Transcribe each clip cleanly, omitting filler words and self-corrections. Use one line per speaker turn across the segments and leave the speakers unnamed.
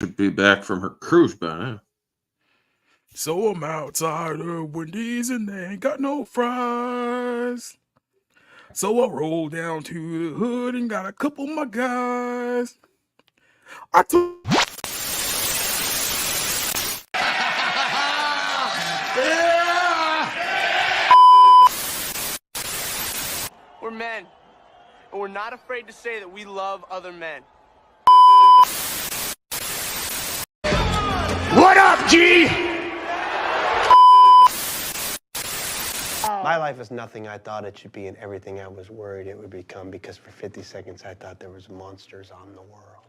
Should be back from her cruise by now.
So I'm outside of Wendy's and they ain't got no fries. So I rolled down to the hood and got a couple of my guys. I took.
We're men, and we're not afraid to say that we love other men.
What up, G?
My life is nothing I thought it should be and everything I was worried it would become, because for 50 seconds I thought there was monsters on the world.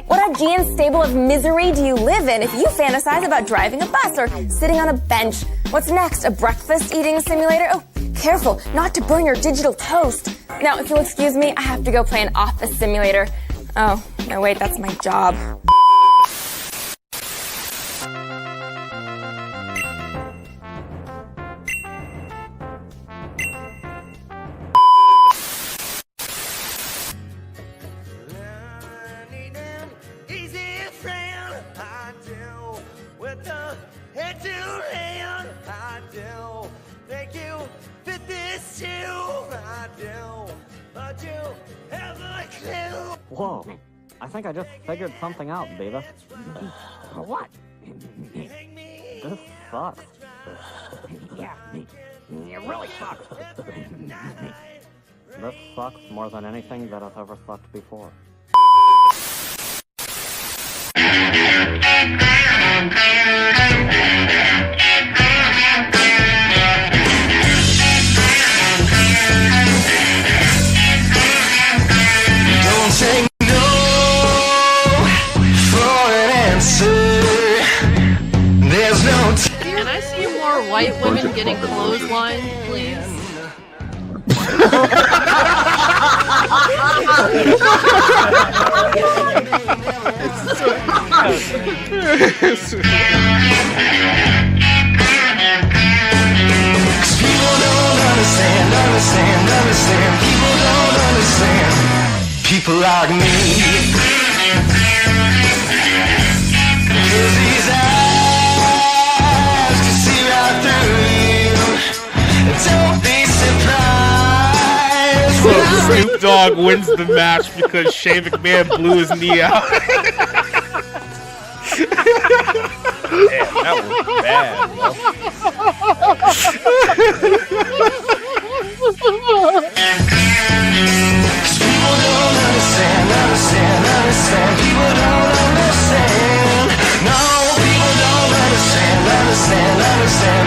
What Augean stable of misery do you live in if you fantasize about driving a bus or sitting on a bench? What's next, a breakfast eating simulator? Oh, careful, not to burn your digital toast. Now, if you'll excuse me, I have to go play an office simulator. Oh, no wait, that's my job.
Whoa, I think I just figured something out, Beta. What? This sucks. Yeah, it really sucks. This sucks more than anything that I've ever sucked before.
Don't take no for an answer. There's no
Can I see more white women getting clotheslined, please?
People don't understand. People don't understand. People like me. 'Cause these eyes can see right through you. Don't be surprised.
So Snoop Dogg wins the match because Shane McMahon blew his knee out.
Damn, that was bad, bro.
People don't understand. People don't understand. No, people don't understand.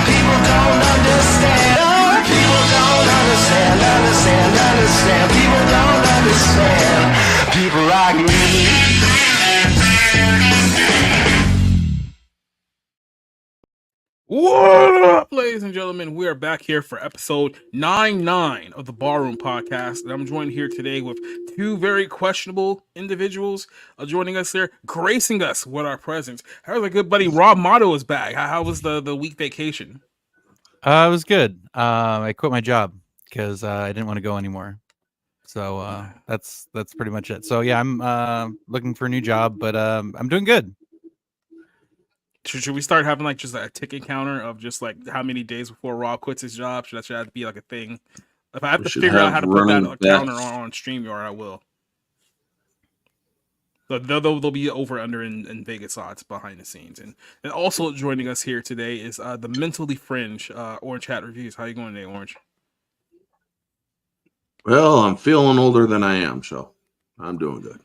People don't understand. No, people don't understand. People don't understand. People like me.
What up, ladies and gentlemen? We are back here for episode 99 of the Barroom Podcast. And I'm joined here today with two very questionable individuals joining us here, gracing us with our presence. How's our good buddy Rob Motto is back? How was the week vacation?
It was good. I quit my job because I didn't want to go anymore. So that's pretty much it. So yeah, I'm looking for a new job, but I'm doing good.
Should we start having like just a ticket counter of just like how many days before Rob quits his job? Should that be like a thing? If I have to figure out how to put that counter on StreamYard, I will. So they'll be over under in Vegas odds behind the scenes. And also joining us here today is the mentally fringe Orange Hat Reviews. How you going today, Orange?
Well, I'm feeling older than I am, so I'm doing good.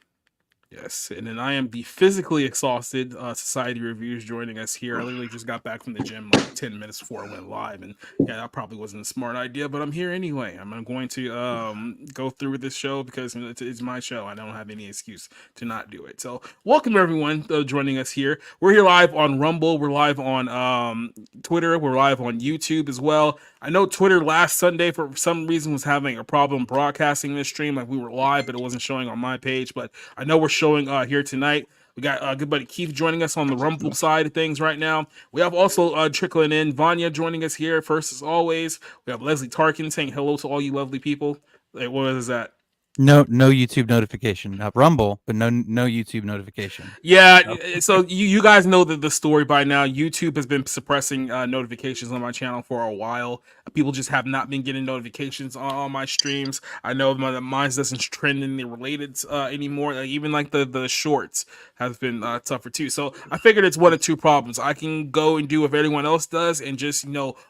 Yes, and then I am the physically exhausted Society Reviews joining us here. I literally just got back from the gym like 10 minutes before I went live, and yeah, that probably wasn't a smart idea, but I'm here anyway. I'm going to go through with this show because it's my show. I don't have any excuse to not do it. So welcome everyone joining us here. We're here live on Rumble. We're live on Twitter. We're live on YouTube as well. I know Twitter last Sunday for some reason was having a problem broadcasting this stream. Like we were live, but it wasn't showing on my page. But I know we're showing here tonight. We got good buddy Keith joining us on the Rumble side of things right now. We have also trickling in Vanya joining us here first as always. We have Leslie Tarkin saying hello to all you lovely people. Like, what is that?
No YouTube notification. Rumble, but no YouTube notification.
Yeah, so you guys know the story by now. YouTube has been suppressing notifications on my channel for a while. People just have not been getting notifications on my streams. I know mine doesn't trend in the related anymore. Like, even like the shorts have been tougher too. So I figured it's one of two problems. I can go and do what everyone else does and just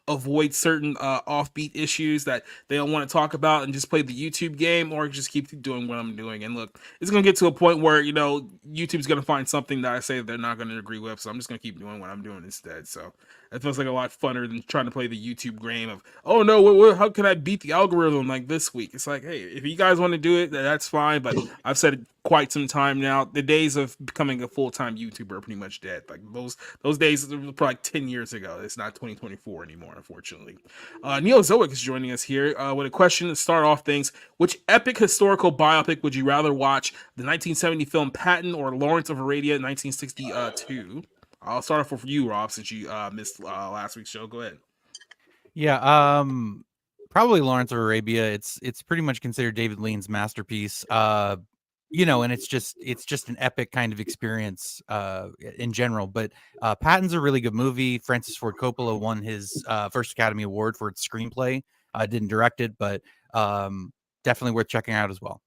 avoid certain offbeat issues that they don't want to talk about and just play the YouTube game, or just keep doing what I'm doing. And look, it's gonna get to a point where YouTube's gonna find something that I say they're not gonna agree with, so I'm just gonna keep doing what I'm doing instead. So it feels like a lot funner than trying to play the YouTube game of, oh no, how can I beat the algorithm like this week? It's like, hey, if you guys want to do it, that's fine. But I've said it quite some time now. The days of becoming a full-time YouTuber are pretty much dead. Like those days were probably like 10 years ago. It's not 2024 anymore, unfortunately. Neozoic is joining us here with a question to start off things. Which epic historical biopic would you rather watch? The 1970 film Patton or Lawrence of Arabia 1962? I'll start off with you, Rob, since you missed last week's show. Go ahead.
Yeah, probably Lawrence of Arabia. It's pretty much considered David Lean's masterpiece. And it's just an epic kind of experience in general. But Patton's a really good movie. Francis Ford Coppola won his first Academy Award for its screenplay. Didn't direct it, but definitely worth checking out as well.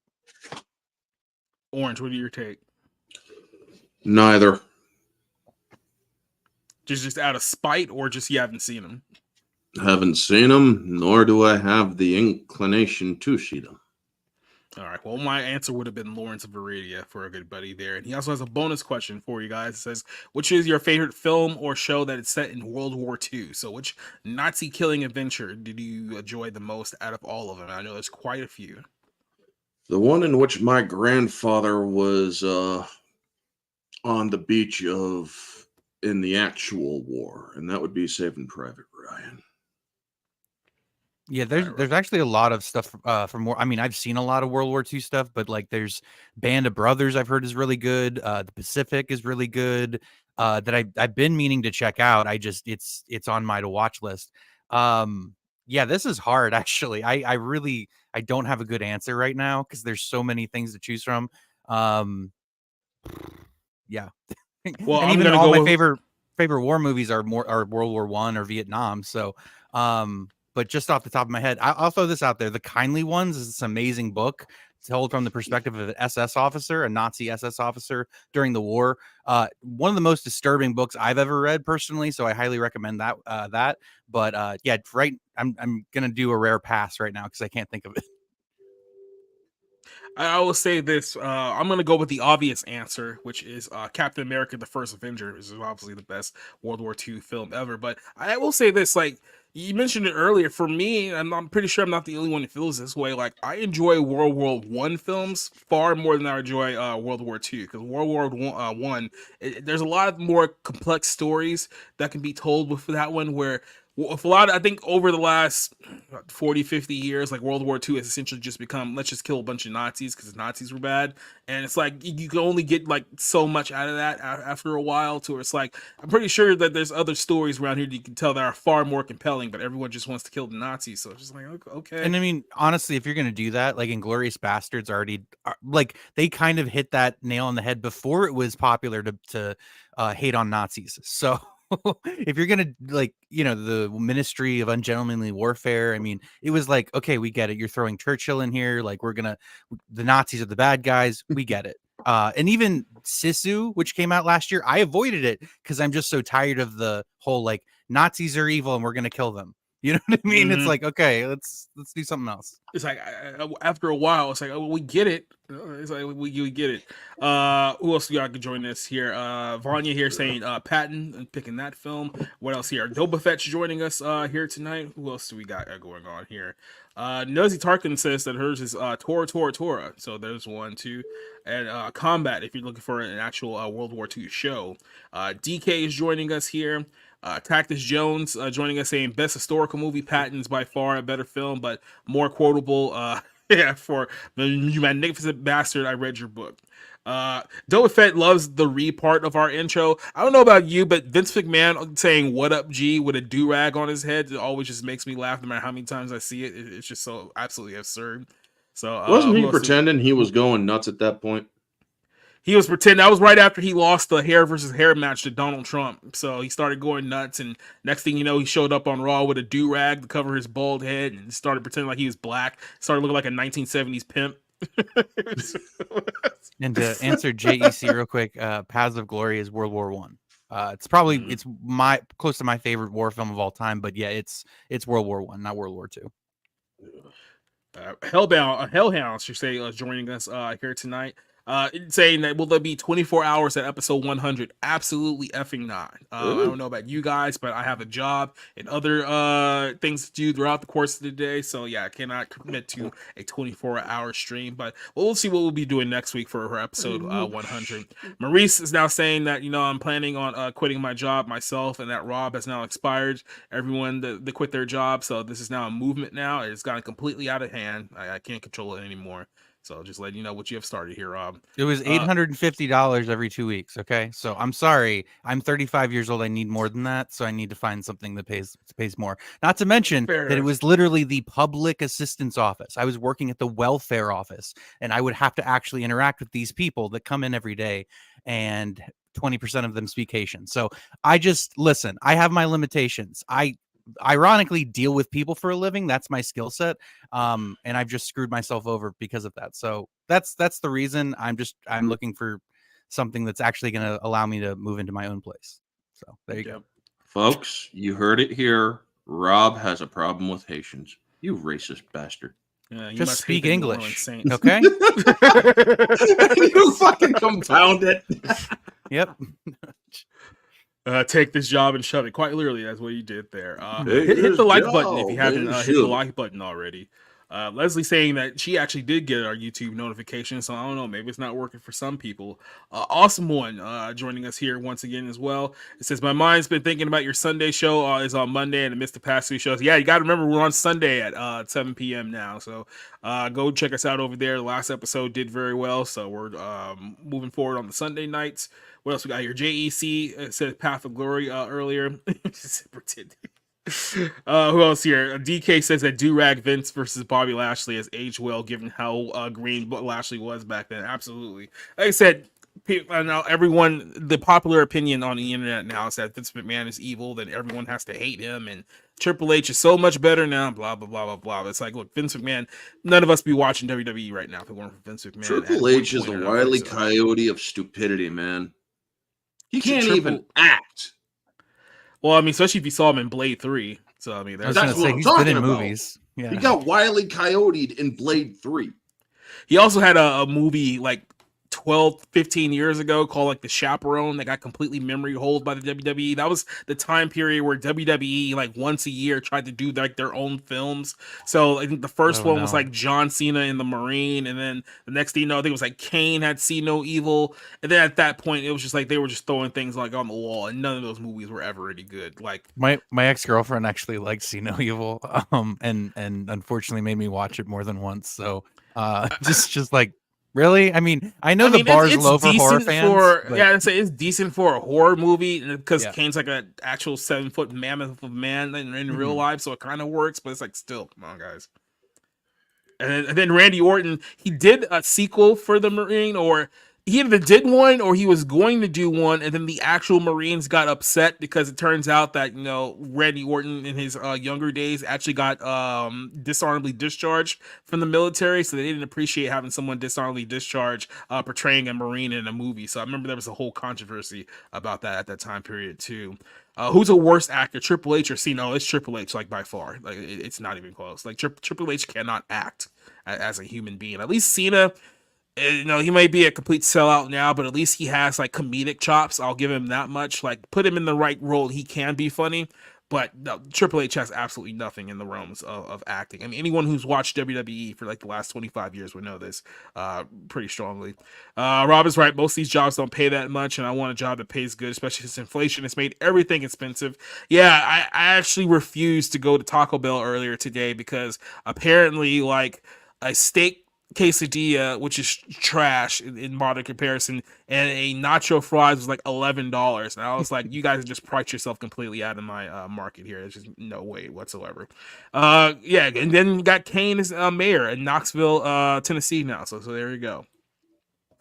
Orange, what are your take?
Neither.
Just out of spite, or just you haven't seen them?
Haven't seen them, nor do I have the inclination to see them.
All right. Well, my answer would have been Lawrence of Arabia for a good buddy there. And he also has a bonus question for you guys. It says, which is your favorite film or show that is set in World War II? So which Nazi killing adventure did you enjoy the most out of all of them? I know there's quite a few.
The one in which my grandfather was on the beach in the actual war, and that would be Saving Private Ryan.
Yeah, there's actually a lot of stuff from war. I mean, I've seen a lot of World War II stuff, but like there's Band of Brothers I've heard is really good. The Pacific is really good. That I've been meaning to check out. It's on my to watch list. Yeah, this is hard actually. I don't have a good answer right now because there's so many things to choose from. Yeah.
Well,
and even all my favorite war movies are World War I or Vietnam. So but just off the top of my head, I'll throw this out there. The Kindly Ones is this amazing book told from the perspective of an SS officer, a Nazi SS officer during the war. One of the most disturbing books I've ever read personally, so I highly recommend that. But yeah, I'm gonna do a rare pass right now because I can't think of it.
I will say this. I'm going to go with the obvious answer, which is Captain America, the First Avenger, which is obviously the best World War II film ever. But I will say this, like, you mentioned it earlier. For me, I'm pretty sure I'm not the only one who feels this way. Like, I enjoy World War I films far more than I enjoy World War II. Because World War I, there's a lot of more complex stories that can be told with that one, where with a lot of, I think over the last 40, 50 years, like World War II has essentially just become, let's just kill a bunch of Nazis because the Nazis were bad. And it's like, you can only get like so much out of that after a while, to where it's like, I'm pretty sure that there's other stories around here that you can tell that are far more compelling, but everyone just wants to kill the Nazis. So it's just like, okay.
And I mean, honestly, if you're going to do that, like Inglourious Bastards like they kind of hit that nail on the head before it was popular to hate on Nazis. So if you're gonna, like, the Ministry of Ungentlemanly Warfare, I mean, it was like, okay, we get it. You're throwing Churchill in here, like the Nazis are the bad guys. We get it. And even Sisu, which came out last year, I avoided it because I'm just so tired of the whole like Nazis are evil and we're gonna kill them. You know what I mean?
Mm-hmm.
It's like, okay, let's do something else.
It's like after a while, it's like, oh, we get it. It's like we get it. Who else we got to join us here? Vanya here saying Patton and picking that film. What else here? Doba Fetch joining us here tonight. Who else do we got going on here? Nosy Tarkin says that hers is Tora. So there's 1, 2, and Combat. If you're looking for an actual World War II show, DK is joining us here. Cactus Jones joining us saying best historical movie. Patton's by far a better film, but more quotable. For You Magnificent Bastard, I read your book. Doa Fett loves the part of our intro. I don't know about you, but Vince McMahon saying "What up, G" with a do-rag on his head, it always just makes me laugh no matter how many times I see it. It's just so absolutely absurd. So
Wasn't he
who else is-
pretending he was going nuts at that point?
He was pretending. That was right after he lost the hair versus hair match to Donald Trump. So he started going nuts, and next thing you know, he showed up on Raw with a do-rag to cover his bald head and started pretending like he was black. Started looking like a 1970s pimp.
And to answer JEC real quick, Paths of Glory is World War One. It's probably it's my close to my favorite war film of all time, but yeah, it's World War One, not World War Two.
Hellhound should say joining us here tonight. Saying that will there be 24 hours at episode 100? Absolutely effing not. I don't know about you guys, but I have a job and other things to do throughout the course of the day. So yeah, I cannot commit to a 24-hour stream. But we'll see what we'll be doing next week for her episode 100. Maurice is now saying that I'm planning on quitting my job myself, and that Rob has now expired. Everyone they quit their job, so this is now a movement. Now it's gotten completely out of hand. I can't control it anymore. So just letting you know what you have started here, Rob.
It was $850 every 2 weeks. Okay, so I'm sorry. I'm 35 years old. I need more than that, so I need to find something that pays more. Not to mention that it was literally the public assistance office. I was working at the welfare office, and I would have to actually interact with these people that come in every day, and 20% of them speak Haitian. So I just listen. I have my limitations. I ironically deal with people for a living. That's my skill set. And I've just screwed myself over because of that. So that's the reason. I'm looking for something that's actually going to allow me to move into my own place. So there you go.
Folks, you heard it here. Rob has a problem with Haitians. You racist bastard.
You
just speak English.
Okay.
You fucking compound it.
Yep.
Take this job and shove it. Quite literally, that's what you did there. Hit the like button if you haven't hit the like button already. Leslie saying that she actually did get our YouTube notification, so I don't know, maybe it's not working for some people. Awesome one joining us here once again as well. It says, my mind's been thinking about your Sunday show is on Monday and I missed the past 2 shows. Yeah, you got to remember we're on Sunday at 7 p.m. now, so go check us out over there. The last episode did very well, so we're moving forward on the Sunday nights. What else we got here? JEC said Path of Glory earlier. Who else here? DK says that Do-Rag Vince versus Bobby Lashley has aged well, given how green Lashley was back then. Absolutely. Like I said, now everyone, the popular opinion on the internet now is that Vince McMahon is evil, that everyone has to hate him, and Triple H is so much better now, blah, blah, blah, blah, blah. It's like, look, Vince McMahon, none of us be watching WWE right now if it weren't for Vince McMahon.
Triple H is the Wile E. Coyote of stupidity, man. He can't even act.
Well, I mean, especially if you saw him in Blade 3. So, I mean,
that's what he's been in movies. Yeah.
He got Wile E. Coyote in Blade 3.
He also had a movie like 12, 15 years ago called like The Chaperone that got completely memory holed by the WWE. That was the time period where WWE like once a year tried to do like their own films. So I think the first one was like John Cena in the Marine, and then the next thing you know, I think it was like Kane had See No Evil, and then at that point it was just like they were just throwing things like on the wall, and none of those movies were ever any good. Like
my ex-girlfriend actually liked See No Evil, and unfortunately made me watch it more than once. So just like. Really? I mean, I know the bar's low for horror fans.
Yeah, I'd say it's decent for a horror movie because Kane's like an actual 7-foot mammoth of a man in real life, so it kind of works. But it's like, still, come on, guys. And then Randy Orton, he did a sequel for the Marine, or he either did one or he was going to do one, and then the actual Marines got upset because it turns out that Randy Orton in his younger days actually got dishonorably discharged from the military, so they didn't appreciate having someone dishonorably discharged portraying a Marine in a movie. So I remember there was a whole controversy about that at that time period too. Who's a worse actor, Triple H or Cena? No, it's Triple H, like by far. Like it's not even close. Like Triple H cannot act as a human being. At least Cena. He might be a complete sellout now, but at least he has like comedic chops. I'll give him that much. Like, put him in the right role, he can be funny. But no, Triple H has absolutely nothing in the realms of acting. I mean, anyone who's watched WWE for like the last 25 years would know this pretty strongly. Rob is right. Most of these jobs don't pay that much, and I want a job that pays good, especially since inflation has made everything expensive. Yeah, I actually refused to go to Taco Bell earlier today because apparently, like, a steak quesadilla, which is trash in modern comparison, and a nacho fries was like $11. And I was like, you guys just priced yourself completely out of my market here. There's just no way whatsoever. Yeah, and then you got Kane as mayor in Knoxville, Tennessee now. So there you go.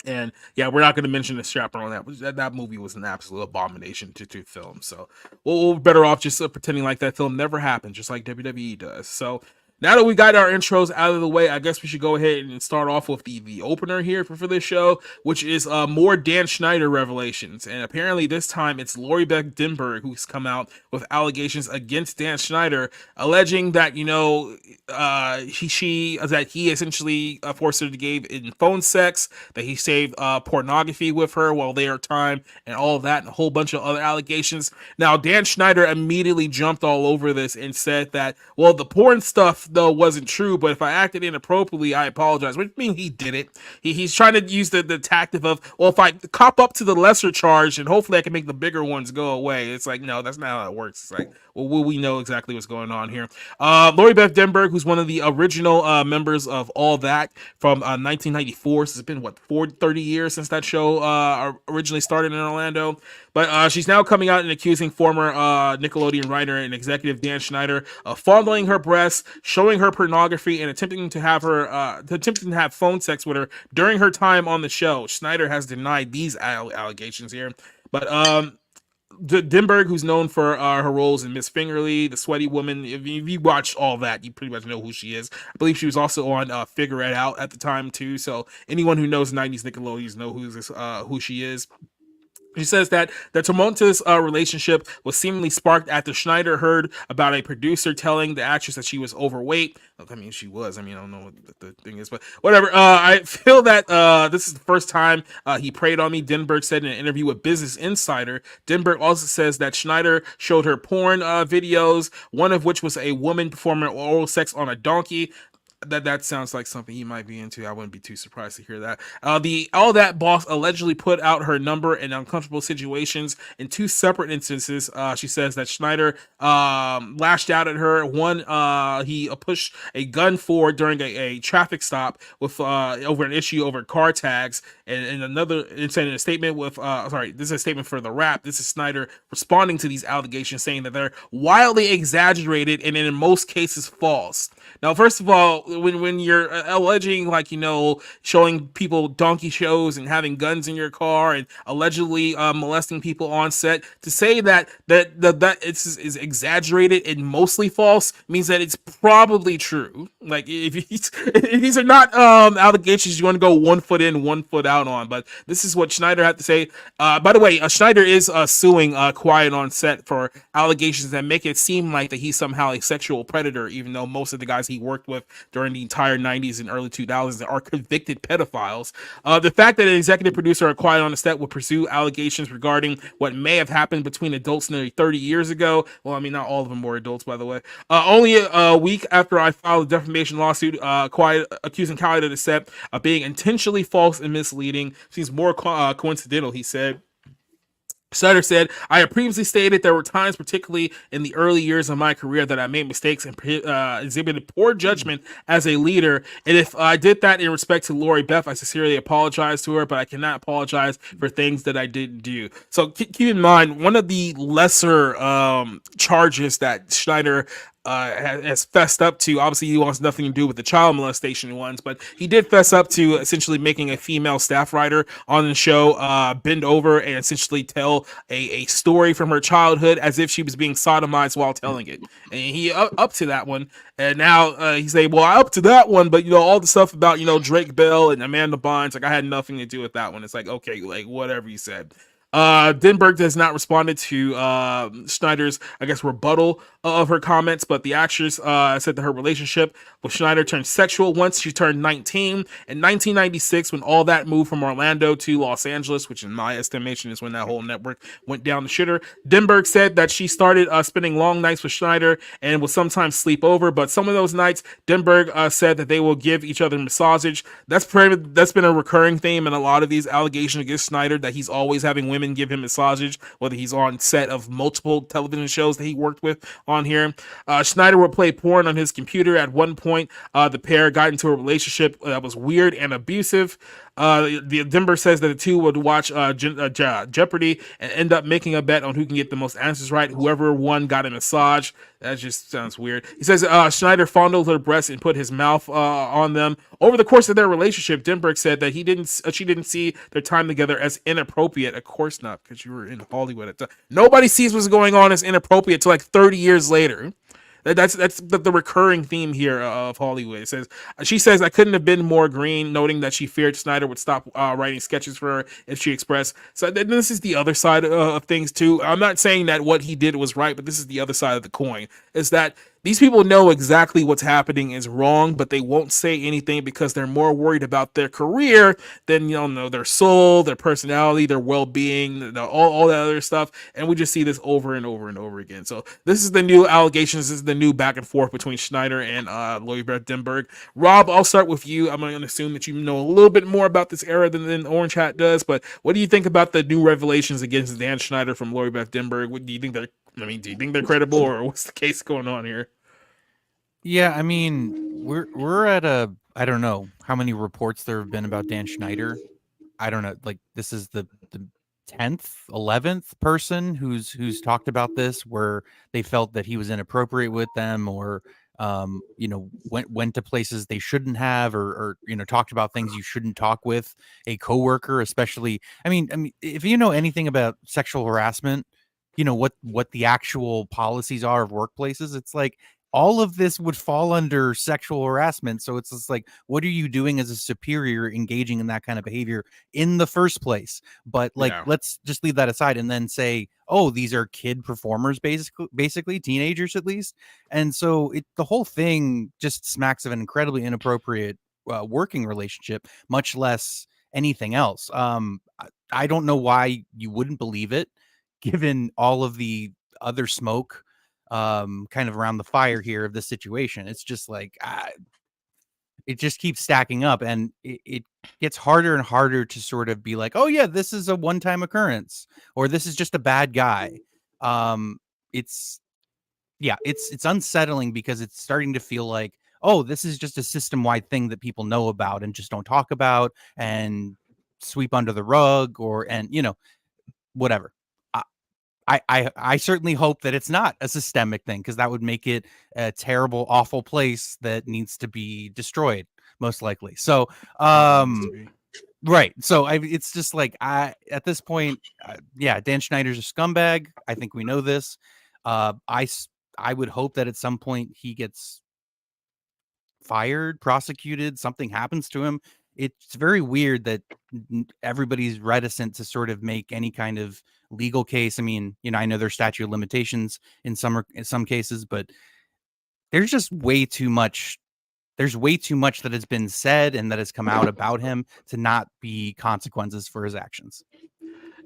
And yeah, we're not going to mention the strapper on that. That movie was an absolute abomination to film. So we're better off just pretending like that film never happened, just like WWE does. So now that we got our intros out of the way, I guess we should go ahead and start off with the opener here for this show, which is more Dan Schneider revelations. And apparently this time it's Lori Beth Denberg who's come out with allegations against Dan Schneider, alleging that, you know, he essentially forced her to give in phone sex, that he saved pornography with her while they are time, and all of that, and a whole bunch of other allegations. Now, Dan Schneider immediately jumped all over this and said that, well, the porn stuff though wasn't true, but if I acted inappropriately, I apologize. Which means he did it. He's trying to use the tactic of, well, if I cop up to the lesser charge, and hopefully I can make the bigger ones go away. It's like, no, that's not how it works. It's like, well, we know exactly what's going on here. Lori Beth Denberg, who's one of the original members of All That from 1994. So it's been, what, 30 years since that show originally started in Orlando. But she's now coming out and accusing former Nickelodeon writer and executive Dan Schneider of fondling her breasts, showing her pornography, and attempting to have phone sex with her during her time on the show. Schneider has denied these allegations here. But Denberg, who's known for her roles in Miss Fingerly, The Sweaty Woman. If you watch All That, you pretty much know who she is. I believe she was also on Figure It Out at the time too. So anyone who knows 90s Nickelodeons know who she is. She says that the tumultuous relationship was seemingly sparked after Schneider heard about a producer telling the actress that she was overweight. I mean, she was. I mean, I don't know what the thing is, but whatever. I feel that this is the first time he preyed on me, Denberg said in an interview with Business Insider. Denberg also says that Schneider showed her porn videos, one of which was a woman performing oral sex on a donkey. That sounds like something he might be into. I wouldn't be too surprised to hear that. The All That boss allegedly put out her number in uncomfortable situations in 2 separate instances. She says that Schneider lashed out at her. One, he pushed a gun forward during a traffic stop with over an issue over car tags, and another, it's in a statement with this is a statement for The Wrap. This is Schneider responding to these allegations, saying that they're wildly exaggerated and in most cases false. Now, first of all, when you're alleging, like, you know, showing people donkey shows and having guns in your car and allegedly molesting people on set, to say that is exaggerated and mostly false means that it's probably true. Like, if these are not allegations you want to go 1 foot in, 1 foot out on, but this is what Schneider had to say. By the way, Schneider is suing Quiet on Set for allegations that make it seem like that he's somehow a sexual predator, even though most of the guys he worked with during the entire 90s and early 2000s are convicted pedophiles. The fact that an executive producer of Quiet on the Set will pursue allegations regarding what may have happened between adults nearly 30 years ago. Well, I mean, not all of them were adults, by the way. Only a week after I filed a defamation lawsuit, accusing Quiet on the Set of being intentionally false and misleading seems more coincidental, he said. Schneider said, I have previously stated there were times, particularly in the early years of my career, that I made mistakes and exhibited poor judgment as a leader. And if I did that in respect to Lori Beth, I sincerely apologize to her, but I cannot apologize for things that I didn't do. So keep in mind, one of the lesser charges that Schneider has fessed up to, obviously he wants nothing to do with the child molestation ones, but he did fess up to essentially making a female staff writer on the show bend over and essentially tell a story from her childhood as if she was being sodomized while telling it. And he up to that one, and now he's saying, well, I up to that one, but, you know, all the stuff about, you know, Drake Bell and Amanda Bynes, like, I had nothing to do with that one. It's like, okay, like, whatever you said. Denberg has not responded to Schneider's, I guess, rebuttal of her comments, but the actress said that her relationship with Schneider turned sexual once she turned 19. In 1996, when All That moved from Orlando to Los Angeles, which in my estimation is when that whole network went down the shitter, Denberg said that she started spending long nights with Schneider and would sometimes sleep over, but some of those nights, Denberg said that they will give each other massage. That's been a recurring theme in a lot of these allegations against Schneider, that he's always having women and give him massages, whether he's on set of multiple television shows that he worked with on here. Schneider would play porn on his computer. At one point, the pair got into a relationship that was weird and abusive. The Denberg says that the two would watch Jeopardy and end up making a bet on who can get the most answers right. Whoever won got a massage. That just sounds weird. He says Schneider fondled her breasts and put his mouth on them. Over the course of their relationship, Denberg said that she didn't see their time together as inappropriate. Of course not, because you were in Hollywood at the time. Nobody sees what's going on as inappropriate till like 30 years later. That's the recurring theme here of Hollywood. It says she says I couldn't have been more green, noting that she feared Schneider would stop writing sketches for her if she expressed. So this is the other side of things too. I'm not saying that what he did was right, but this is the other side of the coin. Is that these people know exactly what's happening is wrong, but they won't say anything because they're more worried about their career than their soul, their personality, their well-being, all that other stuff. And we just see this over and over and over again. So this is the new allegations. This is the new back and forth between Schneider and Lori Beth Denberg. Rob, I'll start with you. I'm going to assume that you know a little bit more about this era than Orange Hat does. But what do you think about the new revelations against Dan Schneider from Lori Beth Denberg? What do you think do you think they're credible, or what's the case going on here?
Yeah, I mean, we're at I don't know how many reports there have been about Dan Schneider. I don't know, like this is the 10th, 11th person who's talked about this, where they felt that he was inappropriate with them, or went to places they shouldn't have, or talked about things you shouldn't talk with a coworker, especially. I mean, if you know anything about sexual harassment, what the actual policies are of workplaces. It's like all of this would fall under sexual harassment. So it's just like, what are you doing as a superior engaging in that kind of behavior in the first place? But let's just leave that aside and then say, oh, these are kid performers, basically teenagers at least. And so the whole thing just smacks of an incredibly inappropriate working relationship, much less anything else. I don't know why you wouldn't believe it, given all of the other smoke kind of around the fire here of this situation. It's just like it just keeps stacking up, and it gets harder and harder to sort of be like, oh yeah, this is a one-time occurrence, or this is just a bad guy. It's unsettling because it's starting to feel like, oh, this is just a system-wide thing that people know about and just don't talk about and sweep under the rug, whatever. I certainly hope that it's not a systemic thing, because that would make it a terrible, awful place that needs to be destroyed, most likely. So, right. So it's just like, at this point, Dan Schneider's a scumbag. I think we know this. I would hope that at some point he gets fired, prosecuted, something happens to him. It's very weird that everybody's reticent to sort of make any kind of legal case. I mean, I know there's statute of limitations in some cases, but there's just way too much. There's way too much that has been said and that has come out about him to not be consequences for his actions.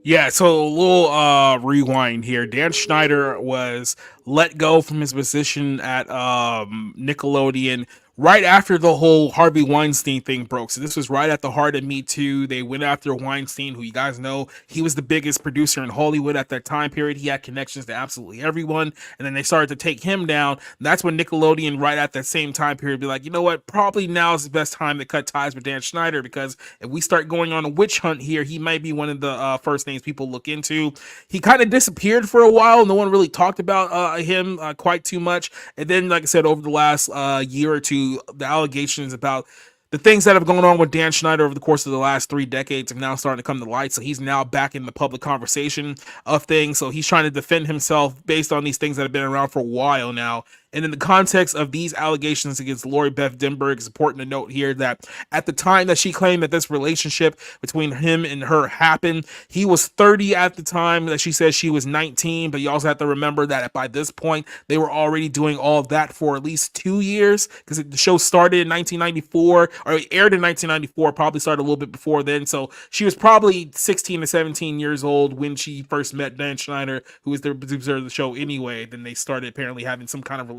Yeah, so a little rewind here. Dan Schneider was let go from his position at Nickelodeon right after the whole Harvey Weinstein thing broke. So this was right at the heart of Me Too. They went after Weinstein, who you guys know, he was the biggest producer in Hollywood at that time period. He had connections to absolutely everyone. And then they started to take him down. That's when Nickelodeon, right at that same time period, be like, you know what, probably now is the best time to cut ties with Dan Schneider, because if we start going on a witch hunt here, he might be one of the first names people look into. He kind of disappeared for a while. No one really talked about him quite too much. And then, like I said, over the last year or two, the allegations about the things that have gone on with Dan Schneider over the course of the last 3 decades have now starting to come to light. So he's now back in the public conversation of things. So he's trying to defend himself based on these things that have been around for a while now. And in the context of these allegations against Lori Beth Denberg, it's important to note here that at the time that she claimed that this relationship between him and her happened, he was 30 at the time that she says she was 19. But you also have to remember that by this point, they were already doing all of that for at least 2 years, because the show started in 1994, or it aired in 1994, probably started a little bit before then. So she was probably 16 to 17 years old when she first met Dan Schneider, who was the producer of the show anyway. Then they started apparently having some kind of relationship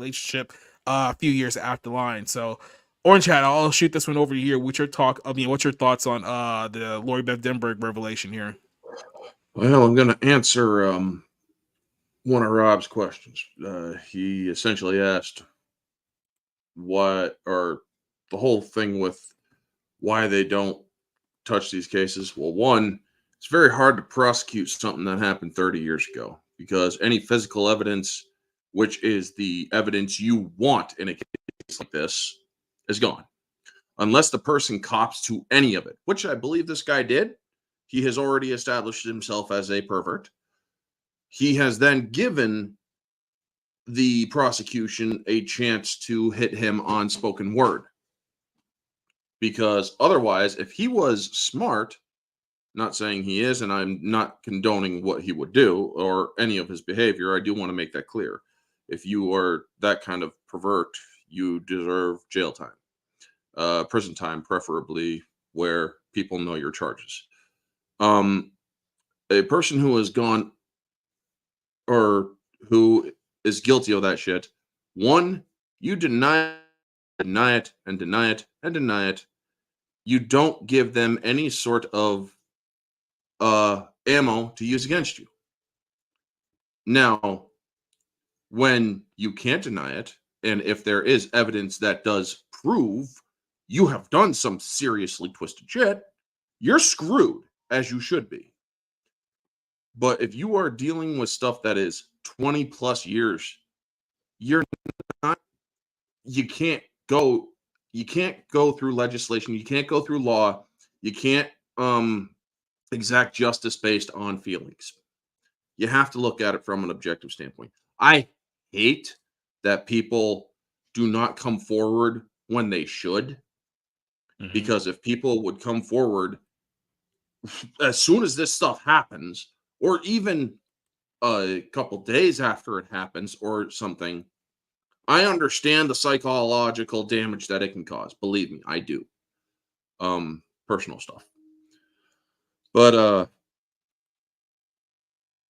a few years after the line. So Orange Hat, I'll shoot this one over to here. What's your thoughts on the Lori Beth Denberg revelation here?
Well, I'm going to answer one of Rob's questions. He essentially asked what, or the whole thing with why they don't touch these cases. Well, one, it's very hard to prosecute something that happened 30 years ago because any physical evidence, which is the evidence you want in a case like this, is gone. Unless the person cops to any of it, which I believe this guy did. He has already established himself as a pervert. He has then given the prosecution a chance to hit him on spoken word. Because otherwise, if he was smart, not saying he is, and I'm not condoning what he would do or any of his behavior, I do want to make that clear. If you are that kind of pervert, you deserve jail time, prison time, preferably where people know your charges. A person who has gone or who is guilty of that shit, one, you deny it, and deny it, and deny it. You don't give them any sort of ammo to use against you. Now, when you can't deny it, and if there is evidence that does prove you have done some seriously twisted shit, you're screwed, as you should be. But if you are dealing with stuff that is 20 plus years, you're not, you can't go through legislation, you can't go through law, you can't exact justice based on feelings. You have to look at it from an objective standpoint. I hate that people do not come forward when they should. Mm-hmm. Because if people would come forward as soon as this stuff happens, or even a couple days after it happens or something, I understand the psychological damage that it can cause. Believe me, I do. Personal stuff. But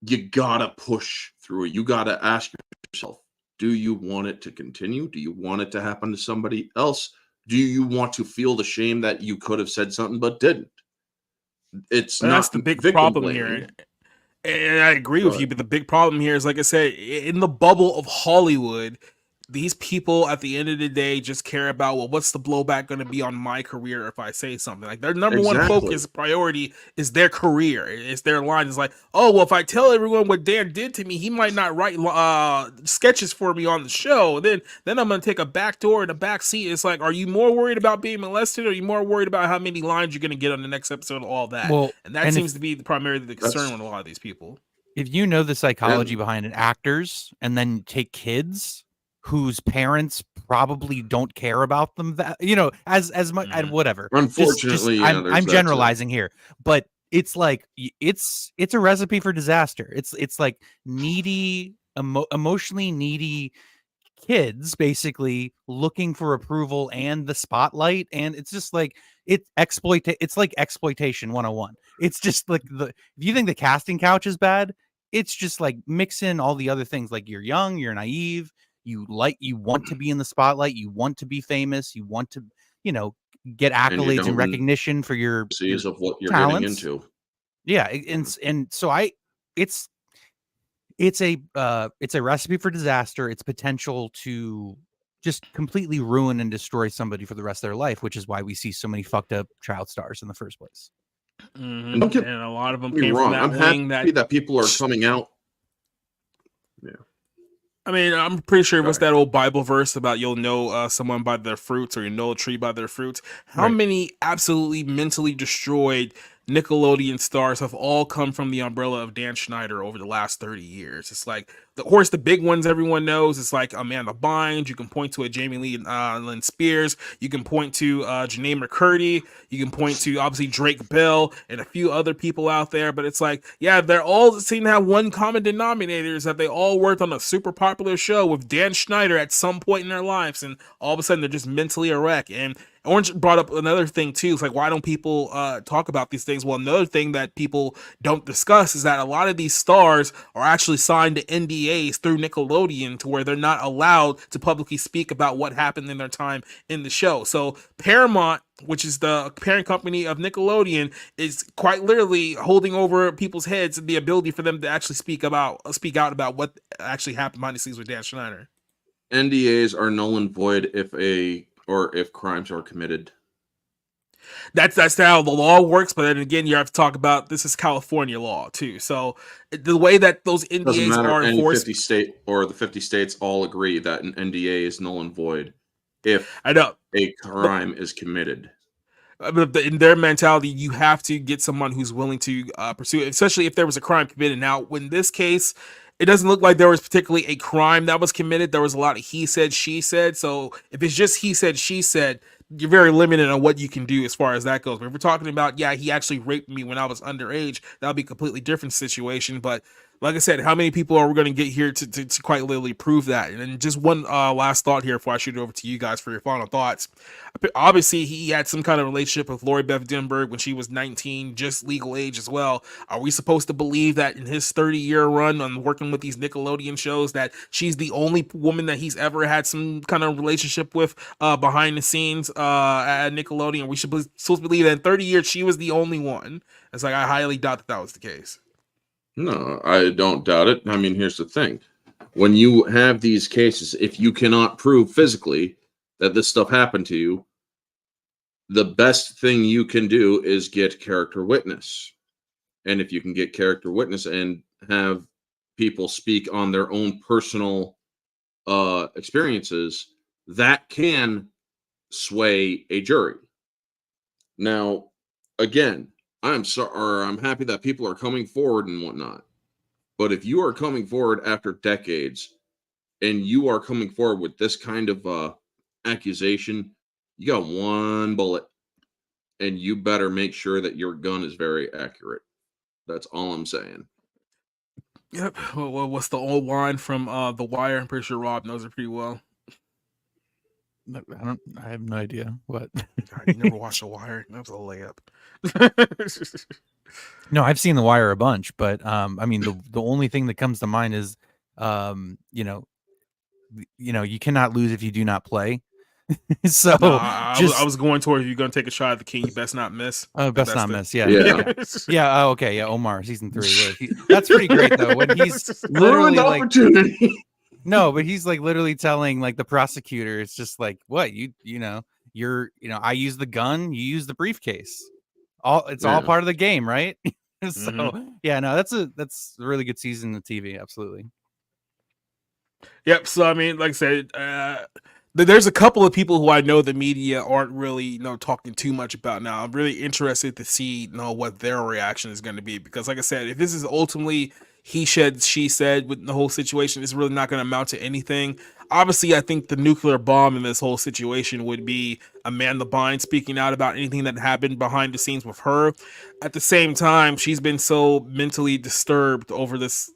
you gotta push through it. You gotta ask yourself, do you want it to continue? Do you want it to happen to somebody else? Do you want to feel the shame that you could have said something but didn't? It's
that's the big problem here. And I agree with you, but the big problem here is, like I said, in the bubble of Hollywood, these people at the end of the day just care about, well, what's the blowback going to be on my career if I say something? Like, their number one focus priority is their career. It's their line. It's like, oh, well, if I tell everyone what Dan did to me, he might not write sketches for me on the show. Then I'm going to take a back door and a back seat. It's like, are you more worried about being molested, or are you more worried about how many lines you're going to get on the next episode of all that? Well, and that seems to be primarily the concern with a lot of these people.
If you know the psychology behind it, actors, and then take kids whose parents probably don't care about them, that, you know, as much, and whatever.
Unfortunately,
I'm generalizing here, but it's like it's a recipe for disaster. It's like needy, emotionally needy kids basically looking for approval and the spotlight, and it's just like it's like exploitation 101. It's just like if you think the casting couch is bad, it's just like mix in all the other things. Like, you're young, you're naive, you want to be in the spotlight, you want to be famous, you want to, you know, get accolades and recognition for your
of what you're
talents.
getting into.
Yeah, and so it's a recipe for disaster. It's potential to just completely ruin and destroy somebody for the rest of their life, which is why we see so many fucked up child stars in the first place.
Mm-hmm. And a lot of them came
wrong.
from that
I'm happy that people are coming out. Yeah.
I mean, I'm pretty sure what's that old Bible verse about you'll know someone by their fruits, or you know a tree by their fruits. How many absolutely mentally destroyed Nickelodeon stars have all come from the umbrella of Dan Schneider over the last 30 years? It's like, of course, the big ones everyone knows. It's like Amanda Bynes. You can point to a Jamie Lee Lynn Spears. You can point to Janae McCurdy. You can point to, obviously, Drake Bell and a few other people out there. But it's like, yeah, they're all seem to have one common denominator, is that they all worked on a super popular show with Dan Schneider at some point in their lives, and all of a sudden they're just mentally a wreck. And Orange brought up another thing too. It's like, why don't people talk about these things? Well, another thing that people don't discuss is that a lot of these stars are actually signed to NDAs through Nickelodeon, to where they're not allowed to publicly speak about what happened in their time in the show. So Paramount, which is the parent company of Nickelodeon, is quite literally holding over people's heads the ability for them to actually speak out about what actually happened behind the scenes with Dan Schneider.
NDAs are null and void if crimes are committed.
That's how the law works, but then again, you have to talk about this is California law too. So the way that those
Doesn't
NDAs
matter.
are
Any
enforced,
50 state or the 50 states all agree that an NDA is null and void if
I know,
a crime is committed.
but in their mentality, you have to get someone who's willing to pursue it, especially if there was a crime committed. Now, in this case, it doesn't look like there was particularly a crime that was committed. There was a lot of he said, she said. So if it's just he said, she said, you're very limited on what you can do as far as that goes. But if we're talking about, yeah, he actually raped me when I was underage, that'll be a completely different situation. But like I said, how many people are we going to get here to quite literally prove that? And then just one last thought here before I shoot it over to you guys for your final thoughts. Obviously, he had some kind of relationship with Lori Beth Denberg when she was 19, just legal age as well. Are we supposed to believe that in his 30-year run on working with these Nickelodeon shows that she's the only woman that he's ever had some kind of relationship with behind the scenes at Nickelodeon? We should supposed to believe that in 30 years she was the only one. It's like, I highly doubt that was the case.
No, I don't doubt it. I mean, here's the thing. When you have these cases, if you cannot prove physically that this stuff happened to you, the best thing you can do is get character witness. And if you can get character witness and have people speak on their own personal experiences, that can sway a jury. Now, again, I'm happy that people are coming forward and whatnot. But if you are coming forward after decades and you are coming forward with this kind of accusation, you got one bullet and you better make sure that your gun is very accurate. That's all I'm saying.
Yep. Well, what's the old line from The Wire? I'm pretty sure Rob knows it pretty well.
I have no idea what.
God, you never watched The Wire? That was a layup.
No, I've seen The Wire a bunch, but I mean, the only thing that comes to mind is, you know, you cannot lose if you do not play. So
no, I was going towards, if you're going to take a shot at the king, you best not miss.
Oh, best not miss. Yeah.
Yeah.
Yeah. Oh, okay. Yeah. Omar, season 3. That's pretty great though. When he's literally
Ruined
like,
opportunity.
no, but he's like literally telling like the prosecutor, it's just like, what I use the gun, you use the briefcase. It's all part of the game, right? So yeah, no, that's a really good season of TV. Absolutely.
Yep. So I mean, like I said, there's a couple of people who I know the media aren't really, talking too much about now. I'm really interested to see, what their reaction is going to be, because like I said, if this is ultimately he said, she said with the whole situation, it's really not going to amount to anything. Obviously, I think the nuclear bomb in this whole situation would be Amanda Bynes speaking out about anything that happened behind the scenes with her. At the same time, she's been so mentally disturbed over this,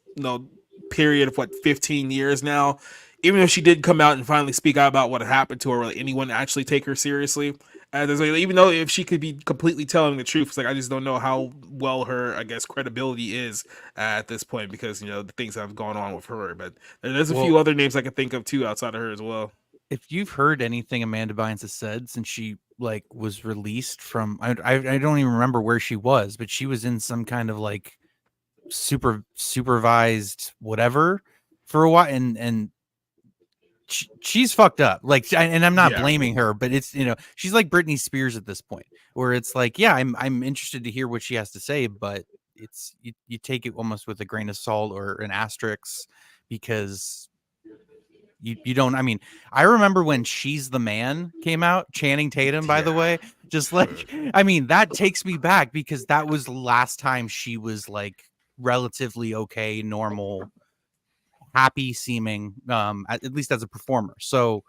period of 15 years now. Even if she did come out and finally speak out about what happened to her, will anyone actually take her seriously? Even though if she could be completely telling the truth, it's like, I just don't know how well her, I guess, credibility is at this point, because, the things that have gone on with her. But there's a few other names I can think of too outside of her as well.
If you've heard anything Amanda Bynes has said since she was released from, I don't even remember where she was, but she was in some kind of supervised whatever for a while, and she's fucked up. And I'm not blaming her, but it's, she's like Britney Spears at this point, where it's like, yeah, I'm interested to hear what she has to say, but it's you take it almost with a grain of salt or an asterisk, because you don't. I mean, I remember when She's the Man came out, Channing Tatum, by the way, I mean, that takes me back, because that was the last time she was relatively okay, normal, happy seeming, at least as a performer. So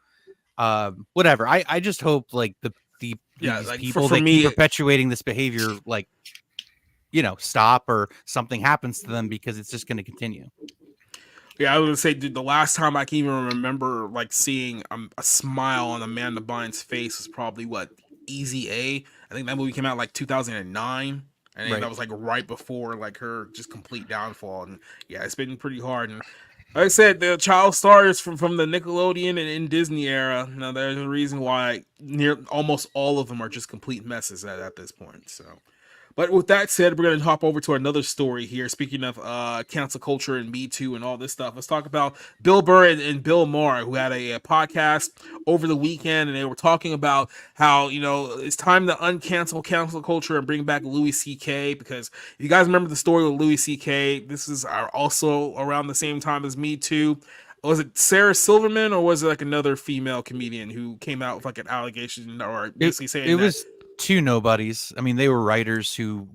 whatever, I just hope these people that keep perpetuating this behavior stop, or something happens to them, because it's just going to continue.
Yeah, I would say, dude, the last time I can even remember seeing a smile on Amanda Bynes' face was probably Easy A. I think that movie came out like 2009. I think
Right.
that was like right before like her just complete downfall. And yeah, it's been pretty hard. And like I said, the child stars from the Nickelodeon and Disney era. Now there's a reason why near almost all of them are just complete messes at this point. So, but with that said, we're going to hop over to another story here. Speaking of cancel culture and Me Too and all this stuff, let's talk about Bill Burr and Bill Maher, who had a podcast over the weekend, and they were talking about how, you know, it's time to uncancel cancel culture and bring back Louis C.K. Because if you guys remember the story with Louis C.K., this is also around the same time as Me Too. Was it Sarah Silverman or was it like another female comedian who came out with like an allegation or basically saying
it was two nobodies. I mean, they were writers who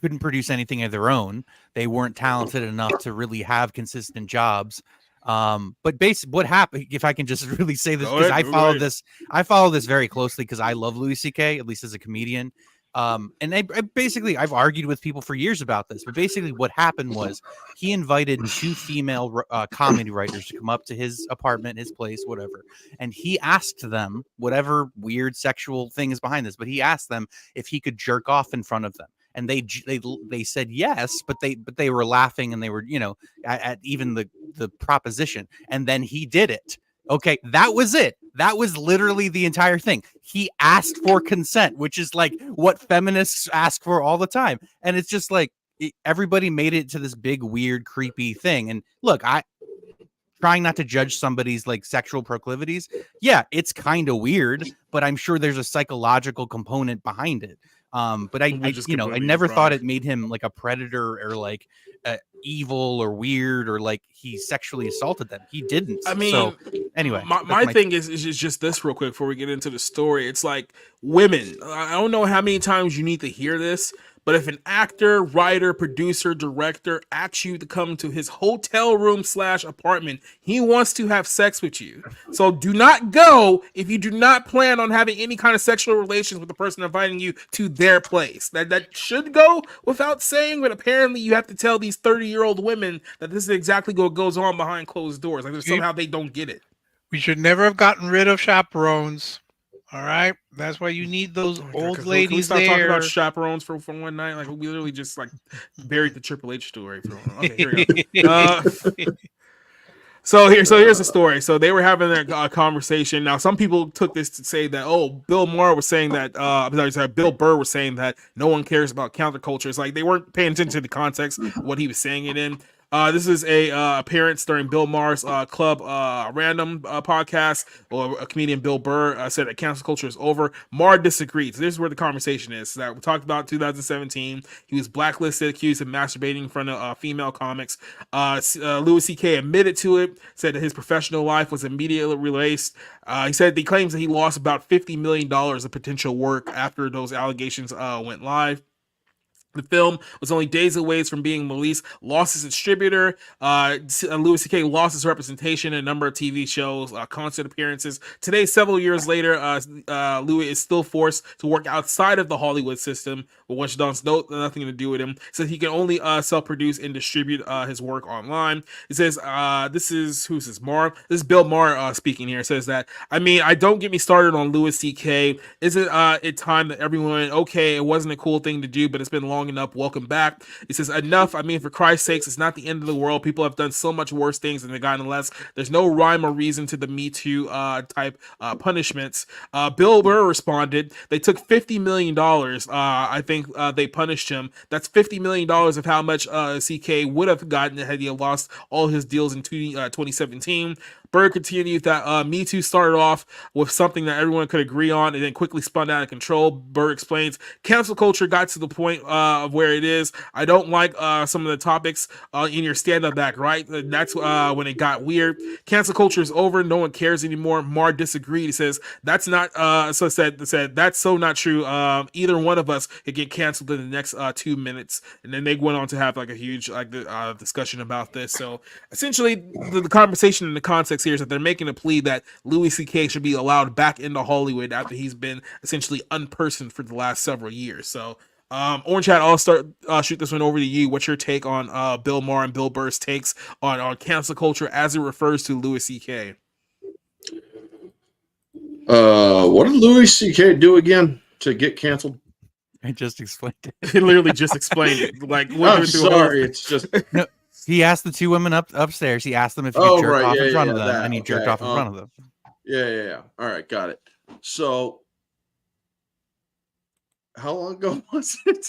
couldn't produce anything of their own. They weren't talented enough to really have consistent jobs. But basically what happened, if I can just really say this, because I follow this very closely because I love Louis C.K., at least as a comedian. And I've argued with people for years about this, but basically what happened was he invited two female comedy writers to come up to his apartment, his place, whatever. And he asked them, whatever weird sexual thing is behind this, but he asked them if he could jerk off in front of them. And they said yes, but they were laughing and they were, you know, at even the proposition. And then he did it. Okay, that was it. That was literally the entire thing. He asked for consent, which is like what feminists ask for all the time. And it's just like everybody made it to this big, weird, creepy thing. And look, trying not to judge somebody's like sexual proclivities. Yeah, it's kind of weird, but I'm sure there's a psychological component behind it. But I never thought it made him like a predator or like evil or weird or like he sexually assaulted them. He didn't. I mean, so anyway,
my thing is just this real quick before we get into the story. It's like women. I don't know how many times you need to hear this, but if an actor, writer, producer, director asks you to come to his hotel room / apartment, he wants to have sex with you. So do not go if you do not plan on having any kind of sexual relations with the person inviting you to their place. That should go without saying, but apparently you have to tell these 30-year-old women that this is exactly what goes on behind closed doors. Like somehow they don't get it.
We should never have gotten rid of chaperones. All right, that's why you need those old ladies
can we stop
there.
Talking about chaperones for one night, like we literally just like buried the Triple H story. Okay, here we go. So here's the story. So they were having a conversation. Now, some people took this to say that Bill Maher was saying that Bill Burr was saying that no one cares about counterculture. It's like they weren't paying attention to the context of what he was saying it in. This is a appearance during Bill Maher's Club Random podcast, or a comedian Bill Burr said that cancel culture is over. Maher disagreed. So this is where the conversation is. So that we talked about 2017. He was blacklisted, accused of masturbating in front of female comics. Louis C.K. admitted to it, said that his professional life was immediately released. He said he claims that he lost about $50 million of potential work after those allegations went live. The film was only days away from being released. Lost his distributor. Louis C.K. lost his representation in a number of TV shows, concert appearances. Today, several years later, Louis is still forced to work outside of the Hollywood system, but which does nothing to do with him. So he can only self-produce and distribute his work online. He says, "This is Maher. This is Bill Maher speaking here. Says that I don't get me started on Louis C.K. Isn't it time that everyone? Okay, it wasn't a cool thing to do, but it's been long enough. Welcome back." He says, "Enough. For Christ's sakes, it's not the end of the world. People have done so much worse things and they've gotten less. There's no rhyme or reason to the Me Too type punishments." Bill Burr responded, "They took $50 million. I think they punished him. That's $50 million of how much CK would have gotten had he lost all his deals in 2017. Burr continued that Me Too started off with something that everyone could agree on and then quickly spun out of control. Burr explains, cancel culture got to the point of where it is. I don't like some of the topics in your stand-up act, right? That's when it got weird. Cancel culture is over. No one cares anymore." Maher disagreed. He says, "That's not, said that's so not true. Either one of us could get canceled in the next 2 minutes." And then they went on to have like a huge discussion about this. So essentially the conversation in the context here is that they're making a plea that Louis C.K. should be allowed back into Hollywood after he's been essentially unpersoned for the last several years. So Orange Hat, I'll shoot this one over to you. What's your take on Bill Maher and Bill Burr's takes on cancel culture as it refers to Louis C.K.?
What did Louis C.K. do again to get canceled?
I just explained it.
He literally just explained it. Like,
I'm sorry. It's just
no. He asked the two women upstairs. He asked them if he could jerk off in front of them, and he jerked off in front of them.
Yeah. All right, got it. So, how long ago was it?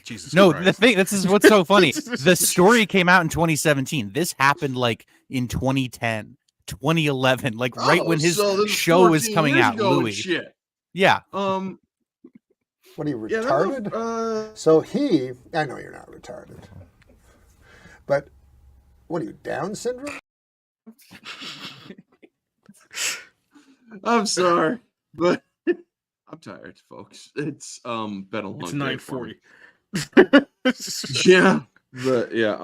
Jesus
no,
Christ.
the thing. This is what's so funny. The story came out in 2017. This happened like in 2010, 2011, like right when his show was coming out. Louis.
Shit.
Yeah.
What are you, retarded? So I know you're not retarded. But what are you, Down syndrome?
I'm sorry, but I'm tired, folks. It's been a long
It's
day
9:40.
Yeah, but yeah,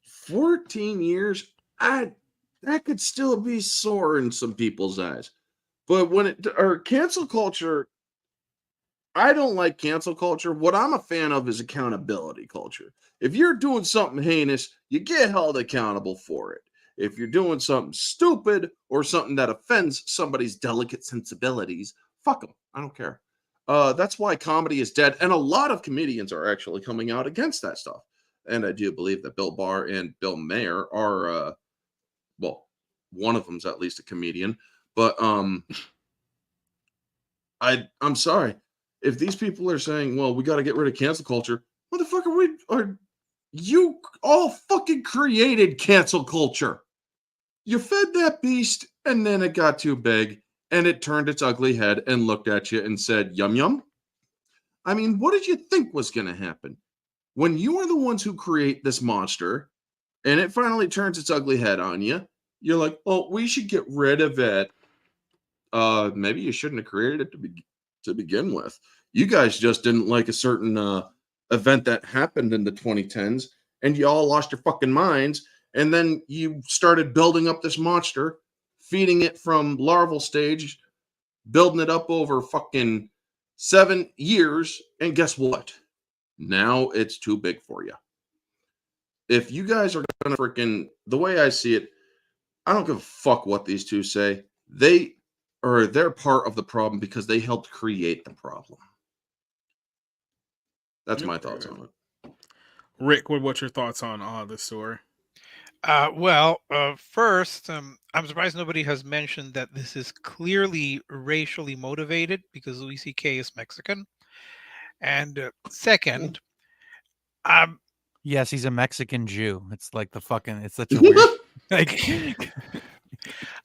14 years, that could still be sore in some people's eyes. But cancel culture, I don't like cancel culture. What I'm a fan of is accountability culture. If you're doing something heinous, you get held accountable for it. If you're doing something stupid or something that offends somebody's delicate sensibilities, fuck them. I don't care. That's why comedy is dead. And a lot of comedians are actually coming out against that stuff. And I do believe that Bill Maher and Bill Maher are, one of them's at least a comedian. But I'm sorry. If these people are saying, well, we got to get rid of cancel culture, motherfucker, you all fucking created cancel culture. You fed that beast, and then it got too big, and it turned its ugly head and looked at you and said, yum, yum. I mean, what did you think was going to happen? When you are the ones who create this monster, and it finally turns its ugly head on you, you're like, oh, we should get rid of it. Maybe you shouldn't have created it to begin with. You guys just didn't like a certain event that happened in the 2010s, and you all lost your fucking minds, and then you started building up this monster, feeding it from larval stage, building it up over fucking 7 years, and guess what? Now it's too big for you. If you guys are gonna freaking, the way I see it, I don't give a fuck what these two say. They're part of the problem because they helped create the problem. That's my thoughts on it.
Rick, what's your thoughts on this story?
First, I'm surprised nobody has mentioned that this is clearly racially motivated because Louis C.K. is Mexican. And second,
yes, he's a Mexican Jew. It's like it's such a weird like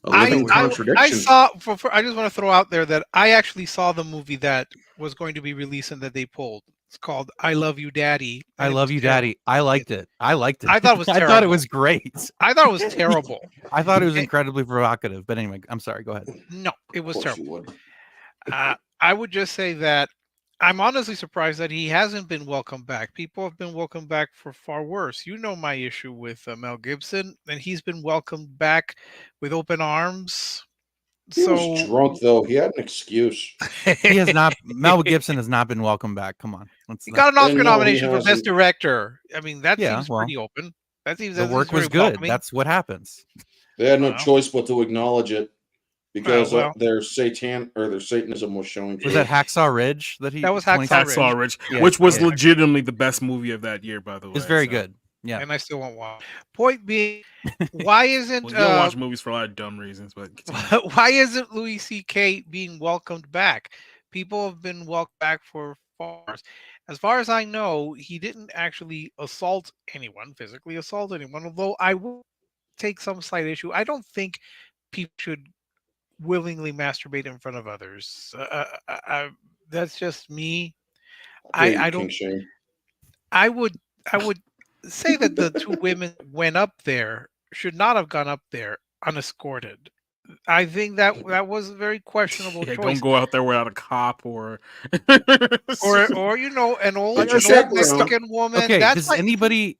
contradiction.
I saw. I just want to throw out there that I actually saw the movie that was going to be released and that they pulled. It's called "I Love You, Daddy."
I Love You, Daddy. I liked it. I
thought it was terrible.
I thought it was great.
I thought it was terrible.
I thought it was incredibly provocative. But anyway, I'm sorry. Go ahead.
No, it was terrible. I would just say that I'm honestly surprised that he hasn't been welcomed back. People have been welcomed back for far worse. You know my issue with Mel Gibson, and he's been welcomed back with open arms.
He was drunk, though. He had an excuse.
He has not. Mel Gibson has not been welcomed back. Come on.
He got an Oscar nomination for Best Director. I mean, that seems pretty open. That seems
the work was good. Welcoming. That's what happens.
They had no choice but to acknowledge it because their Satanism was showing.
Was that Hacksaw Ridge?
That was Hacksaw
Ridge, which was legitimately the best movie of that year, by the way.
It's very good. Yeah,
and I still won't watch. Point being, why isn't
you don't watch movies for a lot of dumb reasons, but
why isn't Louis C.K. being welcomed back? People have been welcomed back for far. As far as I know, he didn't actually physically assault anyone. Although I will take some slight issue. I don't think people should willingly masturbate in front of others. That's just me. I don't. I would say that the two women went up there should not have gone up there unescorted. I think that was a very questionable choice.
Don't go out there without a cop or
you know, an old Mexican woman.
Okay, does anybody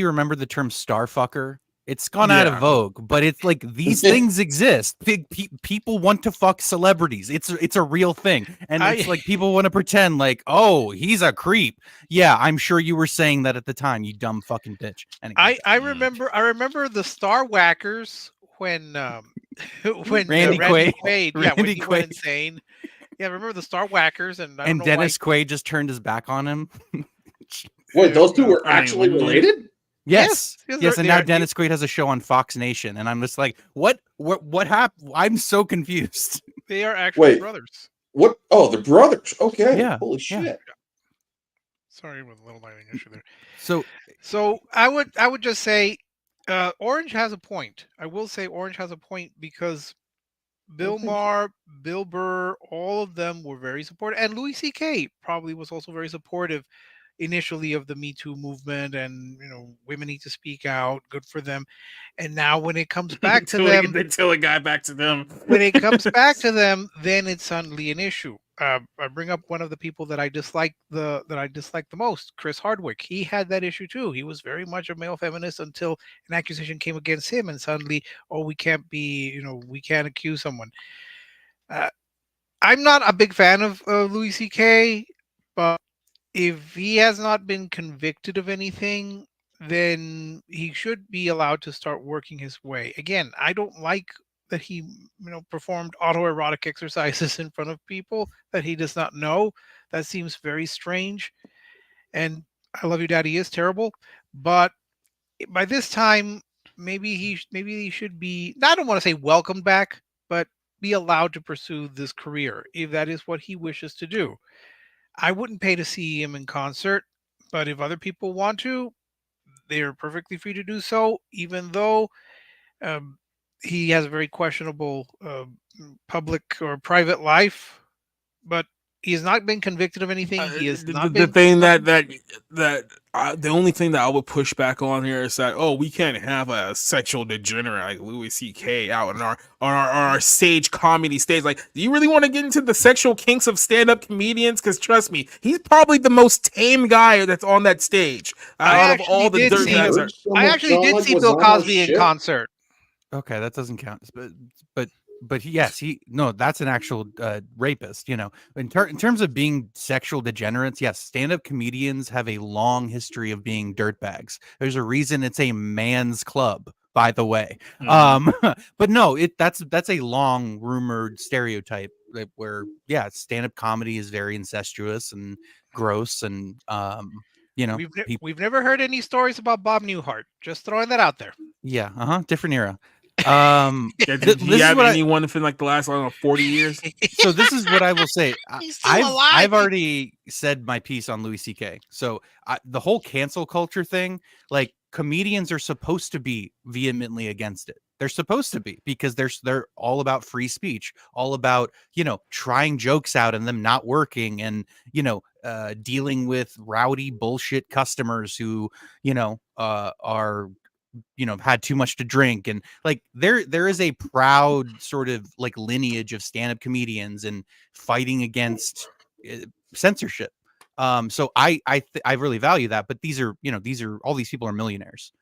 remember the term starfucker? It's gone out of vogue, but it's like these things exist. People want to fuck celebrities. It's a real thing, and it's like people want to pretend like, oh, he's a creep. Yeah, I'm sure you were saying that at the time, you dumb fucking bitch. Anyway.
I remember the Star Whackers when when
Randy
Randy
Quaid.
Quaid, yeah, when
Randy
he went
Quaid.
insane. Yeah, remember the Star Whackers and I don't
And
know
Dennis
why.
Quaid just turned his back on him.
Wait, those two were
I mean,
actually
when-
related?
Yes,
yes,
yes, and
they
now
are-
Dennis Quaid has a show on Fox Nation, and I'm just like, what happened? I'm so confused.
They are actually
Wait.
brothers.
What? Oh, the brothers. Okay.
Yeah,
Holy
yeah.
shit.
Sorry with a little lighting issue there.
So
I would just say Orange has a point. I will say Orange has a point because Bill Maher, Bill Burr, all of them were very supportive, and Louis C.K. probably was also very supportive initially of the Me Too movement, and women need to speak out. Good for them. And now when it comes back to them,
until it got back to them.
when it comes back to them, then it's suddenly an issue. I bring up one of the people that I dislike the most, Chris Hardwick. He had that issue too. He was very much a male feminist until an accusation came against him, and suddenly, we can't accuse someone. I'm not a big fan of Louis C.K., but if he has not been convicted of anything, then he should be allowed to start working his way. Again, I don't like that he, performed autoerotic exercises in front of people that he does not know. That seems very strange. And I Love You, Daddy is terrible. But by this time, maybe he should be, I don't want to say welcomed back, but be allowed to pursue this career if that is what he wishes to do. I wouldn't pay to see him in concert, but if other people want to, they're perfectly free to do so, even though he has a very questionable public or private life. But he has not been convicted of anything. He has not
the
been.
thing that the only thing that I would push back on here is that we can't have a sexual degenerate like Louis C.K. out on our stage comedy stage. Like, do you really want to get into the sexual kinks of stand-up comedians? Because trust me, he's probably the most tame guy that's on that stage out of all the dirt bags.
I actually did see Bill Cosby in concert.
Okay, that doesn't count. But that's an actual rapist. In terms of being sexual degenerates, yes, stand-up comedians have a long history of being dirtbags. There's a reason it's a man's club, by the way. But no, that's a long rumored stereotype where stand-up comedy is very incestuous and gross, and
we've never heard any stories about Bob Newhart. Just throwing that out there.
Yeah, different era.
Did you have anyone for like the last 40 years?
So this is what I will say.
alive.
I've already said my piece on Louis C.K. So the whole cancel culture thing, like, comedians are supposed to be vehemently against it. They're supposed to be, because they're all about free speech, all about trying jokes out and them not working, and dealing with rowdy bullshit customers who are had too much to drink, and like there is a proud sort of like lineage of stand-up comedians and fighting against censorship. So I really value that, but these are all these people are millionaires.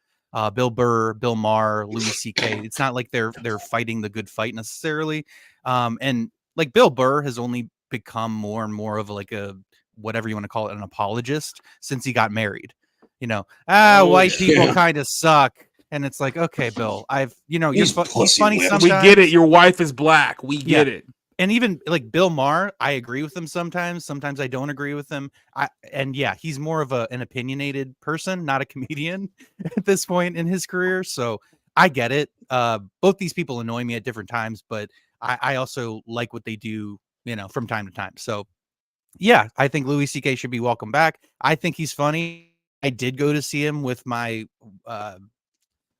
Bill Burr, Bill Maher, Louis C.K. It's not like they're fighting the good fight necessarily. And like Bill Burr has only become more and more of like a, whatever you want to call it, an apologist since he got married. White people kind of suck. And it's like, okay, Bill, he's funny sometimes.
We get it. Your wife is black. We get it.
And even like Bill Maher, I agree with him sometimes. Sometimes I don't agree with him. He's more of an opinionated person, not a comedian at this point in his career. So I get it. Both these people annoy me at different times, but I also like what they do, from time to time. So yeah, I think Louis C.K. should be welcome back. I think he's funny. I did go to see him with my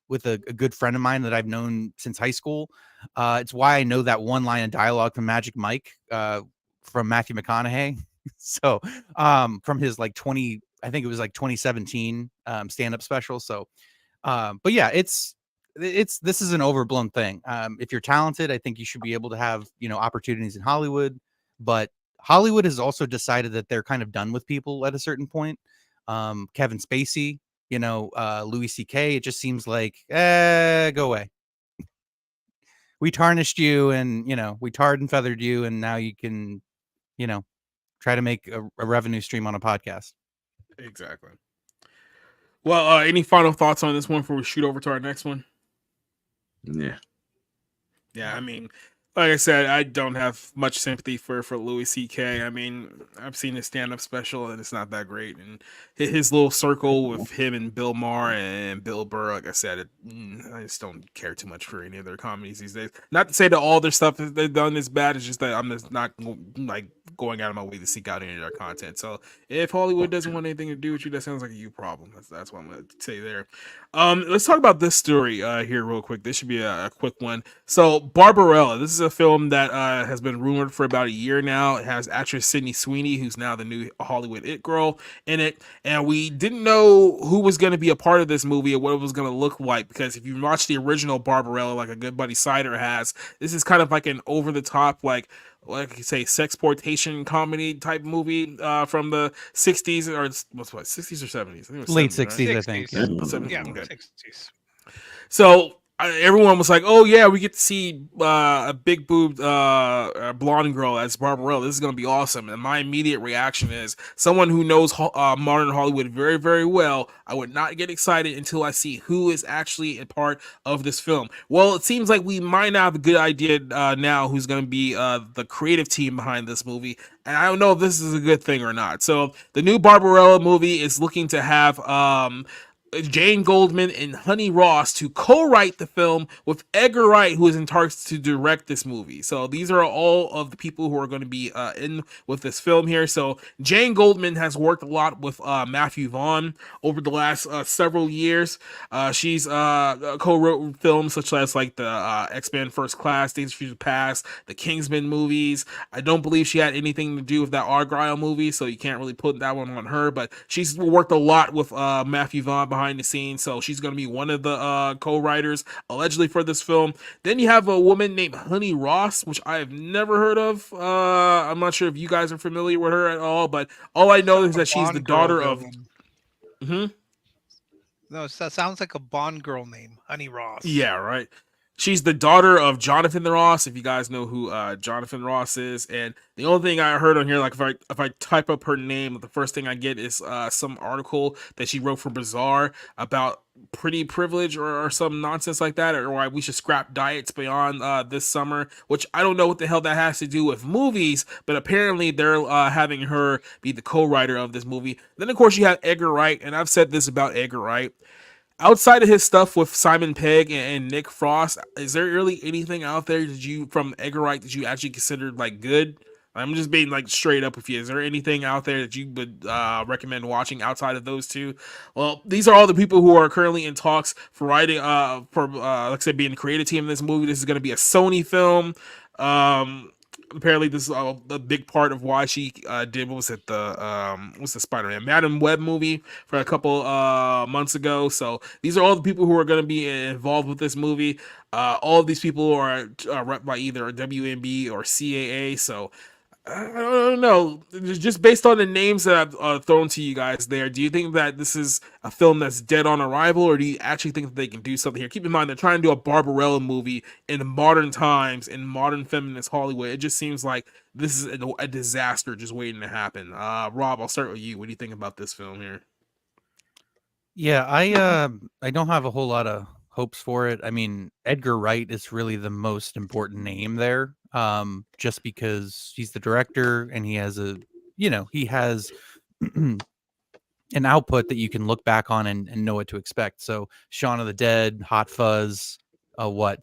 with a good friend of mine that I've known since high school. It's why I know that one line of dialogue from Magic Mike from Matthew McConaughey. So from his I think it was 2017 stand-up special. So but yeah, this is an overblown thing. If you're talented, I think you should be able to have opportunities in Hollywood, but Hollywood has also decided that they're kind of done with people at a certain point. Kevin Spacey, Louis C.K. It just seems like, go away. We tarnished you, and we tarred and feathered you, and now you can, try to make a revenue stream on a podcast.
Exactly. Well, any final thoughts on this one before we shoot over to our next one?
Yeah.
Yeah, I mean, like I said, I don't have much sympathy for Louis C.K. I mean, I've seen his stand-up special, and it's not that great. And his little circle with him and Bill Maher and Bill Burr, like I said, I just don't care too much for any of their comedies these days. Not to say that all their stuff that they've done is bad. It's just that I'm just not like going out of my way to seek out any of their content. So if Hollywood doesn't want anything to do with you, that sounds like a you problem. That's what I'm going to say there. Let's talk about this story here real quick. This should be a quick one. So Barbarella, this is a film that has been rumored for about a year now. It has actress Sweeney, who's now the new Hollywood it girl, in it, and we didn't know who was going to be a part of this movie or what it was going to look like, because if you watch the original Barbarella, like a good buddy Cider has, this is kind of like an over the top, like I could say, sexploitation comedy type movie from the 60s, or what's 60s or 70s? I think it was
Late
70s,
60s,
right?
I think.
Yeah,
70s, okay.
60s.
So everyone was like, "Oh yeah, we get to see a big boobed blonde girl as Barbarella. This is gonna be awesome." And my immediate reaction is, someone who knows modern Hollywood very, very well, I would not get excited until I see who is actually a part of this film. Well, it seems like we might have a good idea now who's gonna be the creative team behind this movie. And I don't know if this is a good thing or not. So the new Barbarella movie is looking to have Jane Goldman and Honey Ross to co-write the film with Edgar Wright, who is in talks to direct this movie. So these are all of the people who are going to be in with this film here. So Jane Goldman has worked a lot with Matthew Vaughn over the last several years. She's co-wrote films such as like the X-Men First Class, Days of Future Past, the Kingsman movies. I don't believe she had anything to do with that Argyle movie, so you can't really put that one on her, but she's worked a lot with Matthew Vaughn behind the scenes, so she's going to be one of the co-writers allegedly for this film. Then you have a woman named Honey Ross, which I have never heard of. I'm not sure if you guys are familiar with her at all, but all I know is that she's the daughter of
No, that sounds like a Bond girl name, Honey Ross.
Yeah, right. She's the daughter of Jonathan Ross, if you guys know who Jonathan Ross is. And the only thing I heard on here, like if I type up her name, the first thing I get is some article that she wrote for Bazaar about pretty privilege or some nonsense like that, or why we should scrap diets beyond this summer, which I don't know what the hell that has to do with movies, but apparently they're having her be the co-writer of this movie. Then, of course, you have Edgar Wright, and I've said this about Edgar Wright. Outside of his stuff with Simon Pegg and Nick Frost, is there really anything out there from Edgar Wright that you actually considered like good? I'm just being like straight up with you. Is there anything out there that you would recommend watching outside of those two? Well, these are all the people who are currently in talks for writing, like I said, being the creative team in this movie. This is going to be a Sony film. Apparently this is a big part of why she did what's the Spider-Man Madam Web movie for a couple months ago. So these are all the people who are going to be involved with this movie. All of these people are rep by either WNB or CAA. So I don't know. Just based on the names that I've thrown to you guys there, do you think that this is a film that's dead on arrival, or do you actually think that they can do something here? Keep in mind, they're trying to do a Barbarella movie in modern times, in modern feminist Hollywood. It just seems like this is a disaster just waiting to happen. Rob, I'll start with you. What do you think about this film here?
Yeah, I don't have a whole lot of hopes for it. I mean, Edgar Wright is really the most important name there, just because he's the director and he has an output that you can look back on and know what to expect. So Shaun of the Dead, Hot Fuzz,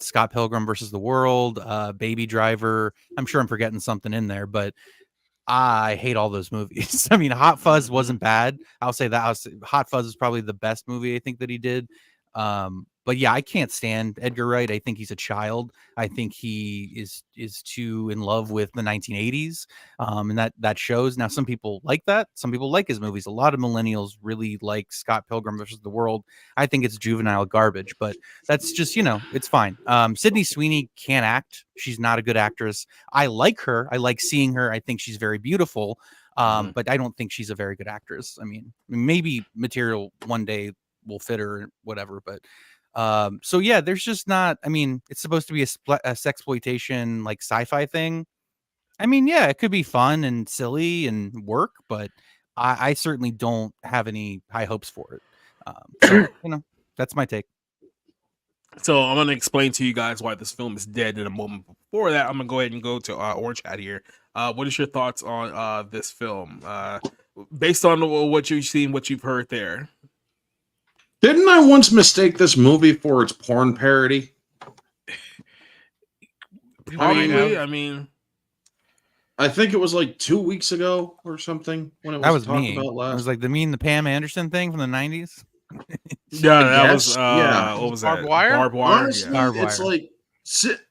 Scott Pilgrim versus the World, Baby Driver. I'm sure I'm forgetting something in there, but I hate all those movies. I mean, Hot Fuzz wasn't bad. I'll say that. Hot Fuzz is probably the best movie I think that he did. But yeah, I can't stand Edgar Wright. I think he's a child. I think he is too in love with the 1980s. And that shows. Now, some people like that. Some people like his movies. A lot of millennials really like Scott Pilgrim versus the World. I think it's juvenile garbage, but that's just, it's fine. Sydney Sweeney can't act. She's not a good actress. I like her. I like seeing her. I think she's very beautiful. But I don't think she's a very good actress. I mean, maybe material one day will fit her or whatever, but so yeah, there's just not. I mean, it's supposed to be a sexploitation like sci-fi thing. I mean, yeah, it could be fun and silly and work, but I certainly don't have any high hopes for it. So that's my take.
So I'm going to explain to you guys why this film is dead in a moment. Before that, I'm going to go ahead and go to Orange Hat here. What is your thoughts on this film? Based on what you've seen, what you've heard there.
Didn't I once mistake this movie for its porn parody?
Probably. I mean,
I think it was like 2 weeks ago or something when it was,
That was
talked
me.
about last.
It was like the Pam Anderson thing from the 90s.
Yeah, that was
yeah.
What was
Barbed
that?
wire?
Barbed wire.
Honestly,
Yeah.
it's like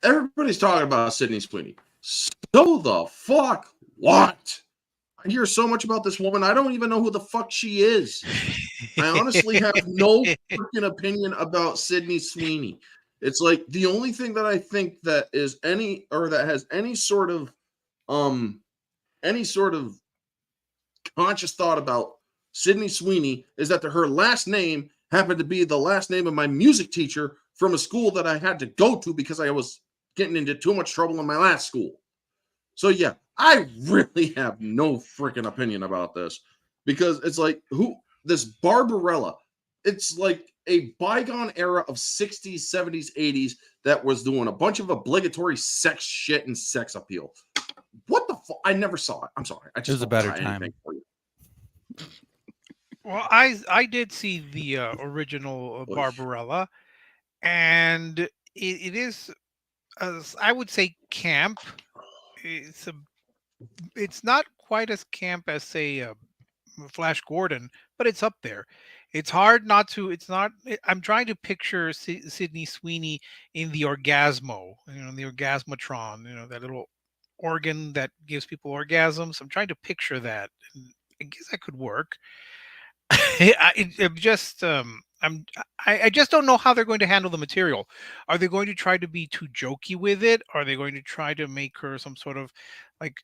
everybody's talking about Sydney Sweeney. So the fuck what? I hear so much about this woman. I don't even know who the fuck she is. I honestly have no freaking opinion about Sydney Sweeney. It's like the only thing that I think that is that has any sort of conscious thought about Sydney Sweeney is that her last name happened to be the last name of my music teacher from a school that I had to go to because I was getting into too much trouble in my last school. So yeah, I really have no freaking opinion about this because it's like this Barbarella. It's like a bygone era of 60s, 70s, 80s that was doing a bunch of obligatory sex shit and sex appeal. What the fuck? I never saw it. I'm sorry. I just
It was a better time.
For you.
Well, I did see the original Barbarella, and it is, I would say, camp. It's not quite as camp as, say, Flash Gordon, but it's up there. It's hard not to. It's not. I'm trying to picture Sydney Sweeney in the Orgasmo, the Orgasmatron, that little organ that gives people orgasms. I'm trying to picture that. I guess that could work. I just don't know how they're going to handle the material. Are they going to try to be too jokey with it? Are they going to try to make her some sort of like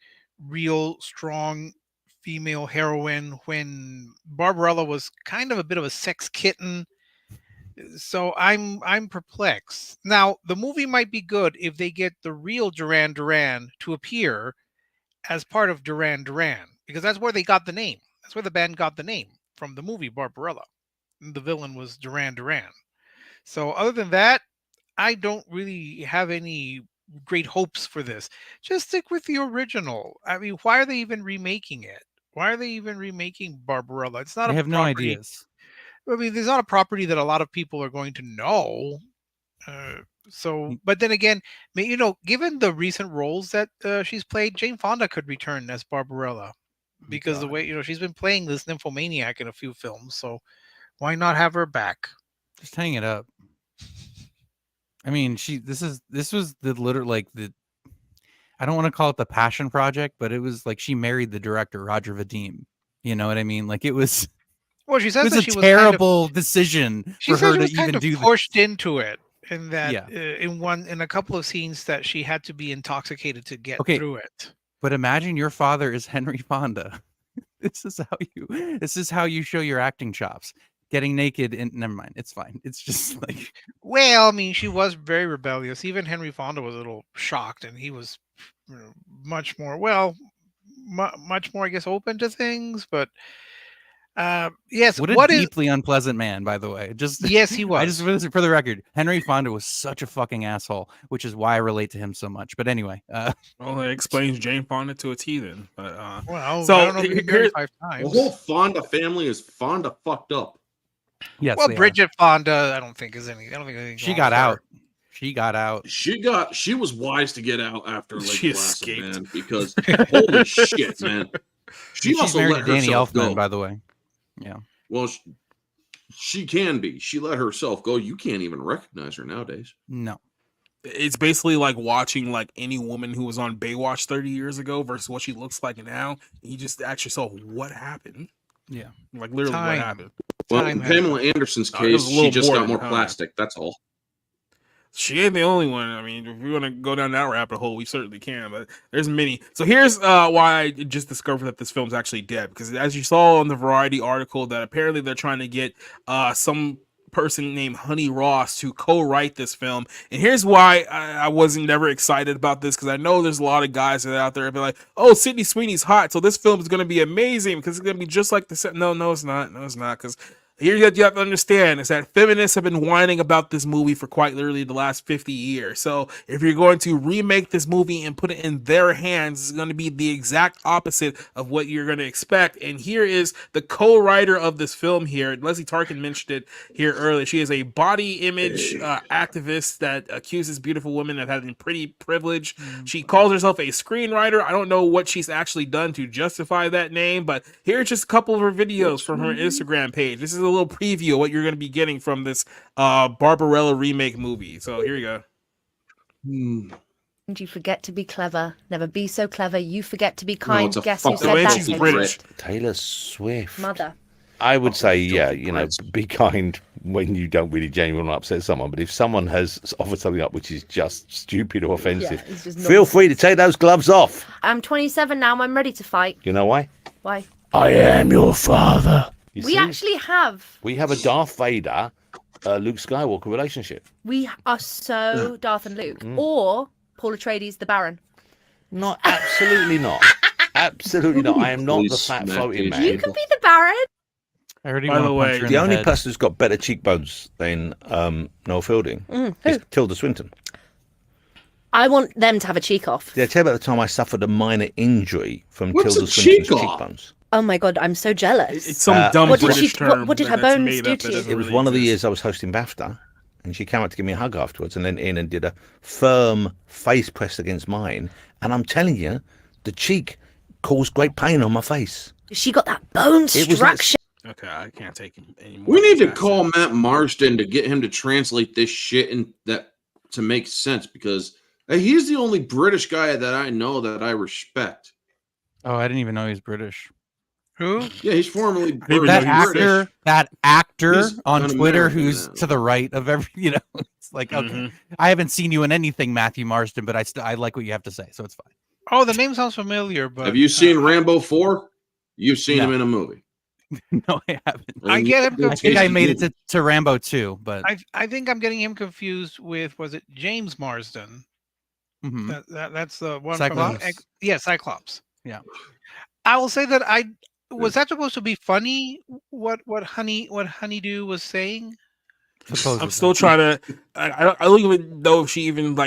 real strong female heroine when Barbarella was kind of a bit of a sex kitten? So I'm perplexed. Now, the movie might be good if they get the real Duran Duran to appear as part of Duran Duran, because that's where they got the name. That's where the band got the name, from the movie Barbarella. The villain was Duran Duran. So other than that, I don't really have any great hopes for this. Just stick with the original. I mean, why are they even remaking it? Why are they even remaking Barbarella? It's not
I
a
have no
property.
ideas.
I mean, there's not a property that a lot of people are going to know. But then again, given the recent roles that she's played, Jane Fonda could return as Barbarella because the way she's been playing this nymphomaniac in a few films. So why not have her back?
Just hang it up. I mean, this was the literal I don't want to call it the passion project, but it was like she married the director Roger Vadim. You know what I mean? Like it was.
Well, she says
it was
that
a
she was
terrible decision
she
for
said
her
she
to
was kind
even
of
do
pushed into it, and that
Yeah.
in a couple of scenes that she had to be intoxicated to get
Okay.
through it.
But imagine your father is Henry Fonda. This is how you show your acting chops. Getting naked and never mind. It's fine. It's just like,
Well, I mean, she was very rebellious. Even Henry Fonda was a little shocked, and he was much more, I guess, open to things. But yes,
what a deeply unpleasant man, by the way. Just
yes, he was.
I just for the record, Henry Fonda was such a fucking asshole, which is why I relate to him so much. But anyway,
well, it explains Jane Fonda to a T then. But
well,
so
I don't know if here's 5 times.
The whole Fonda family is Fonda fucked up.
Yes.
Well, Bridget Fonda, I don't think anything.
She got out. She got out.
She was wise to get out after Lake
She
Placid,
escaped.
man, because holy shit, man.
She's
also
married
let
to Danny
herself
Elfman,
go.
by the way. Yeah.
Well, she can be. She let herself go. You can't even recognize her nowadays.
No.
It's basically like watching like any woman who was on Baywatch 30 years ago versus what she looks like now. You just ask yourself, what happened?
Yeah.
Like literally what happened?
Well, in Pamela Anderson's case, she just got more plastic. That's all.
She ain't the only one. I mean, if we want to go down that rabbit hole, we certainly can, but there's many. So here's why I just discovered that this film's actually dead. Because as you saw on the Variety article, that apparently they're trying to get some person named Honey Ross to co-write this film. And here's why I wasn't never excited about this, because I know there's a lot of guys that are out there that be like, oh, Sydney Sweeney's hot, so this film is going to be amazing because it's going to be just like the set. No, it's not. No, it's not, because Here you have to understand is that feminists have been whining about this movie for quite literally the last 50 years. So if you're going to remake this movie and put it in their hands, it's going to be the exact opposite of what you're going to expect. And here is the co-writer of this film here. Leslie Tarkin mentioned it here earlier. She is a body image activist that accuses beautiful women of having pretty privilege. She calls herself a screenwriter. I don't know what she's actually done to justify that name, but here's just a couple of her videos from her Instagram page. This is a little preview of what you're going to be getting from this Barbarella remake movie. So here you go.
You forget to be clever. Never be so clever. You forget to be kind. Guess who said
and
that?
she's British.
Taylor Swift.
Mother.
I would say, be kind when you don't really genuinely upset someone. But if someone has offered something up which is just stupid or offensive, feel free to take those gloves off.
I'm 27 now. I'm ready to fight.
You know why?
Why?
I am your father.
We actually have.
We have a Darth Vader, Luke Skywalker relationship.
We are so Darth and Luke. Or Paul Atreides, the Baron.
Not, absolutely not. Absolutely not. I am not the fat floating man.
You could be the Baron.
I already
By the way,
the only person who's got better cheekbones than Noel Fielding is Tilda Swinton.
I want them to have a cheek off.
Did I tell you about the time I suffered a minor injury from Tilda Swinton's cheekbones?
Oh my god, I'm so jealous.
It's some dumb British term.
What did her bones do to you?
It was one of the years I was hosting BAFTA, and she came up to give me a hug afterwards, and then in and did a firm face press against mine. And I'm telling you, the cheek caused great pain on my face.
She got that bone structure.
Okay, I can't take him anymore.
We need to call Matt Marsden to get him to translate this shit and that to make sense, because he's the only British guy that I know that I respect.
Oh, I didn't even know he was British.
Who?
Yeah, he's formerly
that actor
He's
on
an
Twitter
American
who's
now.
to the right of every, it's like, okay, I haven't seen you in anything, Matthew Marsden, but I like what you have to say, so it's fine.
Oh, the name sounds familiar, but
Have you seen Rambo 4? You've seen him in a movie.
No, I haven't.
I get him
I think I made it to Rambo 2, but
I think I'm getting him confused with, was it James Marsden? That's the one
Cyclops?
from Cyclops.
Yeah.
I will say that was that supposed to be funny? What Honeydew was saying?
I'm still trying to. I don't even know if she even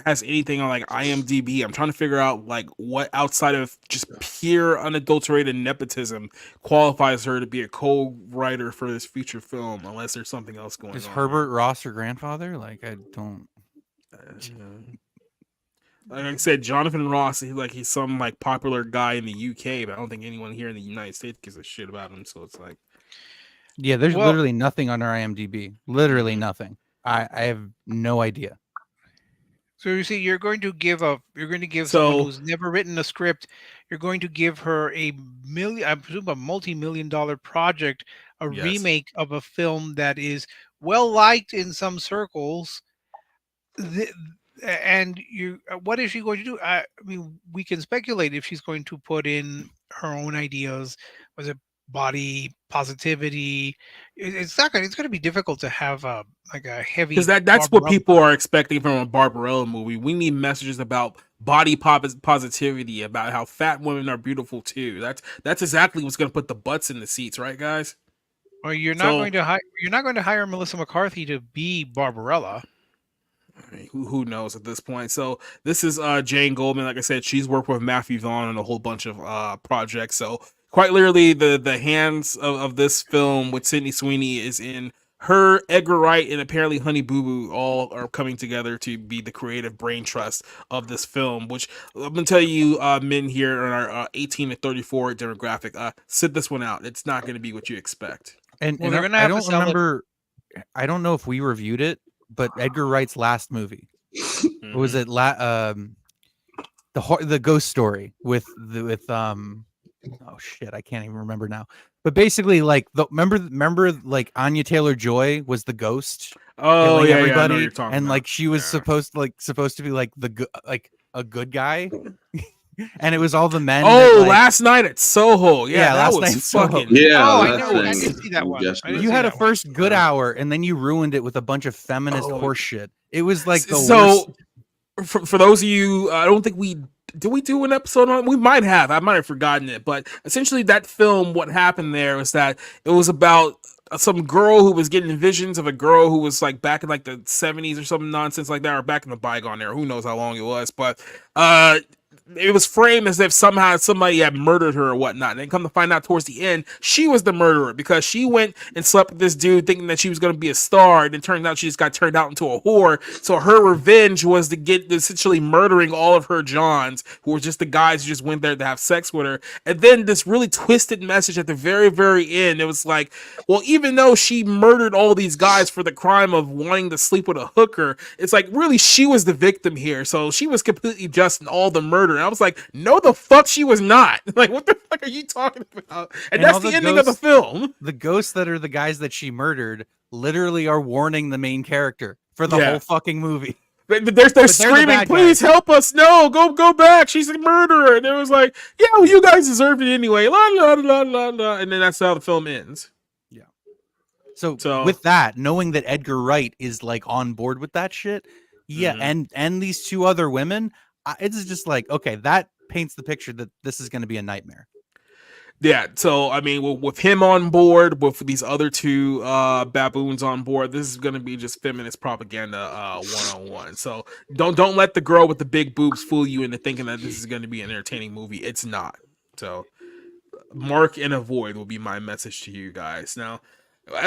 has anything on IMDb. I'm trying to figure out what outside of just pure unadulterated nepotism qualifies her to be a co-writer for this feature film, unless there's something else going on.
Is Herbert Ross her grandfather? I don't.
Like I said, Jonathan Ross, he's some popular guy in the UK, but I don't think anyone here in the United States gives a shit about him. So it's
yeah, there's literally nothing on her IMDb. Literally nothing. I have no idea.
So you see, you're going to give someone who's never written a script, you're going to give her I presume a multi-million-dollar project, a remake of a film that is well liked in some circles. And what is she going to do? I mean, we can speculate if she's going to put in her own ideas. Was it body positivity? It's going to be difficult to have a heavy,
because that's what people are expecting from a Barbarella movie. We need messages about body positivity, about how fat women are beautiful too. That's exactly what's going to put the butts in the seats, right, guys?
Well, you're not going to hire Melissa McCarthy to be Barbarella.
I mean, who knows at this point? So this is Jane Goldman. Like I said, she's worked with Matthew Vaughn on a whole bunch of projects. So quite literally, the hands of this film with Sydney Sweeney is in her, Edgar Wright, and apparently Honey Boo Boo all are coming together to be the creative brain trust of this film, which I'm going to tell you, men here in our 18 to 34 demographic, sit this one out. It's not going to be what you expect.
And I don't remember, I don't know if we reviewed it, but Edgar Wright's last movie, was it the Ghost Story with oh shit, I can't even remember now. But basically, remember Anya Taylor-Joy was the ghost.
Oh yeah,
everybody,
I know what you're talking
and
about.
she was supposed to be a good guy, and it was all the men.
Oh, Last Night at Soho. Yeah, that
Last
was
Night at Soho.
fucking.
Yeah,
I know. I didn't see that one.
You had a first good hour, and then you ruined it with a bunch of feminist horse shit. It was like the worst.
For those of you, I don't think did we do an episode on it? We might have. I might have forgotten it. But essentially that film, what happened there was that it was about some girl who was getting visions of a girl who was like back in like the 70s or some nonsense like that, or back in the bygone era. Who knows how long it was, but it was framed as if somehow somebody had murdered her or whatnot. And then come to find out towards the end, she was the murderer because she went and slept with this dude thinking that she was going to be a star. And it turned out she just got turned out into a whore. So her revenge was to get essentially murdering all of her Johns, who were just the guys who just went there to have sex with her. And then this really twisted message at the very, very end. It was like, well, even though she murdered all these guys for the crime of wanting to sleep with a hooker, it's like really she was the victim here. So she was completely just in all the murder. And I was like, no, the fuck she was not. Like, what the fuck are you talking about? And that's the ending of the film.
The ghosts that are the guys that she murdered literally are warning the main character for the whole fucking movie.
They're screaming, please help us. No, go back. She's a murderer. And it was like, yeah, well, you guys deserved it anyway. La, la, la, la, la. And then that's how the film ends.
Yeah. So with that, knowing that Edgar Wright is like on board with that shit, and these two other women, it's just like, okay, that paints the picture that this is going to be a nightmare.
Yeah, so I mean, with him on board, with these other two baboons on board, this is going to be just feminist propaganda 101. So don't let the girl with the big boobs fool you into thinking that this is going to be an entertaining movie. It's not. So mark and avoid will be my message to you guys. Now,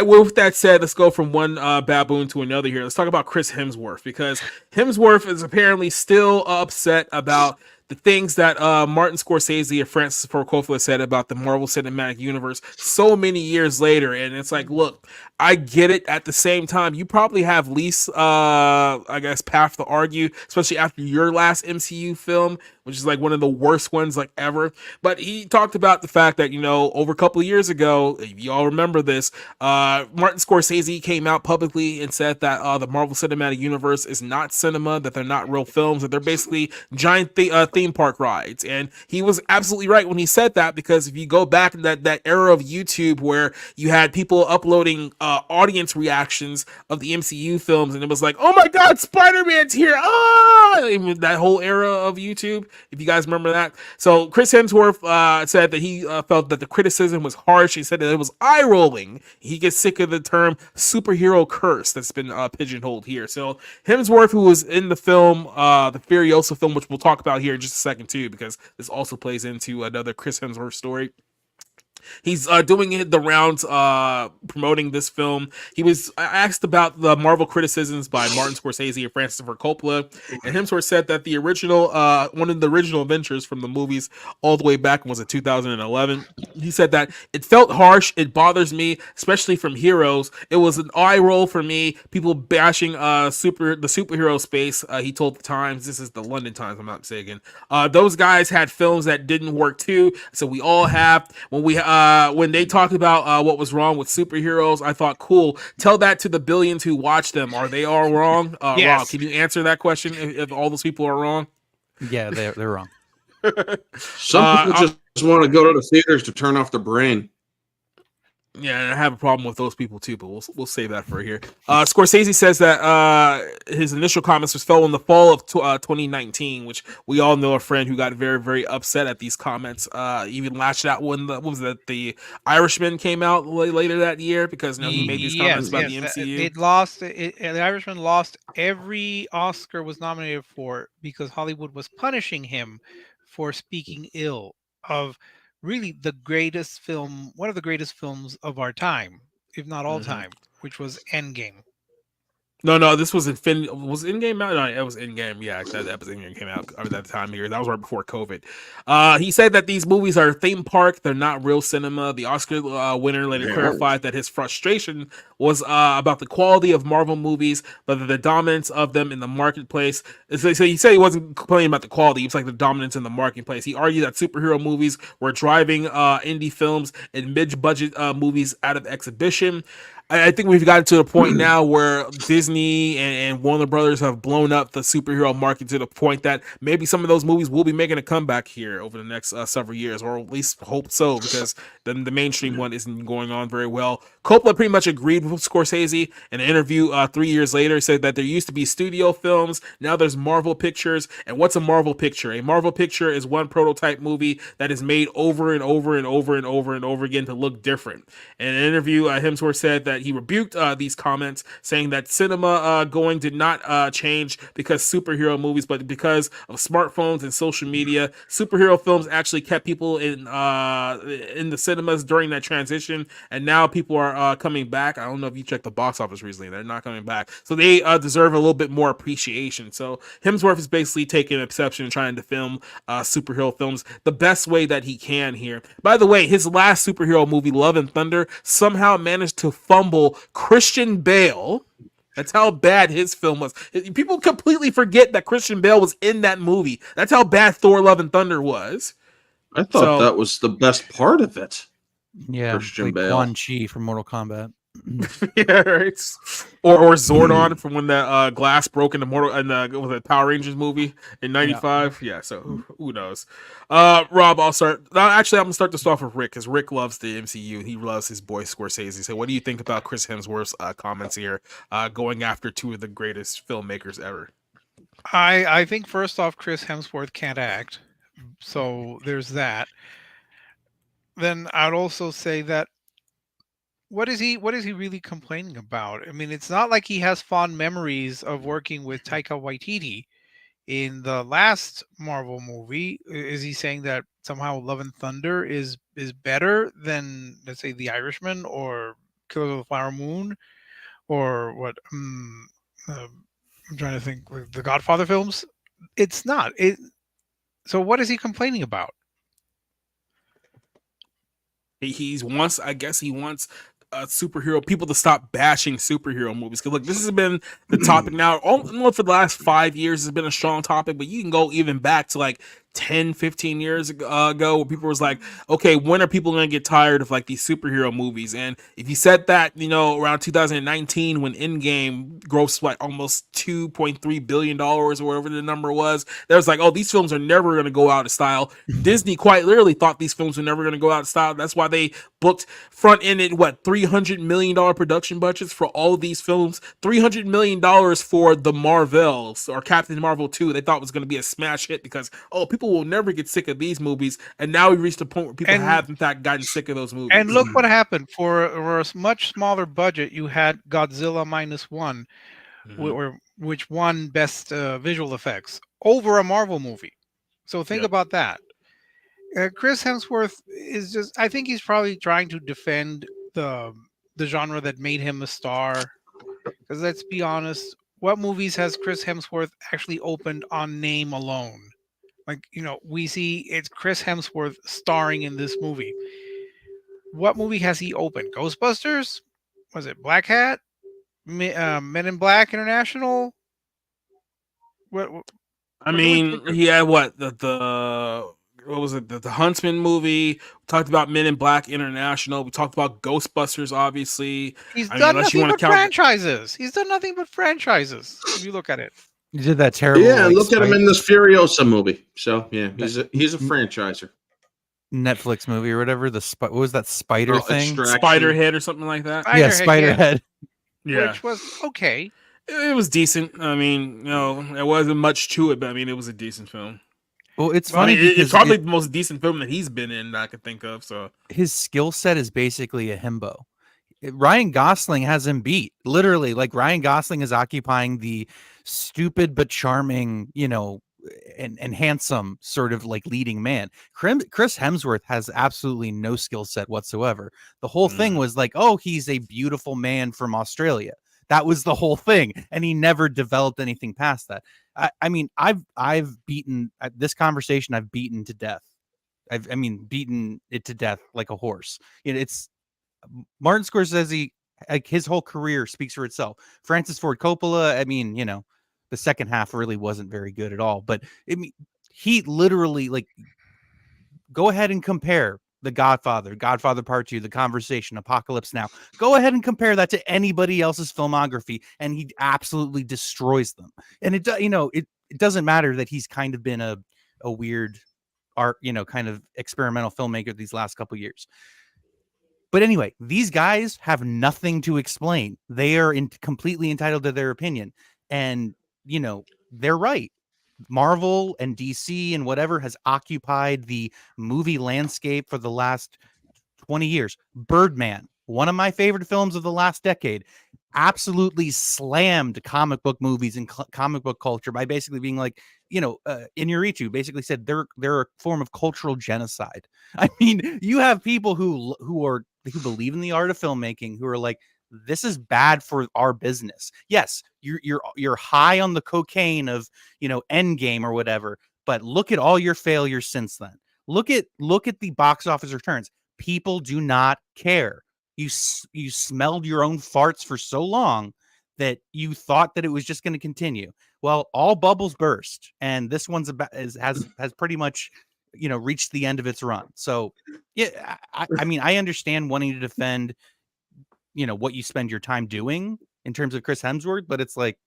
with that said, let's go from one baboon to another here. Let's talk about Chris Hemsworth, because Hemsworth is apparently still upset about the things that Martin Scorsese and Francis Ford Coppola said about the Marvel Cinematic Universe so many years later. And it's like, look, I get it. At the same time, you probably have least, I guess, path to argue, especially after your last MCU film, which is like one of the worst ones like ever. But he talked about the fact that, you know, over a couple of years ago, if you all remember this, Martin Scorsese came out publicly and said that the Marvel Cinematic Universe is not cinema, that they're not real films, that they're basically giant theme park rides. And he was absolutely right when he said that, because if you go back in that era of YouTube where you had people uploading audience reactions of the MCU films, and it was like, oh my god, Spider-Man's here, that whole era of YouTube, if you guys remember that. So Chris Hemsworth said that he felt that the criticism was harsh. He said that it was eye-rolling. He gets sick of the term superhero curse that's been pigeonholed here. So Hemsworth, who was in the film, the Furiosa film, which we'll talk about here in just a second too, because this also plays into another Chris Hemsworth story. He's doing the rounds promoting this film. He was asked about the Marvel criticisms by Martin Scorsese and Francis Ford Coppola, and Hemsworth said that the original one of the original adventures from the movies all the way back was in 2011. He said that it felt harsh. It bothers me, especially from heroes. It was an eye roll for me. People bashing the superhero space. He told the Times, this is the London Times, I'm not mistaken. Those guys had films that didn't work too. So we all have. When they talked about what was wrong with superheroes, I thought, cool, tell that to the billions who watch them. Are they all wrong?
Yes.
Rob, can you answer that question if all those people are wrong?
Yeah, they're wrong.
Some people just want to go to the theaters to turn off the brain.
Yeah, I have a problem with those people too, but we'll save that for here. Scorsese says that his initial comments fell in the fall of 2019, which we all know a friend who got very, very upset at these comments. Even lashed out when the Irishman came out later that year, because he made these comments about the MCU.
The Irishman lost every Oscar was nominated for because Hollywood was punishing him for speaking ill of really the greatest film, one of the greatest films of our time, if not all time, which was Endgame.
No, this was Infinity. Was Endgame out? No, it was Endgame. Yeah, that episode came out at that time here. That was right before COVID. He said that these movies are theme park. They're not real cinema. The Oscar winner later clarified that his frustration was about the quality of Marvel movies, but the dominance of them in the marketplace. So he said he wasn't complaining about the quality. It was like the dominance in the marketplace. He argued that superhero movies were driving indie films and mid-budget movies out of exhibition. I think we've gotten to the point now where Disney and Warner Brothers have blown up the superhero market to the point that maybe some of those movies will be making a comeback here over the next several years, or at least hope so, because the mainstream one isn't going on very well. Coppola pretty much agreed with Scorsese in an interview 3 years later. He said that there used to be studio films, now there's Marvel Pictures. And what's a Marvel picture? A Marvel picture is one prototype movie that is made over and over and over and over and over again to look different. In an interview, Hemsworth said that he rebuked these comments, saying that cinema going did not change because superhero movies, but because of smartphones and social media. Superhero films actually kept people in the cinemas during that transition, and now people are coming back. I don't know if you checked the box office recently; they're not coming back, so they deserve a little bit more appreciation. So Hemsworth is basically taking exception and trying to film superhero films the best way that he can here. By the way, his last superhero movie, Love and Thunder, somehow managed to fumble Christian Bale. That's how bad his film was. People completely forget that Christian Bale was in that movie. That's how bad Thor Love and Thunder was.
I thought that was the best part of it.
Yeah,
Christian
like
Bale.
Quan Chi from Mortal Kombat.
Yeah, right. Or Zordon from when the glass broke in the Power Rangers movie in '95. Yeah, so who knows? Rob, I'll start. Actually, I'm gonna start this off with Rick, because Rick loves the MCU. He loves his boy Scorsese. So, what do you think about Chris Hemsworth's comments here, going after two of the greatest filmmakers ever?
I think first off, Chris Hemsworth can't act, so there's that. Then I'd also say that what is he really complaining about? I mean, it's not like he has fond memories of working with Taika Waititi in the last Marvel movie. Is he saying that somehow Love and Thunder is better than, let's say, The Irishman or Killers of the Flower Moon, or what? I'm trying to think, with the Godfather films. It's not. So what is he complaining about?
He wants superhero people to stop bashing superhero movies. Because look, this has been the topic now. I don't know, for the last 5 years has been a strong topic, but you can go even back to like 10, 15 years ago, where people was like, okay, when are people going to get tired of like these superhero movies? And if you said that, around 2019, when Endgame grossed like almost $2.3 billion or whatever the number was, there was like, oh, these films are never going to go out of style. Disney quite literally thought these films were never going to go out of style. That's why they booked front-ended, $300 million production budgets for all of these films. $300 million for the Marvels, or Captain Marvel 2, they thought was going to be a smash hit because, oh, people will never get sick of these movies. And now we reached a point where people have, in fact, gotten sick of those movies.
And look what happened. For a much smaller budget, you had Godzilla -1, which won Best Visual Effects over a Marvel movie. So think about that. Chris Hemsworth is just, I think he's probably trying to defend the genre that made him a star. Because let's be honest, what movies has Chris Hemsworth actually opened on name alone? Like, we see it's Chris Hemsworth starring in this movie. What movie has he opened? Ghostbusters? Was it Black Hat? Men in Black International?
He had what? What was it? The Huntsman movie. We talked about Men in Black International. We talked about Ghostbusters, obviously.
He's done nothing but franchises. He's done nothing but franchises, if you look at it.
He did that terrible.
Yeah, look at him in this Furiosa movie. So yeah, he's a franchiser.
Netflix movie or whatever. What was that spider thing?
Spiderhead or something like that.
Spiderhead.
Yeah,
which was okay.
It was decent. I mean, there wasn't much to it, but it was a decent film.
Well, it's funny because
it's probably the most decent film that he's been in that I could think of. So
his skill set is basically a himbo. Ryan Gosling has him beat, literally. Like, Ryan Gosling is occupying the stupid but charming, and handsome sort of like leading man. Chris Hemsworth has absolutely no skill set whatsoever. The whole thing was like, oh, he's a beautiful man from Australia. That was the whole thing, and he never developed anything past that. I've beaten this conversation. I've beaten to death. Beaten it to death like a horse. It's Martin Scorsese. Like, his whole career speaks for itself. Francis Ford Coppola. The second half really wasn't very good at all. But he literally, like, go ahead and compare The Godfather, Godfather Part 2, The Conversation, Apocalypse Now. Go ahead and compare that to anybody else's filmography, and he absolutely destroys them. And it doesn't matter that he's kind of been a weird art, kind of experimental filmmaker these last couple years. But anyway, these guys have nothing to explain. They are completely entitled to their opinion. And, they're right. Marvel and DC and whatever has occupied the movie landscape for the last 20 years. Birdman, one of my favorite films of the last decade, absolutely slammed comic book movies and comic book culture by basically being like, Inarritu basically said they're a form of cultural genocide. I mean, you have people who believe in the art of filmmaking who are like, this is bad for our business. Yes, you're high on the cocaine of, Endgame or whatever, but look at all your failures since then. Look at the box office returns. People do not care. You smelled your own farts for so long that you thought that it was just going to continue. Well, all bubbles burst, and this one's has pretty much, reached the end of its run. So, yeah, I mean, I understand wanting to defend, what you spend your time doing in terms of Chris Hemsworth, but it's like,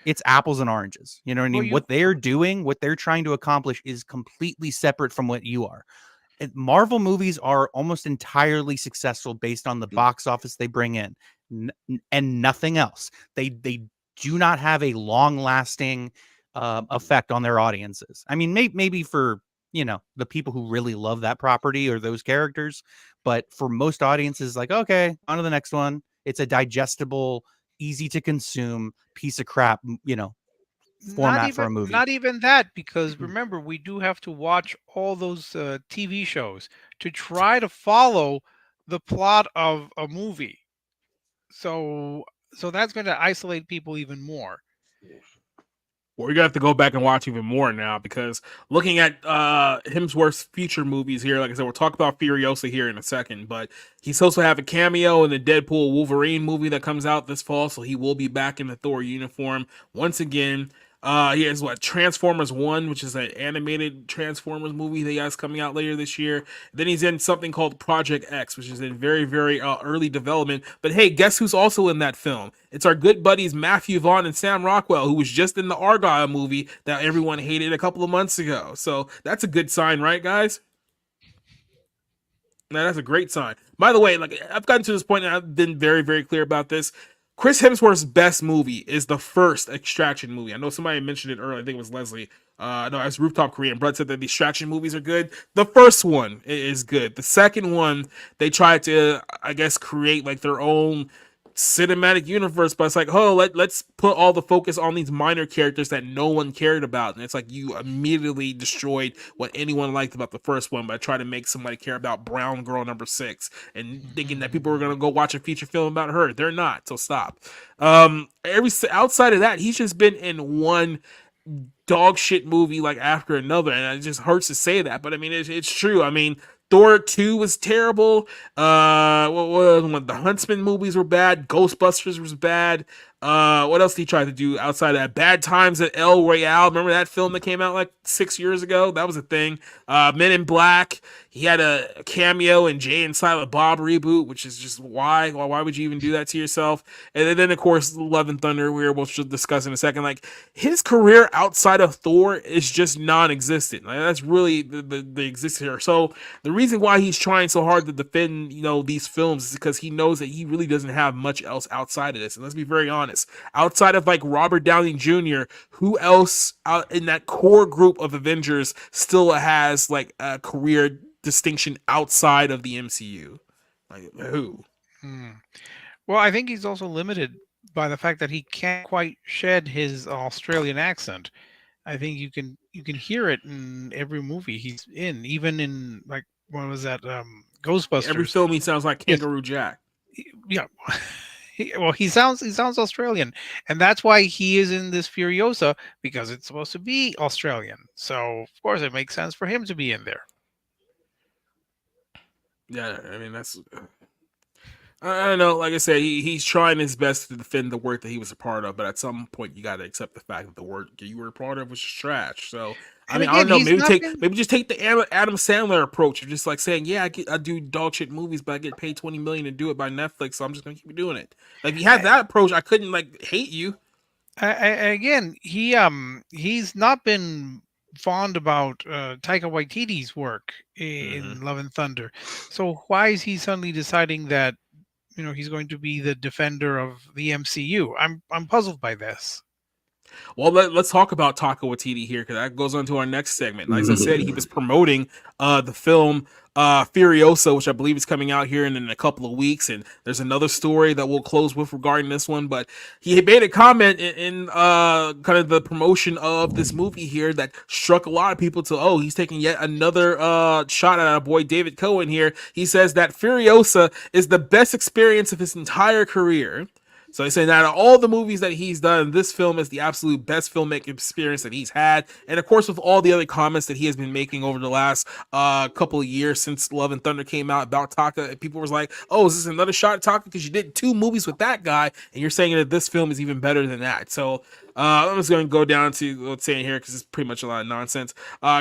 it's apples and oranges. You know what I mean? What they're doing, what they're trying to accomplish is completely separate from what you are. Marvel movies are almost entirely successful based on the box office they bring in and nothing else. They do not have a long-lasting effect on their audiences. I mean, maybe for, the people who really love that property or those characters, but for most audiences, like, okay, on to the next one. It's a digestible, easy to consume piece of crap, format for a movie.
Not even that, because remember, we do have to watch all those TV shows to try to follow the plot of a movie. So that's going to isolate people even more.
Or you're gonna have to go back and watch even more now, because looking at Hemsworth's future movies here, like I said, we'll talk about Furiosa here in a second, but he's supposed to have a cameo in the Deadpool Wolverine movie that comes out this fall, so he will be back in the Thor uniform once again. He has Transformers 1, which is an animated Transformers movie that he has coming out later this year. Then he's in something called Project X, which is in very, very early development. But hey, guess who's also in that film? It's our good buddies Matthew Vaughn and Sam Rockwell, who was just in the Argyle movie that everyone hated a couple of months ago. So that's a good sign, right, guys? Now, that's a great sign. By the way, like, I've gotten to this point and I've been very, very clear about this. Chris Hemsworth's best movie is the first Extraction movie. I know somebody mentioned it earlier. I think it was Leslie. No, it was Rooftop Korean. Brett said that the Extraction movies are good. The first one is good. The second one, they tried to, I guess, create like their own cinematic universe, but it's like, oh, let's put all the focus on these minor characters that no one cared about, and it's like you immediately destroyed what anyone liked about the first one by trying to make somebody care about Brown Girl number 6 and thinking that people were going to go watch a feature film about her. They're not, so stop. Outside of that, he's just been in one dog shit movie like after another, and it just hurts to say that, but I mean, it's true. I mean, Thor 2 was terrible. The Huntsman movies were bad. Ghostbusters was bad. What else did he try to do outside of that? Bad Times at El Royale. Remember that film that came out like 6 years ago? That was a thing. Men in Black. He had a cameo in Jay and Silent Bob reboot, which is just why would you even do that to yourself? And then of course, Love and Thunder, we'll discuss in a second. Like, his career outside of Thor is just non-existent. Like, that's really the existence here. So the reason why he's trying so hard to defend, these films is because he knows that he really doesn't have much else outside of this. And let's be very honest, outside of like Robert Downey Jr., who else out in that core group of Avengers still has like a career distinction outside of the MCU? Like, who?
Well, I think he's also limited by the fact that he can't quite shed his Australian accent. I think you can hear it in every movie he's in, even in like, what was that, Ghostbusters.
Every film he sounds like Kangaroo Jack.
Yeah. He sounds Australian, and that's why he is in this Furiosa, because it's supposed to be Australian. So of course it makes sense for him to be in there.
Yeah, I mean, that's, I don't know. Like I said, he's trying his best to defend the work that he was a part of, but at some point you got to accept the fact that the work you were a part of was just trash. So I
And
mean, I
again,
don't know.
he's not been.
Maybe just take the Adam Sandler approach of just like saying, "Yeah, I do dog shit movies, but I get paid $20 million to do it by Netflix, so I'm just gonna keep doing it." Like, if you had that approach, I couldn't like hate you.
Again, he's not been fond about Taika Waititi's work in Love and Thunder. So why is he suddenly deciding that he's going to be the defender of the MCU? I'm puzzled by this.
Well, let's talk about Taika Waititi here, because that goes on to our next segment. Like I said, he was promoting the film Furiosa, which I believe is coming out here in a couple of weeks, and there's another story that we'll close with regarding this one. But he made a comment in kind of the promotion of this movie here that struck a lot of people to, oh, he's taking yet another shot at our boy David Cohen here. He says that Furiosa is the best experience of his entire career. So he's saying that out of all the movies that he's done, this film is the absolute best filmmaking experience that he's had. And of course, with all the other comments that he has been making over the last couple of years since Love and Thunder came out about Taika, people was like, oh, is this another shot at Taika? Because you did 2 movies with that guy, and you're saying that this film is even better than that. So I'm just going to go down to what's saying here because it's pretty much a lot of nonsense.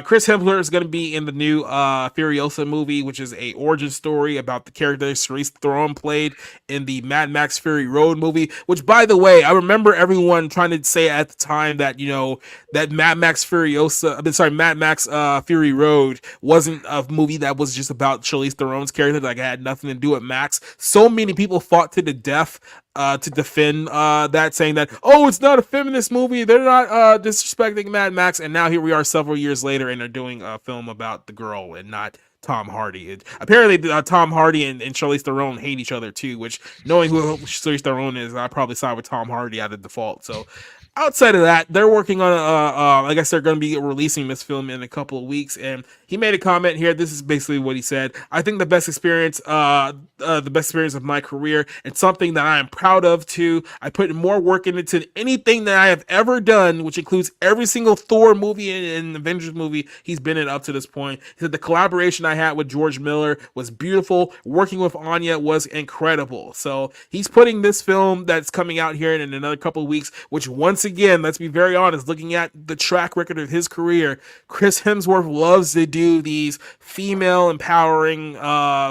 Chris Hemsworth is going to be in the new Furiosa movie, which is a origin story about the character Charlize Theron played in the Mad Max Fury Road movie, which, by the way, I remember everyone trying to say at the time that, that Mad Max Fury Road wasn't a movie that was just about Charlize Theron's character, like it had nothing to do with Max. So many people fought to the death to defend that, saying that, oh, it's not a feminist movie, they're not disrespecting Mad Max, and now here we are several years later and they're doing a film about the girl and not Tom Hardy. Apparently Tom Hardy and Charlize Theron hate each other too, which, knowing who Charlize Theron is, I probably side with Tom Hardy out of default. So outside of that, they're working on I guess they're going to be releasing this film in a couple of weeks, and he made a comment here. This is basically what he said. I think the best experience of my career, and something that I am proud of too. I put more work into anything that I have ever done, which includes every single Thor movie and Avengers movie he's been in up to this point. He said the collaboration I had with George Miller was beautiful. Working with Anya was incredible. So he's putting this film that's coming out here in another couple of weeks, which, once again, let's be very honest, looking at the track record of his career, Chris Hemsworth loves to do these female empowering,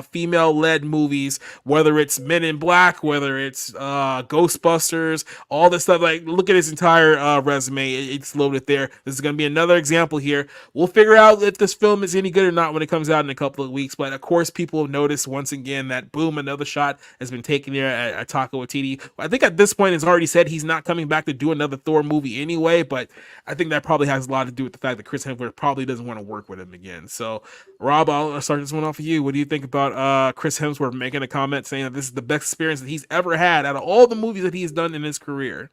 female led movies, whether it's Men in Black, whether it's Ghostbusters, all this stuff. Like, look at his entire resume. It's loaded there. This is going to be another example here. We'll figure out if this film is any good or not when it comes out in a couple of weeks. But of course, people have noticed once again that, boom, another shot has been taken there at Taika Waititi. I think at this point, it's already said he's not coming back to do another Thor movie anyway, but I think that probably has a lot to do with the fact that Chris Hemsworth probably doesn't want to work with him again. So, Rob, I'll start this one off of you. What do you think about Chris Hemsworth making a comment saying that this is the best experience that he's ever had out of all the movies that he's done in his career?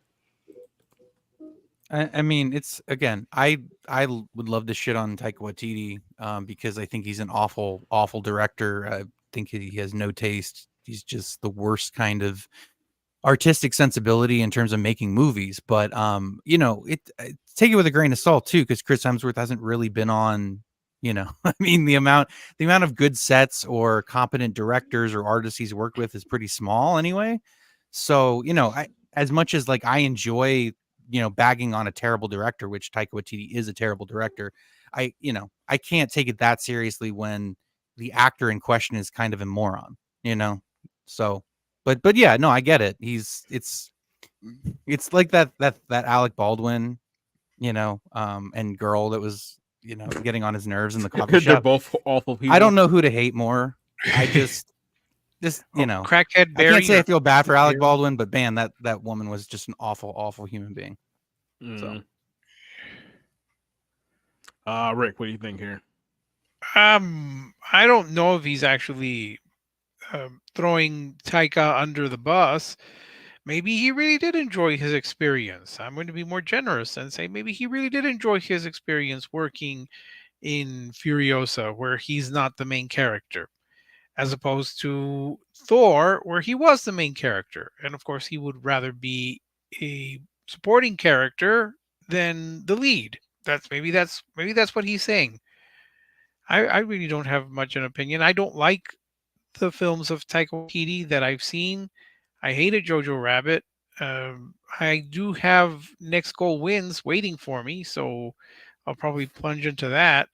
I mean, it's, again, I would love to shit on Taika Waititi because I think he's an awful take he has no taste. He's just the worst kind of artistic sensibility in terms of making movies. But take it with a grain of salt too, because Chris Hemsworth hasn't really been on, I mean, the amount of good sets or competent directors or artists he's worked with is pretty small anyway. So, as much as like I enjoy, bagging on a terrible director, which Taika Waititi is a terrible director, I can't take it that seriously when the actor in question is kind of a moron, so, but yeah, no, I get it. It's like that Alec Baldwin, and girl that was, getting on his nerves in the coffee shop.
They're both awful people.
I don't know who to hate more. I just
crackhead Barry.
I can't say I feel bad for Alec Baldwin, but man, that woman was just an awful human being. So,
Rick, what do you think here?
I don't know if he's actually throwing Taika under the bus. Maybe he really did enjoy his experience. I'm going to be more generous and say maybe he really did enjoy his experience working in Furiosa, where he's not the main character, as opposed to Thor, where he was the main character. And of course, he would rather be a supporting character than the lead. Maybe that's what he's saying. I really don't have much an opinion. I don't like the films of Taika Waititi that I've seen. I hated Jojo Rabbit. I do have Next Goal Wins waiting for me, so I'll probably plunge into that.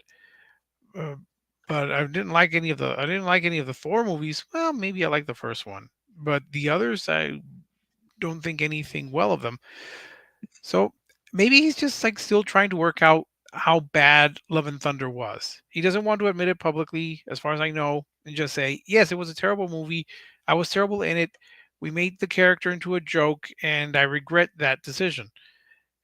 But I didn't like any of the Thor movies. Well, maybe I like the first one, but the others I don't think anything well of them. So maybe he's just like still trying to work out how bad Love and Thunder was. He doesn't want to admit it publicly, as far as I know, and just say, yes, it was a terrible movie. I was terrible in it. We made the character into a joke, and I regret that decision.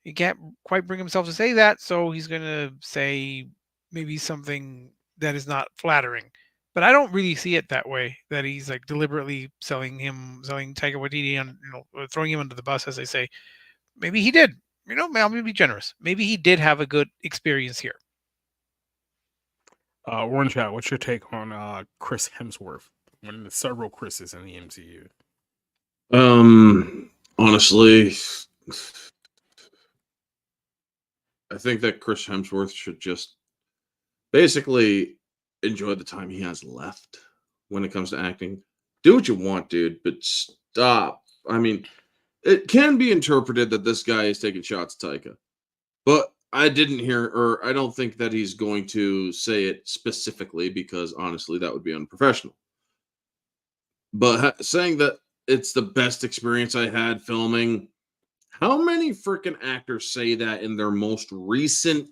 He can't quite bring himself to say that, so he's going to say maybe something that is not flattering. But I don't really see it that way, that he's like deliberately selling Taika Waititi, and throwing him under the bus, as they say. Maybe he did. I'm going to be generous. Maybe he did have a good experience here.
Orange Hat, what's your take on Chris Hemsworth? One of the several Chris's in the MCU.
Honestly, I think that Chris Hemsworth should just basically enjoy the time he has left when it comes to acting. Do what you want, dude, but stop. I mean, it can be interpreted that this guy is taking shots at Taika, but I didn't hear, or I don't think that he's going to say it specifically, because honestly, that would be unprofessional. But saying that it's the best experience I had filming, how many freaking actors say that in their most recent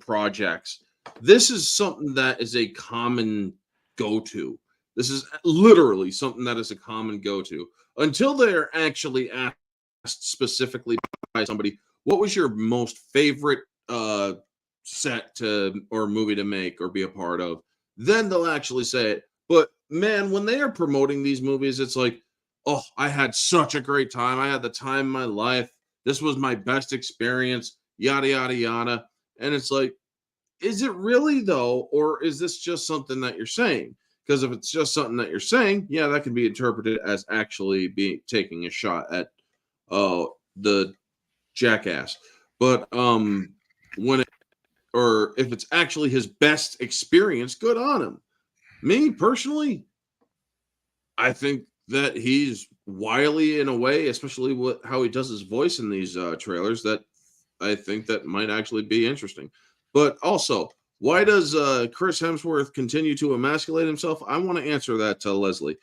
projects? This is something that is a common go-to. This is literally something that is a common go-to. Until they're actually asked specifically by somebody, what was your most favorite set to or movie to make or be a part of? Then they'll actually say it. But man, when they are promoting these movies, it's like, oh, I had such a great time. I had the time of my life. This was my best experience, yada, yada, yada. And it's like, is it really though? Or is this just something that you're saying? Because if it's just something that you're saying, yeah, that can be interpreted as actually taking a shot at the jackass. But if it's actually his best experience, good on him. Me personally, I think that he's wily in a way, especially how he does his voice in these trailers, that I think that might actually be interesting. But also, why does Chris Hemsworth continue to emasculate himself? I want to answer that to Leslie.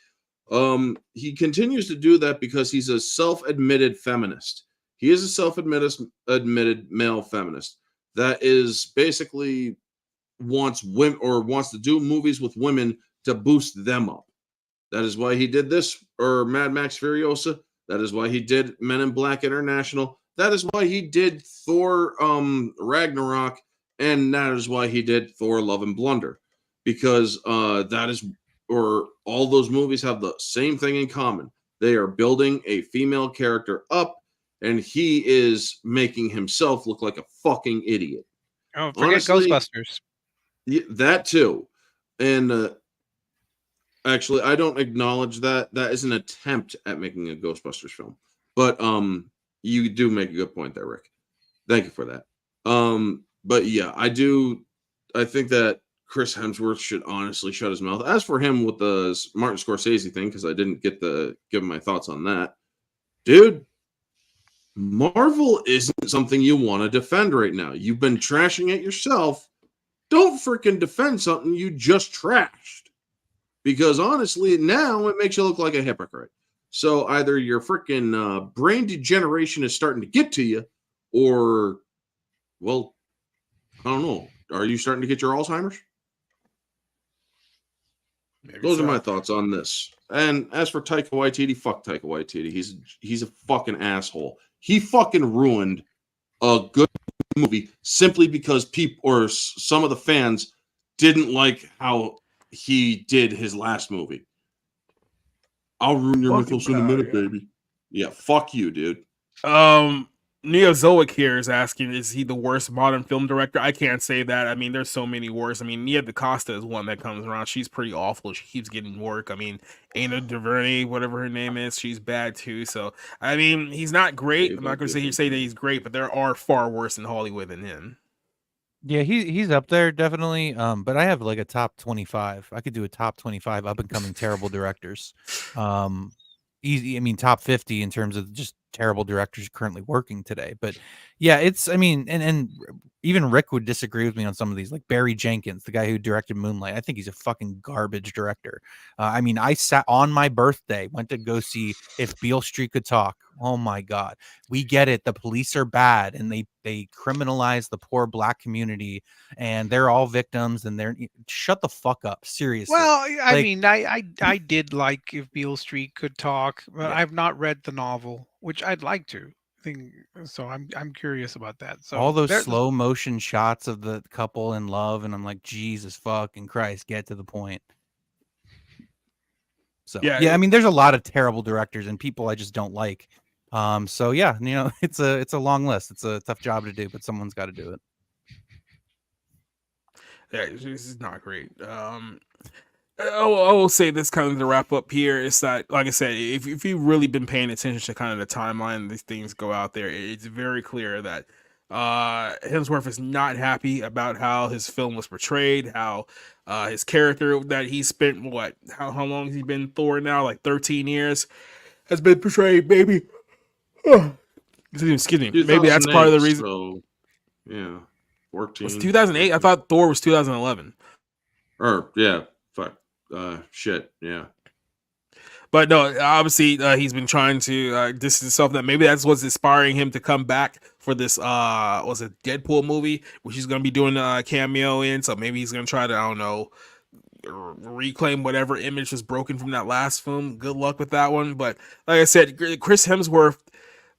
He continues to do that because he's a self-admitted feminist. He is a self-admitted male feminist that is basically wants to do movies with women to boost them up. That is why he did this, or Mad Max Furiosa. That is why he did Men in Black International. That is why he did Thor Ragnarok. And that is why he did Thor Love and Blunder. Because all those movies have the same thing in common. They are building a female character up, and he is making himself look like a fucking idiot.
Oh, forget Ghostbusters.
Yeah, that too. And actually, I don't acknowledge that. That is an attempt at making a Ghostbusters film. But you do make a good point there, Rick. Thank you for that. But yeah, I think that Chris Hemsworth should honestly shut his mouth. As for him with the Martin Scorsese thing, because I didn't get to give him my thoughts on that, dude, Marvel isn't something you want to defend right now. You've been trashing it yourself. Don't freaking defend something you just trashed. Because honestly, now it makes you look like a hypocrite. So either your freaking brain degeneration is starting to get to you, or, well, I don't know. Are you starting to get your Alzheimer's? Maybe Those are my thoughts on this. And as for Taika Waititi, fuck Taika Waititi. He's a fucking asshole. He fucking ruined a good movie simply because people or some of the fans didn't like how he did his last movie. I'll ruin your mythos in a minute, baby. Yeah, fuck you, dude.
Neozoic here is asking, is he the worst modern film director? I can't say that. I mean, there's so many worse. I mean, Nia DaCosta is one that comes around. She's pretty awful. She keeps getting work. I mean, Ana DuVernay, whatever her name is, she's bad too. So, I mean, he's not great. I'm not going to say that he's great, but there are far worse in Hollywood than him.
Yeah, he's up there definitely. But I have like a top 25. I could do a top 25 up and coming terrible directors. Easy. I mean, top 50 in terms of just terrible directors currently working today. But yeah, it's, I mean, and even Rick would disagree with me on some of these, like Barry Jenkins, the guy who directed Moonlight. I think he's a fucking garbage director. I mean, I sat on my birthday, went to go see If Beale Street Could Talk. Oh my God. We get it. The police are bad and they criminalize the poor black community and they're all victims and they're, shut the fuck up. Seriously.
Well, I
Like,
mean, I did like If Beale Street Could Talk, but I've not read the novel, which I'd like to. So I'm curious about that. So
all those slow motion shots of the couple in love, and I'm like, Jesus fucking Christ, get to the point. So yeah, I mean, there's a lot of terrible directors and people I just don't like. So yeah, you know, it's a long list. It's a tough job to do, but someone's got to do it.
Yeah, this is not great. I will say this kind of to wrap up here is that, like I said, if you've really been paying attention to kind of the timeline these things go out there, it's very clear that Hemsworth is not happy about how his film was portrayed, how his character that he spent, how long has he been Thor now? Like 13 years has been portrayed, maybe. Excuse me. Maybe that's part of the reason.
So, yeah, 14.
Was 2008? I thought Thor was 2011.
Or yeah, fuck. Shit, yeah.
But no, obviously he's been trying to distance himself. That maybe that's what's inspiring him to come back for this was it Deadpool movie, which he's gonna be doing a cameo in. So maybe he's gonna try to, I don't know, reclaim whatever image was broken from that last film. Good luck with that one. But like I said, Chris Hemsworth,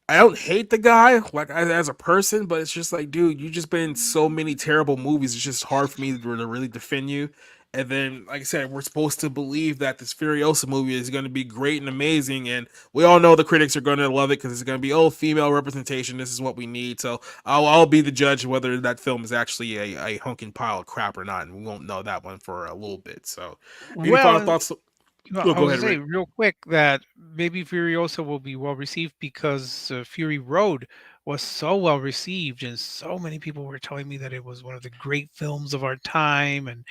I don't hate the guy like as a person, but it's just like, dude, you just been in so many terrible movies. It's just hard for me to really defend you. And then, like I said, we're supposed to believe that this Furiosa movie is going to be great and amazing. And we all know the critics are going to love it because it's going to be, female representation. This is what we need. So I'll be the judge of whether that film is actually a hunking pile of crap or not. And we won't know that one for a little bit. So any final thoughts?
I would say real quick that maybe Furiosa will be well received because Fury Road was so well received, and so many people were telling me that it was one of the great films of our time, and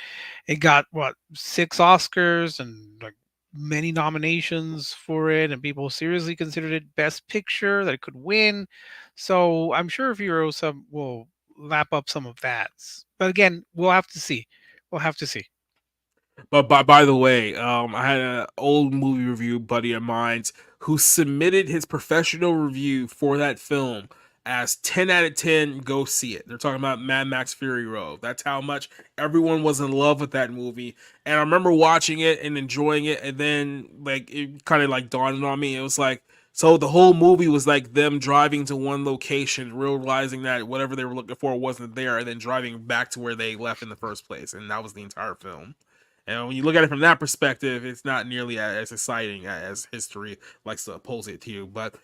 it got 6 Oscars and like many nominations for it, and people seriously considered it Best Picture, that it could win. So I'm sure Furiosa will lap up some of that. But again, we'll have to see. We'll have to see.
But by the way, I had an old movie review buddy of mine who submitted his professional review for that film as 10 out of 10, go see it. They're talking about Mad Max Fury Road. That's how much everyone was in love with that movie. And I remember watching it and enjoying it, and then like it kind of like dawned on me. It was like, so the whole movie was like them driving to one location, realizing that whatever they were looking for wasn't there, and then driving back to where they left in the first place. And that was the entire film. And when you look at it from that perspective, it's not nearly as exciting as history likes to pose it to you. But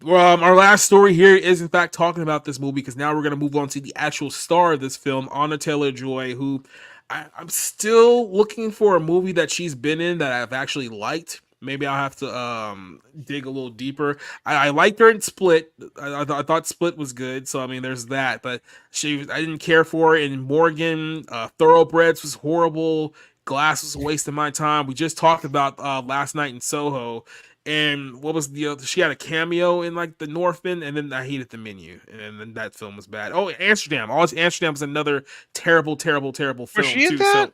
our last story here is, in fact, talking about this movie, because now we're going to move on to the actual star of this film, Anya Taylor-Joy, who I'm still looking for a movie that she's been in that I've actually liked. Maybe I'll have to dig a little deeper. I liked her in Split. I thought Split was good, so I mean, there's that. But I didn't care for it in Morgan. Thoroughbreds was horrible. Glass was a waste of my time. We just talked about Last Night in Soho, and what was she had a cameo in like The Northman, and then I hated The Menu, and then that film was bad. Oh, Amsterdam. Amsterdam was another terrible film
was she
too.
In that?
So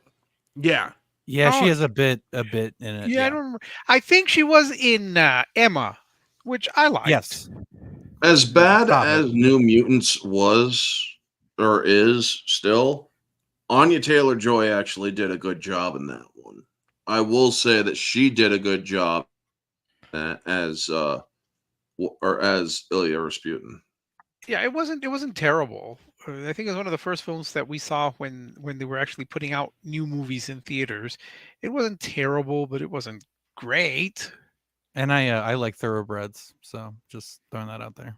yeah.
She has a bit in it.
Yeah, I don't remember. I think she was in Emma, which I liked.
Yes.
As bad as New Mutants was or is still, Anya Taylor-Joy actually did a good job in that one. I will say that she did a good job as Ilya Rasputin.
Yeah, it wasn't terrible. I think it was one of the first films that we saw when they were actually putting out new movies in theaters. It wasn't terrible, but it wasn't great.
And I like Thoroughbreds, so just throwing that out there.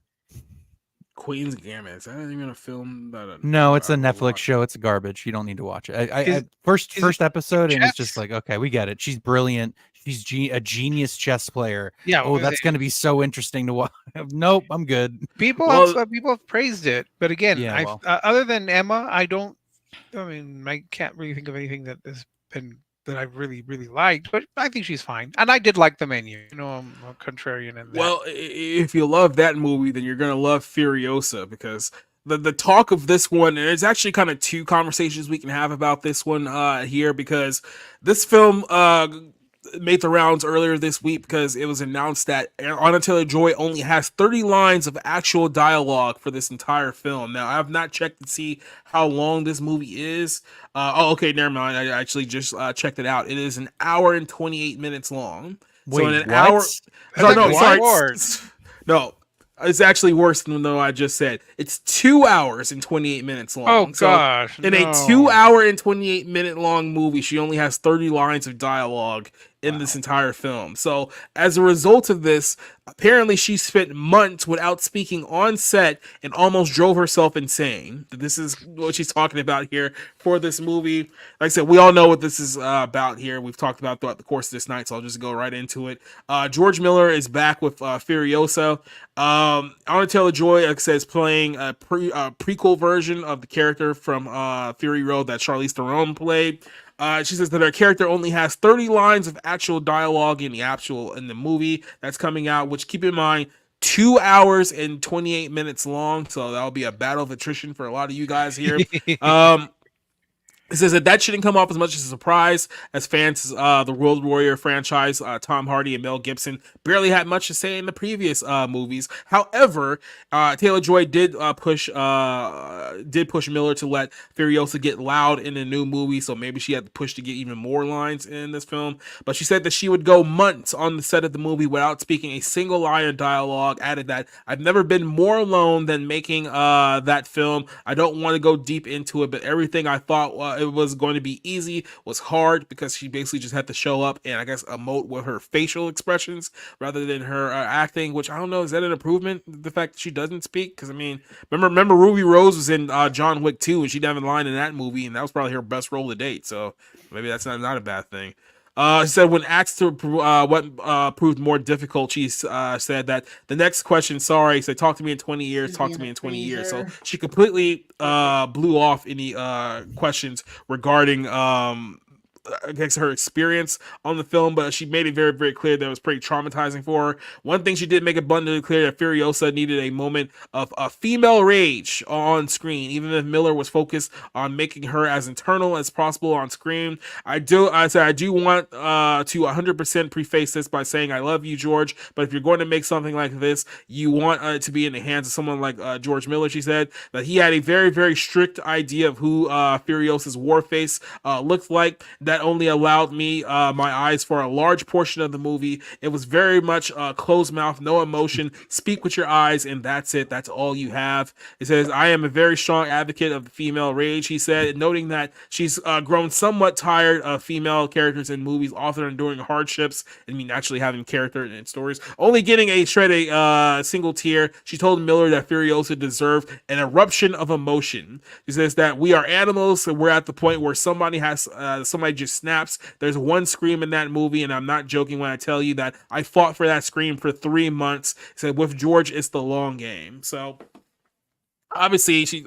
Queen's Gambit, is that even a film?
No, it's a Netflix show. It's garbage. You don't need to watch it. First episode, and it's just like, okay, we get it. She's brilliant. She's a genius chess player.
Yeah.
Oh, that's going to be so interesting to watch. Nope, I'm good.
People have praised it, but again, other than Emma, I can't really think of anything that has been that I really, really liked, but I think she's fine. And I did like The Menu. You know, I'm a contrarian in that.
Well, if you love that movie, then you're gonna love Furiosa, because the talk of this one, and there's actually kind of two conversations we can have about this one here, because this film made the rounds earlier this week because it was announced that Anya Taylor-Joy only has 30 lines of actual dialogue for this entire film. Now, I have not checked to see how long this movie is. Okay, never mind. I actually just checked it out. It is an hour and 28 minutes long.
Wait,
so in an
what?
hour, sorry,
Words.
no, it's actually worse than what I just said. It's 2 hours and 28 minutes long.
Oh, gosh.
In a 2 hour and 28 minute long movie, she only has 30 lines of dialogue in this entire film. So as a result of this, apparently she spent months without speaking on set and almost drove herself insane. This is what she's talking about here for this movie. Like I said, we all know what this is about here. We've talked about throughout the course of this night, so I'll just go right into it. George Miller is back with Furiosa. Anya Taylor-Joy, like I said, is playing a prequel version of the character from Fury Road that Charlize Theron played. She says that her character only has 30 lines of actual dialogue in the movie that's coming out, which, keep in mind, 2 hours and 28 minutes long. So that'll be a battle of attrition for a lot of you guys here. It says that shouldn't come off as much as a surprise, as fans the World Warrior franchise, Tom Hardy and Mel Gibson, barely had much to say in the previous movies. However, Taylor-Joy did push Miller to let Furiosa get loud in the new movie, so maybe she had to push to get even more lines in this film. But she said that she would go months on the set of the movie without speaking a single line of dialogue. Added that, "I've never been more alone than making that film. I don't want to go deep into it, but everything I thought it was going to be easy was hard," because she basically just had to show up and, I guess, emote with her facial expressions rather than her acting, which, I don't know, is that an improvement, the fact that she doesn't speak? Because, I mean, remember Ruby Rose was in John Wick 2 and she didn't have a line in that movie, and that was probably her best role to date, so maybe that's not a bad thing. She said when asked to what proved more difficult, she said that the next question, sorry, said, talk to me in 20 years, talk to me in 20 years. So she completely blew off any questions regarding I guess her experience on the film, but she made it very, very clear that it was pretty traumatizing for her. One thing she did make abundantly clear, that Furiosa needed a moment of female rage on screen, even if Miller was focused on making her as internal as possible on screen. I do want to 100% preface this by saying I love you, George, but if you're going to make something like this, you want it to be in the hands of someone like George Miller. She said that he had a very, very strict idea of who Furiosa's Warface looked like. That only allowed me my eyes for a large portion of the movie. It was very much closed mouth, no emotion. Speak with your eyes, and that's it. That's all you have. It says, I am a very strong advocate of the female rage, he said, noting that she's grown somewhat tired of female characters in movies, often enduring hardships, actually having character in stories, only getting a single tear. She told Miller that Furiosa deserved an eruption of emotion. She says that we are animals, and we're at the point where somebody just snaps. There's one scream in that movie, and I'm not joking when I tell you that I fought for that scream for 3 months. Said with George, it's the long game. So obviously, she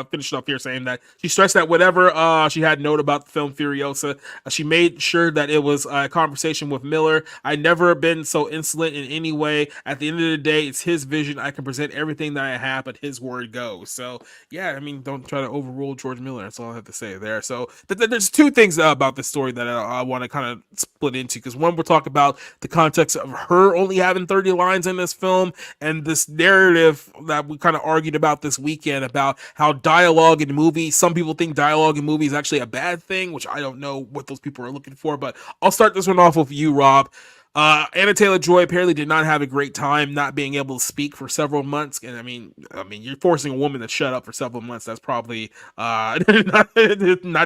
finished up here saying that she stressed that whatever she had note about the film Furiosa, she made sure that it was a conversation with Miller. I'd never been so insolent in any way. At the end of the day, it's his vision. I can present everything that I have, but his word goes. So, yeah, don't try to overrule George Miller. That's all I have to say there. So, there's two things about this story that I want to kind of split into, because one, we'll talk about the context of her only having 30 lines in this film, and this narrative that we kind of argued about this weekend about how dialogue in movies, some people think dialogue in movies is actually a bad thing, which I don't know what those people are looking for, but I'll start this one off with you, Rob. Anya Taylor-Joy apparently did not have a great time not being able to speak for several months, and I mean you're forcing a woman to shut up for several months. That's probably not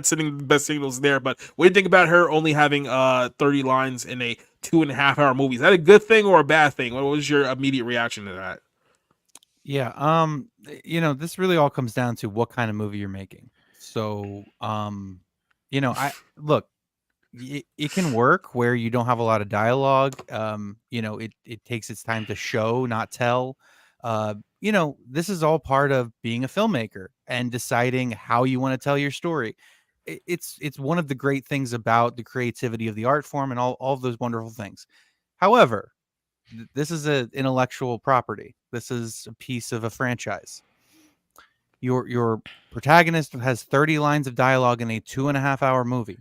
sending the best signals there. But what do you think about her only having 30 lines in a 2.5 hour movie? Is that a good thing or a bad thing? What was your immediate reaction to that?
Yeah, this really all comes down to what kind of movie you're making. So, I look, it can work where you don't have a lot of dialogue. It takes its time to show, not tell. This is all part of being a filmmaker and deciding how you want to tell your story. it's one of the great things about the creativity of the art form and all of those wonderful things. However, this is an intellectual property. This is a piece of a franchise. Your protagonist has 30 lines of dialogue in a 2.5-hour movie.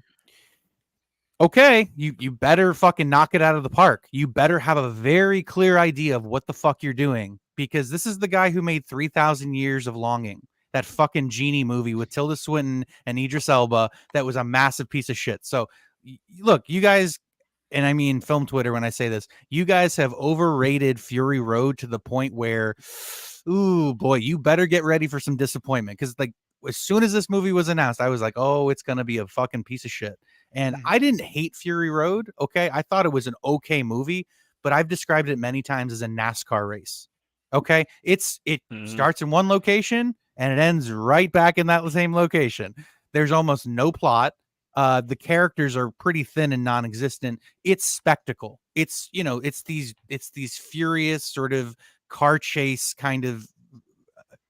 Okay, you better fucking knock it out of the park. You better have a very clear idea of what the fuck you're doing, because this is the guy who made 3,000 Years of Longing, that fucking genie movie with Tilda Swinton and Idris Elba that was a massive piece of shit. So look, you guys, and I mean film Twitter when I say this, you guys have overrated Fury Road to the point where, ooh boy, you better get ready for some disappointment, because like as soon as this movie was announced, I was like, oh, it's gonna be a fucking piece of shit. And I didn't hate Fury Road. Okay. I thought it was an okay movie, but I've described it many times as a NASCAR race. Okay. It starts in one location and it ends right back in that same location. There's almost no plot. The characters are pretty thin and non-existent. It's spectacle. It's, you know, it's these furious sort of car chase kind of,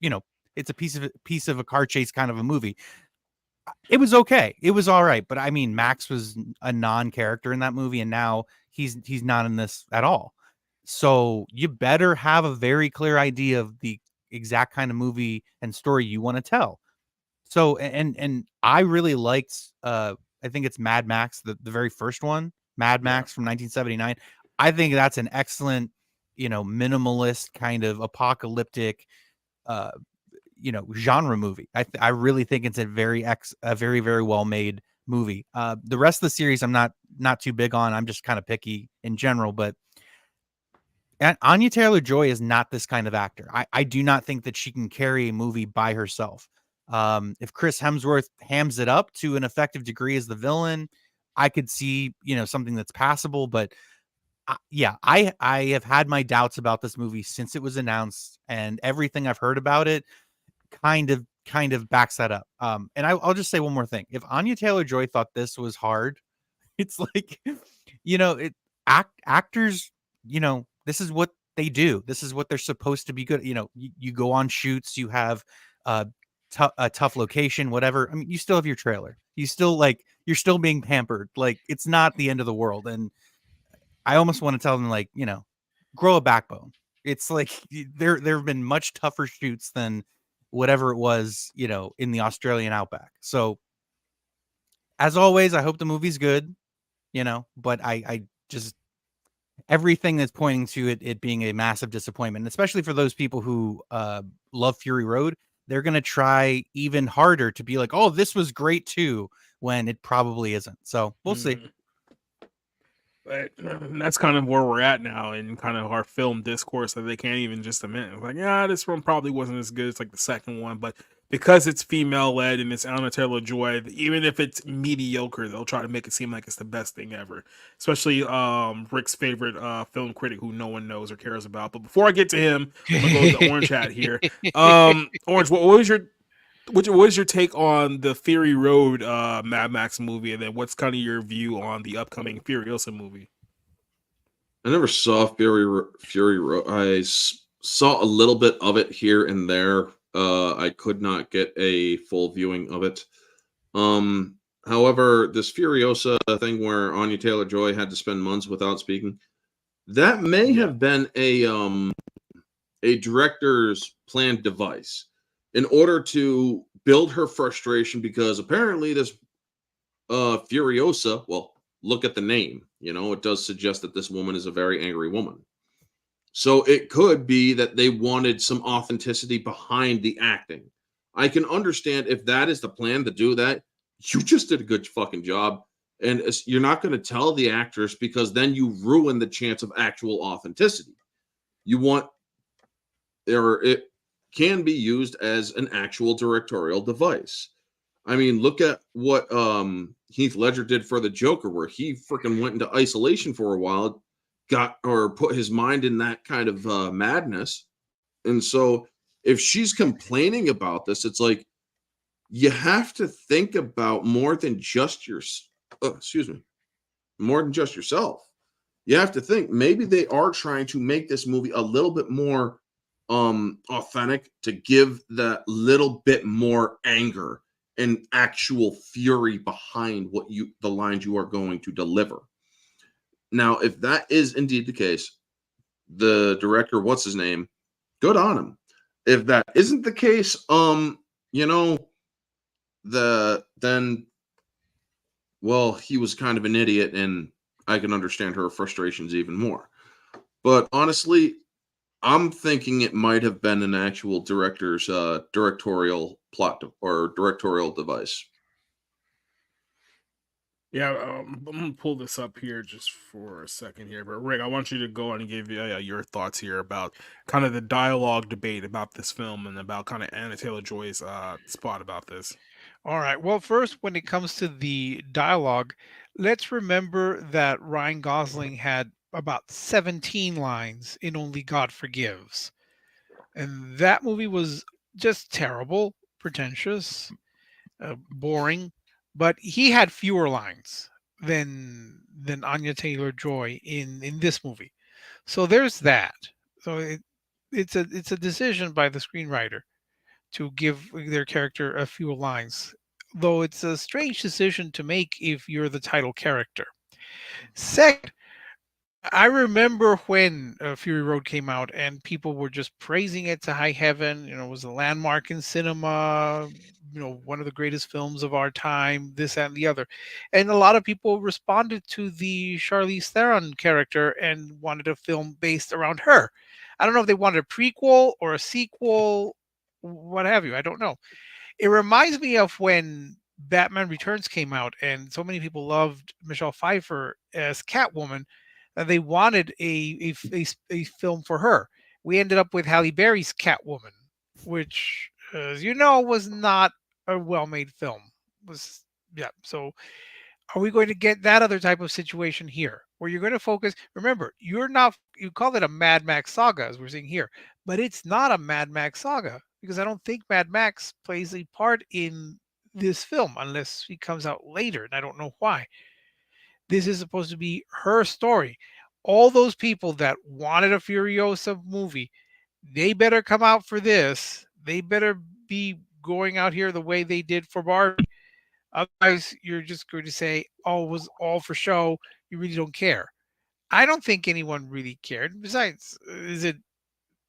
you know, it's a piece of a car chase kind of a movie. It was okay. It was all right. But I mean, Max was a non-character in that movie, and now he's not in this at all. So you better have a very clear idea of the exact kind of movie and story you want to tell. So, and I really liked, I think it's Mad Max, the very first one, Mad Max from 1979. I think that's an excellent, you know, minimalist kind of apocalyptic, you know, genre movie. I really think it's a very very well made movie. The rest of the series I'm not too big on. I'm just kind of picky in general, but Anya Taylor-Joy is not this kind of actor. I do not think that she can carry a movie by herself. If Chris Hemsworth hams it up to an effective degree as the villain, I could see, you know, something that's passable, but I have had my doubts about this movie since it was announced, and everything I've heard about it kind of backs that up. And I'll just say one more thing. If Anya Taylor-Joy thought this was hard, it's like, you know, actors, you know, this is what they do. This is what they're supposed to be good. You know, you go on shoots, you have a tough location, whatever. I mean, you still have your trailer. You still you're still being pampered. Like, it's not the end of the world. And I almost want to tell them, like, you know, grow a backbone. It's like there have been much tougher shoots than whatever it was, you know, in the Australian outback. So as always, I hope the movie's good, you know, but I just, everything that's pointing to it being a massive disappointment, especially for those people who love Fury Road. They're going to try even harder to be like, oh, this was great too, when it probably isn't. So we'll see.
But that's kind of where we're at now in kind of our film discourse, that they can't even just admit. It's like, yeah, this one probably wasn't as good as like the second one, but because it's female led and it's Anya Taylor-Joy, even if it's mediocre, they'll try to make it seem like it's the best thing ever. Especially Rick's favorite film critic, who no one knows or cares about. But before I get to him, I'm gonna go with the Orange hat here. Orange, what was your take on the Fury Road Mad Max movie, and then what's kind of your view on the upcoming Furiosa movie?
I never saw Fury Road. I saw a little bit of it here and there. I could not get a full viewing of it. However, this Furiosa thing where Anya Taylor-Joy had to spend months without speaking, that may have been a director's planned device in order to build her frustration, because apparently this Furiosa, well, look at the name, you know, it does suggest that this woman is a very angry woman. So it could be that they wanted some authenticity behind the acting. I can understand if that is the plan to do that. You just did a good fucking job. And you're not going to tell the actress, because then you ruin the chance of actual authenticity. You want, or it can be used as an actual directorial device. I mean, look at what Heath Ledger did for the Joker, where he freaking went into isolation for a while, put his mind in that kind of madness. And so if she's complaining about this, it's like, you have to think about more than just more than just yourself. You have to think maybe they are trying to make this movie a little bit more authentic, to give that little bit more anger an actual fury behind the lines you are going to deliver. Now, if that is indeed the case, the director, what's his name? Good on him. If that isn't the case, well, he was kind of an idiot, and I can understand her frustrations even more. But honestly, I'm thinking it might have been an actual director's directorial plot or directorial device.
Yeah, I'm gonna pull this up here just for a second here, but Rick, I want you to go on and give your thoughts here about kind of the dialogue debate about this film and about kind of Anya Taylor-Joy's spot about this.
All right. Well, first, when it comes to the dialogue, let's remember that Ryan Gosling had about 17 lines in Only God Forgives. And that movie was just terrible, pretentious, boring, but he had fewer lines than Anya Taylor-Joy in this movie. So there's that. So it's a decision by the screenwriter to give their character a few lines, though it's a strange decision to make if you're the title character. Second, I remember when Fury Road came out and people were just praising it to high heaven. You know, it was a landmark in cinema, one of the greatest films of our time, this and the other. And a lot of people responded to the Charlize Theron character and wanted a film based around her. I don't know if they wanted a prequel or a sequel, what have you. I don't know. It reminds me of when Batman Returns came out and so many people loved Michelle Pfeiffer as Catwoman. They wanted a film for her. We ended up with Halle Berry's Catwoman, which, as you know, was not a well-made film. So are we going to get that other type of situation here, where you're going to focus? Remember, you call it a Mad Max saga, as we're seeing here, but it's not a Mad Max saga because I don't think Mad Max plays a part in this film unless he comes out later, and I don't know why. This is supposed to be her story. All those people that wanted a Furiosa movie, they better come out for this. They better be going out here the way they did for Barbie. Otherwise, you're just going to say, oh, it was all for show. You really don't care. I don't think anyone really cared. Besides,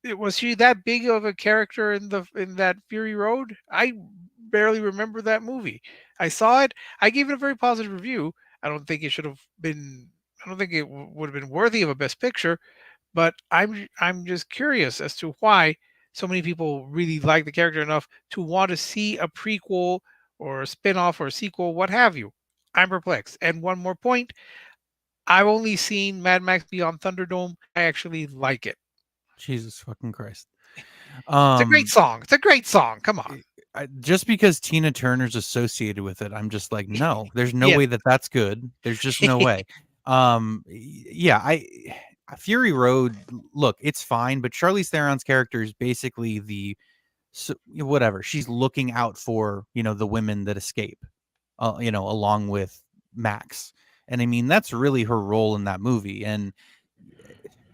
was she that big of a character in that Fury Road? I barely remember that movie. I saw it. I gave it a very positive review. I don't think it should have been. I don't think it would have been worthy of a Best Picture, but I'm just curious as to why so many people really like the character enough to want to see a prequel or a spin-off or a sequel, what have you. I'm perplexed. And one more point, I've only seen Mad Max Beyond Thunderdome. I actually like it.
Jesus fucking Christ.
It's a great song. It's a great song. Come on.
Just because Tina Turner's associated with it, I'm just like, no, there's no way that that's good. There's just no way. Fury Road, look, it's fine, but Charlize Theron's character is basically whatever. She's looking out for, the women that escape, along with Max. And I mean, that's really her role in that movie. And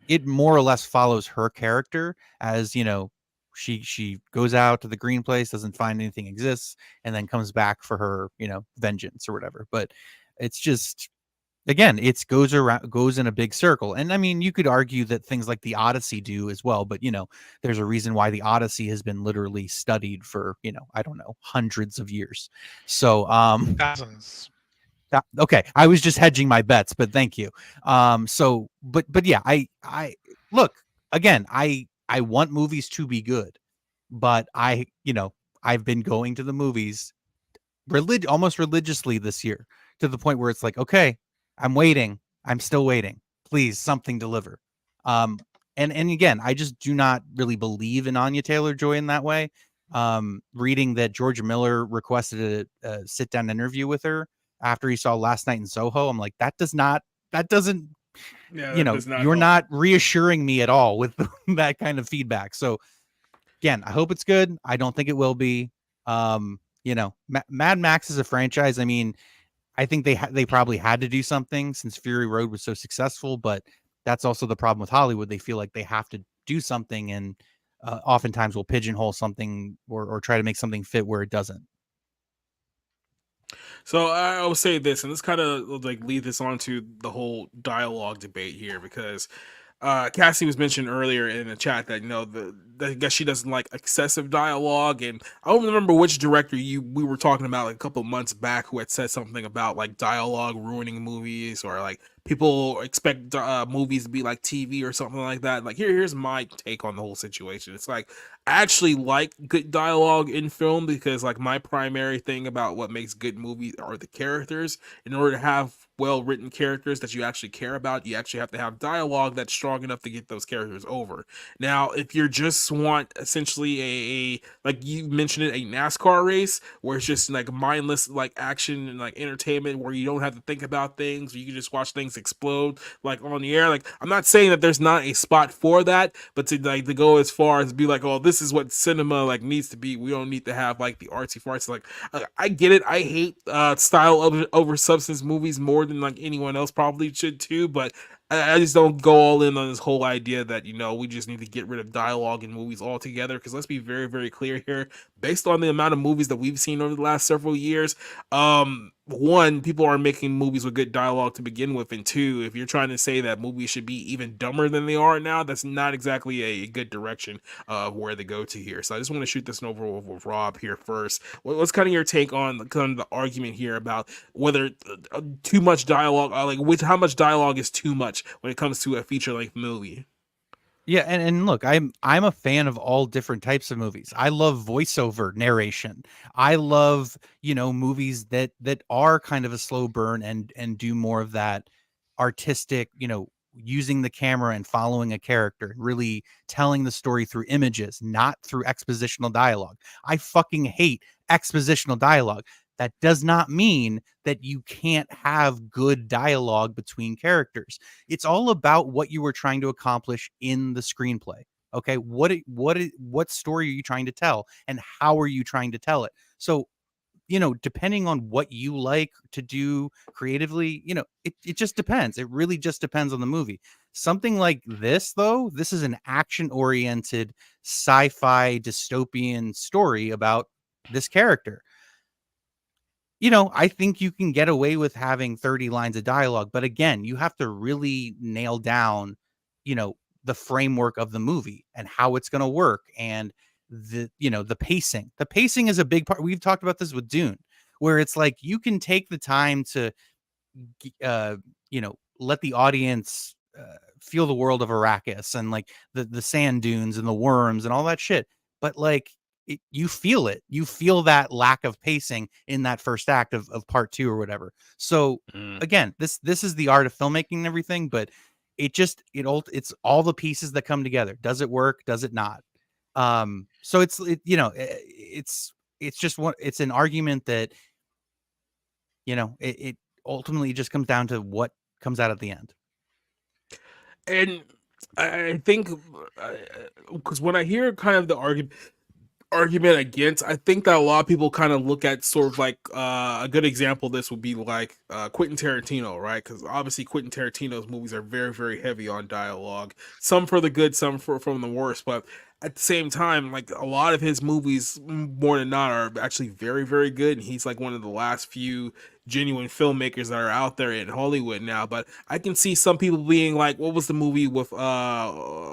it more or less follows her character as, she goes out to the green place, doesn't find anything exists, and then comes back for her, vengeance or whatever. But it's just, again, it goes in a big circle. And I mean, you could argue that things like the Odyssey do as well, but there's a reason why the Odyssey has been literally studied for, I don't know, hundreds of years. So,
thousands.
Okay, I was just hedging my bets, but thank you. But yeah, I look, again, I want movies to be good, but I've been going to the movies almost religiously this year, to the point where it's like, okay, I'm waiting. I'm still waiting. Please, something deliver. And again, I just do not really believe in Anya Taylor-Joy in that way. Reading that George Miller requested a sit-down interview with her after he saw Last Night in Soho, I'm like, that doesn't, you're not reassuring me at all with that kind of feedback. So again, I hope it's good. I don't think it will be. Mad Max is a franchise. I mean, I think they probably had to do something since Fury Road was so successful, but that's also the problem with Hollywood. They feel like they have to do something, and oftentimes will pigeonhole something or try to make something fit where it doesn't.
So I will say this, and this kind of like lead this on to the whole dialogue debate here, because Cassie was mentioned earlier in the chat that I guess she doesn't like excessive dialogue, and I don't remember which director we were talking about like a couple months back who had said something about like dialogue ruining movies, or like people expect movies to be like TV or something like that. Like here's my take on the whole situation. It's like I actually like good dialogue in film, because like my primary thing about what makes good movies are the characters. In order to have well written characters that you actually care about, you actually have to have dialogue that's strong enough to get those characters over. Now, if you just want essentially a like you mentioned it, a NASCAR race where it's just like mindless like action and like entertainment where you don't have to think about things, you can just watch things explode like on the air. Like I'm not saying that there's not a spot for that, but to go as far as be like, oh, this is what cinema like needs to be. We don't need to have like the artsy fartsy. Like I get it. I hate style over substance movies more than like anyone else probably should too, but I just don't go all in on this whole idea that we just need to get rid of dialogue in movies altogether. Because let's be very, very clear here, based on the amount of movies that we've seen over the last several years, one, people are making movies with good dialogue to begin with, and two, if you're trying to say that movies should be even dumber than they are now, that's not exactly a good direction of where they go to here. So I just want to shoot this over with Rob here first. What's kind of your take on kind of the argument here about whether too much dialogue, how much dialogue is too much when it comes to a feature-length movie?
Yeah, and look, I'm a fan of all different types of movies. I love voiceover narration. I love, movies that are kind of a slow burn and do more of that artistic, using the camera and following a character, really telling the story through images, not through expositional dialogue. I fucking hate expositional dialogue. That does not mean that you can't have good dialogue between characters. It's all about what you were trying to accomplish in the screenplay. Okay, what story are you trying to tell, and how are you trying to tell it? So, depending on what you like to do creatively, it just depends. It really just depends on the movie. Something like this, though, this is an action-oriented sci-fi dystopian story about this character. I think you can get away with having 30 lines of dialogue, but again, you have to really nail down, the framework of the movie and how it's going to work, and the pacing. The pacing is a big part. We've talked about this with Dune, where it's like you can take the time to, let the audience feel the world of Arrakis and like the sand dunes and the worms and all that shit, but like. You feel that lack of pacing in that first act of part 2 or whatever. So again, this is the art of filmmaking and everything, but it's all the pieces that come together. Does it work? Does it not? So it's just it's an argument that, it ultimately just comes down to what comes out at the end.
And I think because when I hear kind of the argument against, I think that a lot of people kind of look at sort of like a good example of this would be like Quentin Tarantino, right? Because obviously Quentin Tarantino's movies are very, very heavy on dialogue, some for the good, some from the worst, but at the same time, like a lot of his movies, more than not, are actually very, very good, and he's like one of the last few genuine filmmakers that are out there in Hollywood now. But I can see some people being like, what was the movie with what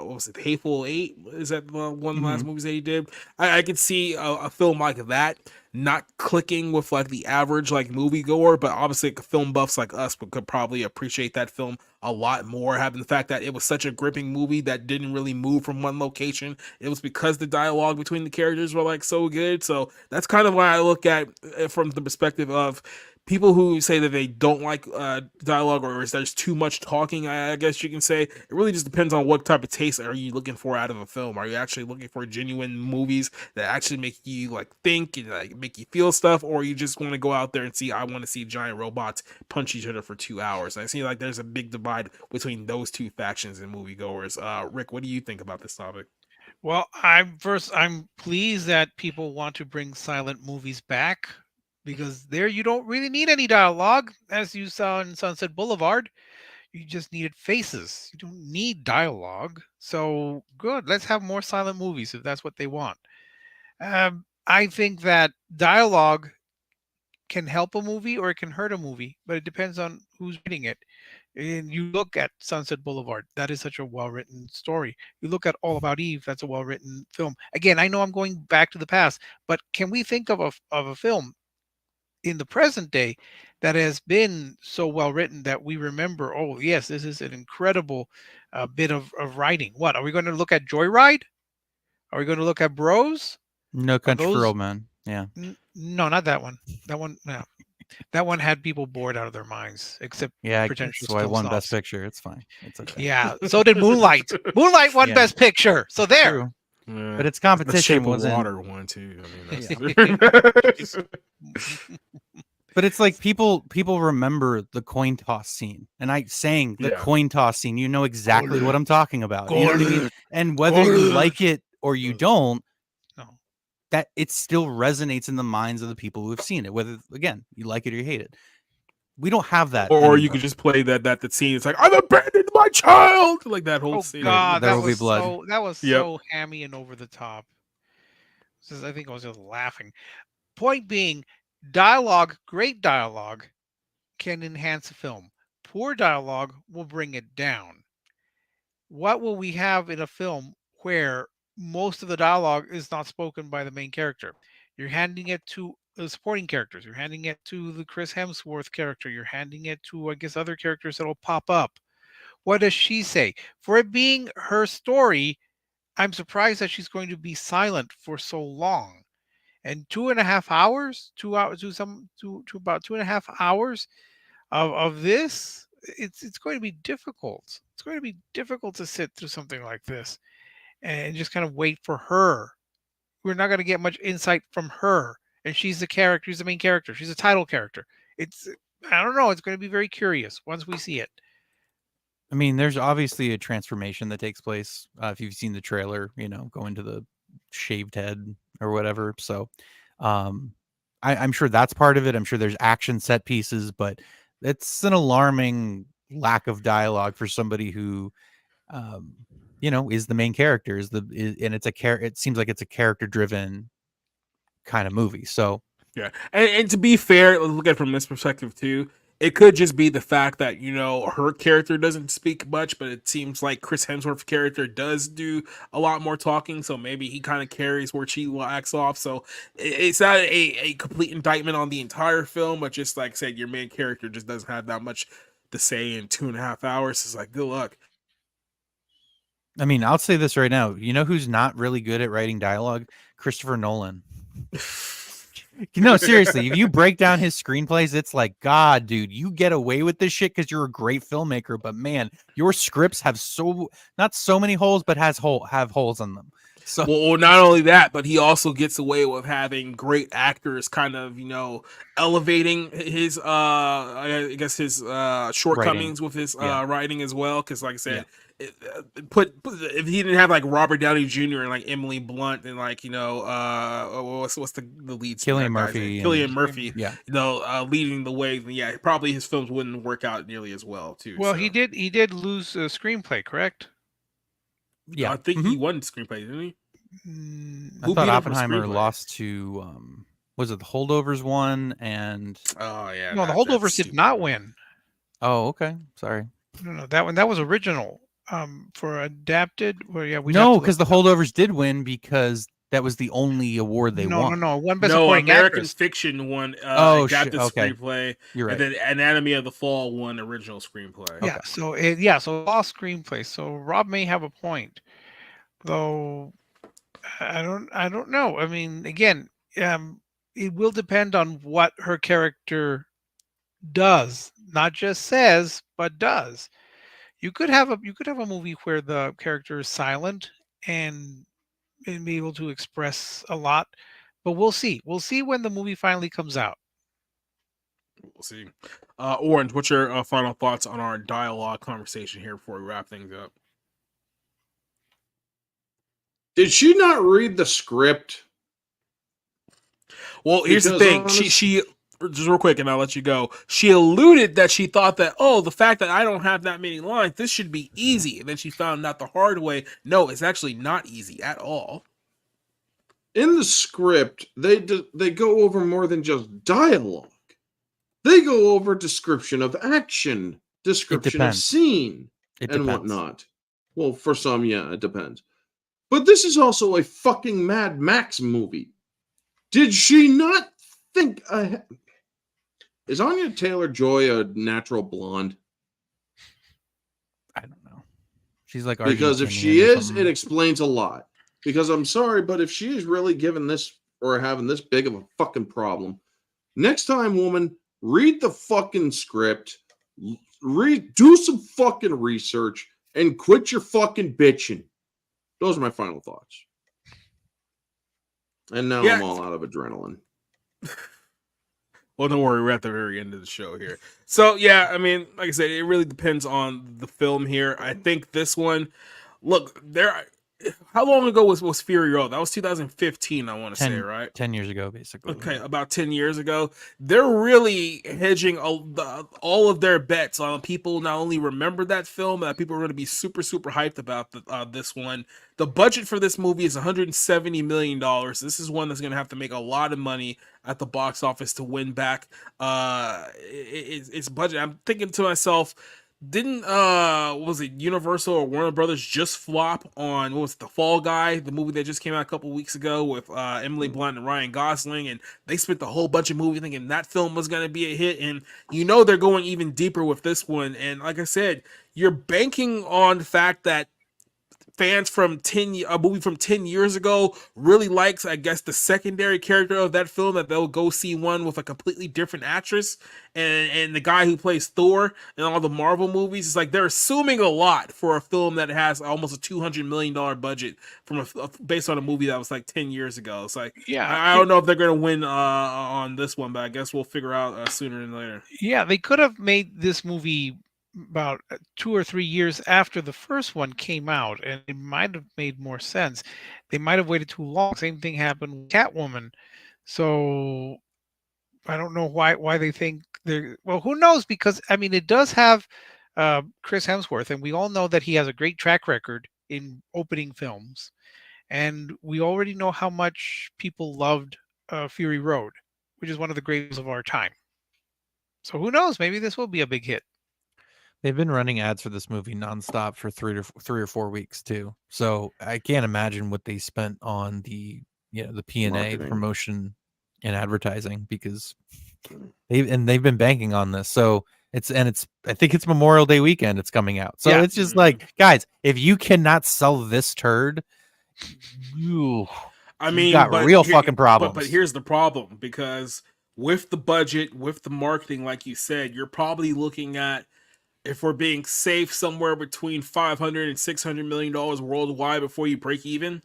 was it, Hateful Eight? Is that one of the last movies that he did? I could see a film like that not clicking with like the average like moviegoer, but obviously like, film buffs like us could probably appreciate that film a lot more, having the fact that it was such a gripping movie that didn't really move from one location. It was because the dialogue between the characters were like so good. So that's kind of why I look at it from the perspective of people who say that they don't like dialogue, or there's too much talking, I guess you can say. It really just depends on what type of taste are you looking for out of a film. Are you actually looking for genuine movies that actually make you like think and like make you feel stuff, or you just want to go out there and see, I want to see giant robots punch each other for 2 hours? And I see like there's a big divide between those two factions in moviegoers. Rick, what do you think about this topic?
Well, I'm pleased that people want to bring silent movies back, because there you don't really need any dialogue, as you saw in Sunset Boulevard. You just needed faces. You don't need dialogue. So good. Let's have more silent movies if that's what they want. I think that dialogue can help a movie or it can hurt a movie, but it depends on who's reading it. And you look at Sunset Boulevard, that is such a well-written story. You look at All About Eve, that's a well-written film. Again, I know I'm going back to the past, but can we think of a film in the present day that has been so well written that we remember, oh yes, this is an incredible bit of writing? What are we going to look at? Joyride? Are we going to look at Bros?
No Country for Old Men. Yeah.
No, not that one. That one, no. That one had people bored out of their minds, except
Yeah,
pretentious
that's why I
film
won
snobs.
Best Picture. It's fine. It's okay.
Yeah, so did Moonlight. Moonlight won
Yeah.
Best Picture. So there.
True.
Yeah.
But its
The
competition
Shape of
wasn't.
Water one too. I mean, that's
But it's like people remember the coin toss scene, and I sang the
Yeah.
coin toss scene. You know exactly what I'm talking about. You know what I mean?
Gordon.
And whether you
Gordon.
like it or you don't,
No.
that it still resonates in the minds of the people who have seen it. Whether again you like it or you hate it, we don't have that.
or you
anymore.
could just play that scene. It's like, I've abandoned my child, like that whole
Oh
scene.
God,
There
that
will be
was
blood.
Yep.
so hammy and over the top. I think I was just laughing. Point being, dialogue, great dialogue, can enhance a film. Poor dialogue will bring it down. What will we have in a film where most of the dialogue is not spoken by the main character? You're handing it to the supporting characters. You're handing it to the Chris Hemsworth character. You're handing it to, I guess, other characters that'll pop up. What does she say? For it being her story, I'm surprised that she's going to be silent for so long. And 2.5 hours, to about 2.5 hours of this, it's going to be difficult. It's going to be difficult to sit through something like this and just kind of wait for her. We're not going to get much insight from her, and she's the character. She's the main character. She's a title character. I don't know. It's going to be very curious once we see it.
I mean, there's obviously a transformation that takes place. If you've seen the trailer, you know, go into the shaved head or whatever. So I'm sure that's part of it. I'm sure there's action set pieces, but it's an alarming lack of dialogue for somebody who, you know, is the main character. And it's it seems like it's a character driven kind of movie. So
Yeah, and to be fair, let's look at it from this perspective too. It could just be the fact that, you know, her character doesn't speak much, but it seems like Chris Hemsworth's character does do a lot more talking, so maybe he kind of carries where she lacks off. So it's not a complete indictment on the entire film, but just like I said, your main character just doesn't have that much to say in 2.5 hours. It's like, good luck.
I mean, I'll say this right now. You know who's not really good at writing dialogue? Christopher Nolan. No, seriously, if you break down his screenplays, it's like, God, dude, you get away with this shit because you're a great filmmaker. But man, your scripts have not so many holes, but have holes in them. So
Well, not only that, but he also gets away with having great actors kind of, you know, elevating his I guess his shortcomings with his writing as well. Because like I said, if he didn't have like Robert Downey Jr. and like Emily Blunt and like, you know, what's the lead?
Cillian Murphy.
Cillian Murphy.
Yeah.
You know, leading the way. Yeah, probably his films wouldn't work out nearly as well too.
Well,
so.
he did lose a screenplay, correct?
Yeah,
I think he won the screenplay, didn't he?
I thought Oppenheimer lost to was it the Holdovers one and
oh yeah,
no, the Holdovers did not win.
Oh, okay, sorry.
No, that was original. For adapted, well, yeah,
no, because the Holdovers did win because that was the only award they won.
No, one best
no,
supporting
American
actress.
Fiction won adapted
okay.
screenplay.
You're right.
And then Anatomy of the Fall won original screenplay.
Yeah, so lost screenplay. So Rob may have a point, though. I don't know. I mean, again, it will depend on what her character does, not just says, but does. You could have a movie where the character is silent and be able to express a lot, but we'll see. We'll see when the movie finally comes out.
We'll see. Orange, what's your final thoughts on our dialogue conversation here before we wrap things up?
Did she not read the script?
Well, here's the thing. She just real quick, and I'll let you go. She alluded that she thought that, oh, the fact that I don't have that many lines, this should be easy. And then she found out the hard way. No, it's actually not easy at all.
In the script, they go over more than just dialogue. They go over description of action, description of
depends.
scene,
It
and
depends.
whatnot. Well, for some, yeah, it depends. But this is also a fucking Mad Max movie. Did she not think ahead? Is Anya Taylor-Joy a natural blonde?
I don't know. She's like
Because if
Argentinian
she
or
is,
something.
it explains a lot. Because I'm sorry, but if she is really given this or having this big of a fucking problem, next time, woman, read the fucking script, do some fucking research, and quit your fucking bitching. Those are my final thoughts. And now I'm all out of adrenaline.
Well, don't worry, we're at the very end of the show here. So, yeah, I mean, like I said, it really depends on the film here. I think this one, look, how long ago was Furiosa? That was 2015, I want to say, right?
10 years ago, basically.
Okay, about 10 years ago. They're really hedging all of their bets on people not only remember that film, that people are going to be super, super hyped about this one. The budget for this movie is $170 million. This is one that's going to have to make a lot of money at the box office to win back its budget. I'm thinking to myself, didn't was it Universal or Warner Brothers just flop on The Fall Guy, the movie that just came out a couple weeks ago with Emily Blunt and Ryan Gosling, and they spent the whole bunch of movie thinking that film was going to be a hit, and they're going even deeper with this one. And like I said, you're banking on the fact that fans from a movie from 10 years ago really likes, I guess, the secondary character of that film, that they'll go see one with a completely different actress, and the guy who plays Thor in all the Marvel movies. It's like they're assuming a lot for a film that has almost a $200 million budget from based on a movie that was like 10 years ago. It's like,
Yeah,
I don't know if they're going to win on this one, but I guess we'll figure out sooner than later.
Yeah, they could have made this movie about 2 or 3 years after the first one came out, and it might have made more sense. They might have waited too long. Same thing happened with Catwoman. So I don't know why they think they're, well, who knows? Because I mean, it does have Chris Hemsworth, and we all know that he has a great track record in opening films, and we already know how much people loved Fury Road, which is one of the greatest of our time. So who knows? Maybe this will be a big hit.
They've been running ads for this movie nonstop for 3 or 4 weeks too. So I can't imagine what they spent on the P&A,
Marketing.
promotion, and advertising, because they've been banking on this. So I think it's Memorial Day weekend it's coming out. So it's just like, guys, if you cannot sell this turd, you got real fucking problems.
But here's the problem, because with the budget, with the marketing, like you said, you're probably looking at, if we're being safe, somewhere between $500 and $600 million worldwide before you break even.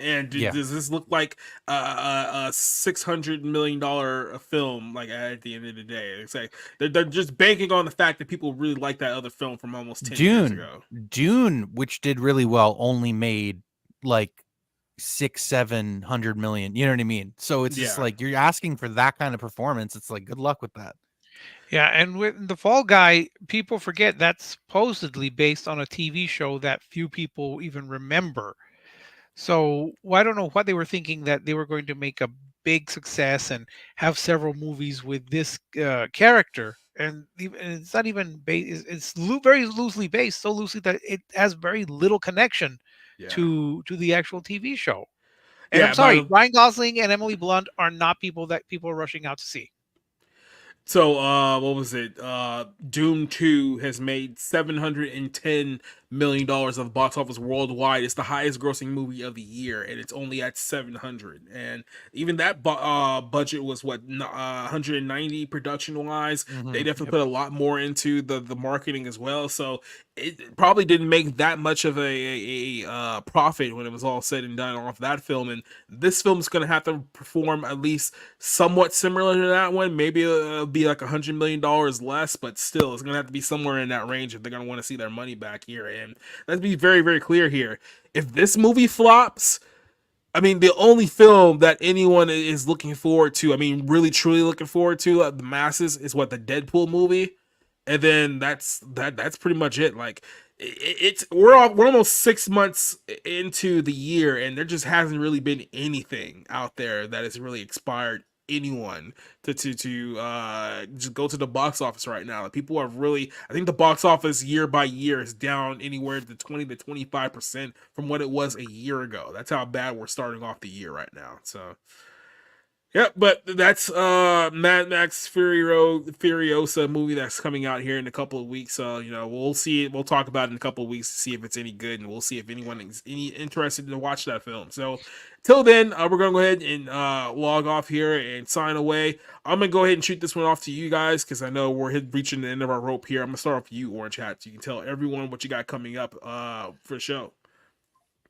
And does this look like a $600 million film? Like, at the end of the day, it's like they're just banking on the fact that people really like that other film from almost 10 years ago.
Dune, which did really well, only made like 600-700 million. You know what I mean? So it's just like, you're asking for that kind of performance. It's like, good luck with that.
Yeah, and with The Fall Guy, people forget that's supposedly based on a TV show that few people even remember. So I don't know what they were thinking, that they were going to make a big success and have several movies with this character. And it's not even based, it's very loosely based, so loosely that it has very little connection to the actual TV show. And I'm sorry, Ryan Gosling and Emily Blunt are not people that people are rushing out to see.
So, what was it? Doom 2 has made $710 million of box office worldwide. It's the highest grossing movie of the year, and it's only at 700. And even that budget was 190 production wise. They definitely put a lot more into the marketing as well. So it probably didn't make that much of a profit when it was all said and done off that film. And this film is going to have to perform at least somewhat similar to that one. Maybe it'll be like $100 million less, but still, it's going to have to be somewhere in that range if they're going to want to see their money back here. And let's be very, very clear here. If this movie flops, I mean, the only film that anyone is looking forward to, I mean, really truly looking forward to, the masses, is the Deadpool movie. And then that's pretty much it. Like, we're almost 6 months into the year, and there just hasn't really been anything out there that has really expired anyone to just go to the box office right now. People are really, I think the box office year by year is down anywhere to 20 to 25% from what it was a year ago. That's how bad we're starting off the year right now. So yeah, but that's Mad Max Furiosa movie that's coming out here in a couple of weeks. So we'll see. We'll talk about it in a couple of weeks to see if it's any good, and we'll see if anyone is interested to watch that film. So till then, we're gonna go ahead and log off here and sign away. I'm gonna go ahead and shoot this one off to you guys because I know we're reaching the end of our rope here. I'm gonna start off with you, Orange Hat, so you can tell everyone what you got coming up for the show.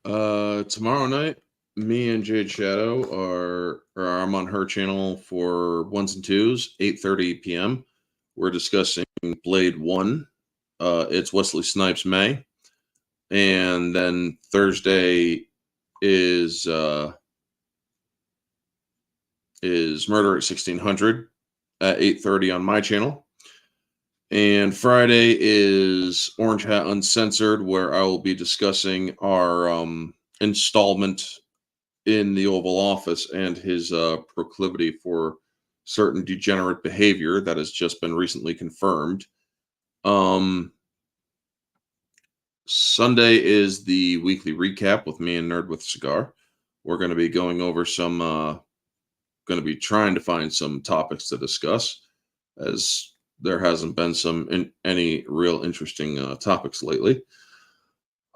Tomorrow night, me and Jade Shadow I'm on her channel for ones and twos, 8:30 p.m. We're discussing Blade 1. It's Wesley Snipes' May. And then Thursday is Murder at 1600 at 8:30 on my channel. And Friday is Orange Hat Uncensored, where I will be discussing our installment in the Oval Office and his proclivity for certain degenerate behavior that has just been recently confirmed. Sunday is the weekly recap with me and Nerd with Cigar. We're going to be going over some, going to be trying to find some topics to discuss, as there hasn't been any real interesting topics lately.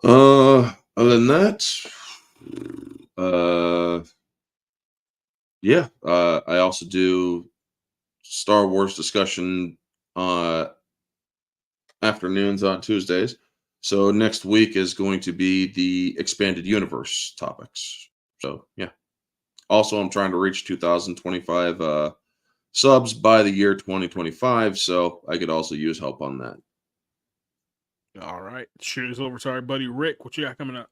Other than that, I also do Star Wars discussion afternoons on Tuesdays. So next week is going to be the expanded universe topics. So yeah. Also, I'm trying to reach 2025 subs by the year 2025, so I could also use help on that.
All right, shoot us over to our buddy Rick. What you got coming up?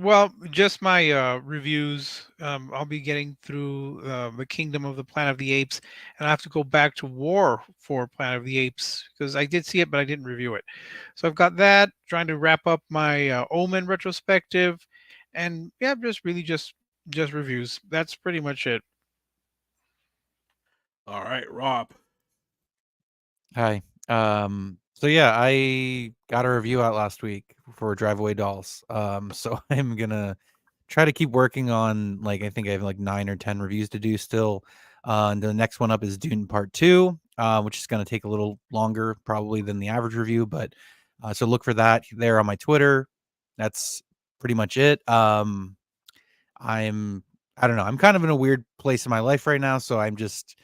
Well, just my reviews. I'll be getting through the Kingdom of the Planet of the Apes, and I have to go back to War for Planet of the Apes because I did see it, but I didn't review it. So I've got that. Trying to wrap up my Omen retrospective, and yeah, just reviews. That's pretty much it.
All right, Rob.
Hi. So yeah, I got a review out last week for Drive Away Dolls. So I'm gonna try to keep working on, I think I have 9 or 10 reviews to do still. And the next one up is Dune Part 2, which is gonna take a little longer probably than the average review, but so look for that there on my Twitter. That's pretty much it. I don't know. I'm kind of in a weird place in my life right now, so I'm just,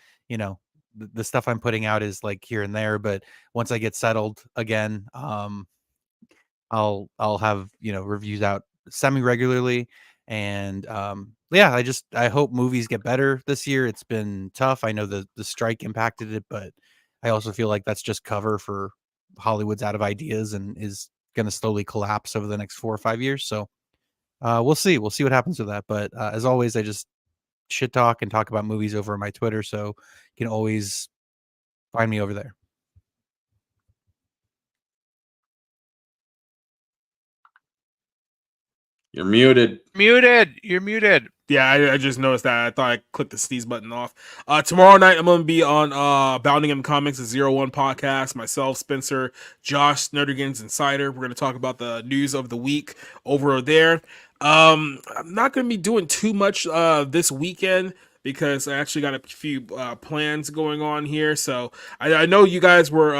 the stuff I'm putting out is here and there, but once I get settled again, I'll have, reviews out semi-regularly. And I hope movies get better this year. It's been tough. I know the strike impacted it, but I also feel like that's just cover for Hollywood's out of ideas and is going to slowly collapse over the next 4 or 5 years. So we'll see what happens with that. But as always, I just shit talk and talk about movies over on my Twitter, so you can always find me over there.
You're muted.
You're muted.
Yeah, I just noticed that. I thought I clicked the sneeze button off. Tomorrow night, I'm going to be on Bounding in Comics, the 01 podcast. Myself, Spencer, Josh, Nerdigans, and Cider. We're going to talk about the news of the week over there. I'm not going to be doing too much this weekend because I actually got a few plans going on here. So I know you guys were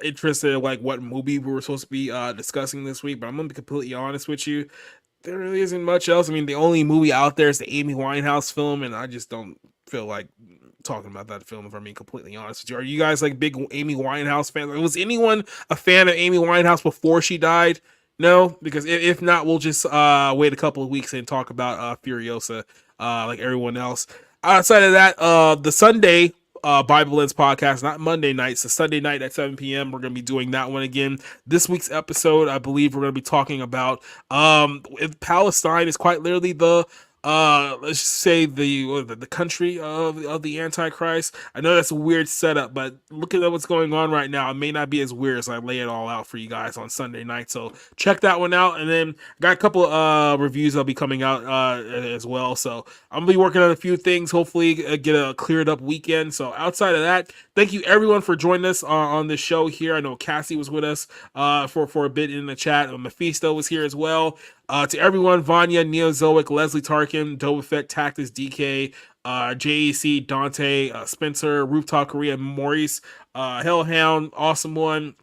interested in what movie we were supposed to be discussing this week, but I'm going to be completely honest with you. There really isn't much else. I mean, the only movie out there is the Amy Winehouse film, and I just don't feel like talking about that film, if I'm being completely honest with you. Are you guys big Amy Winehouse fans? Was anyone a fan of Amy Winehouse before she died? No? Because if not, we'll just wait a couple of weeks and talk about Furiosa like everyone else. Outside of that, the Sunday Bible Lens podcast, not Monday nights, the Sunday night at 7 p.m. We're going to be doing that one again. This week's episode, I believe we're going to be talking about if Palestine is quite literally the let's just say the country of the Antichrist. I know that's a weird setup, but look at what's going on right now. It may not be as weird as I lay it all out for you guys on Sunday night. So check that one out. And then got a couple reviews that'll be coming out as well. So I'm gonna be working on a few things. Hopefully get a cleared up weekend. So outside of that, thank you everyone for joining us on this show here. I know Cassie was with us for a bit in the chat. Mephisto was here as well. To everyone, Vanya, Neozoic, Leslie Tarkin, Dobafett, Tactus, DK, JEC, Dante, Spencer, Rooftop Korea, Maurice, Hellhound, Awesome One.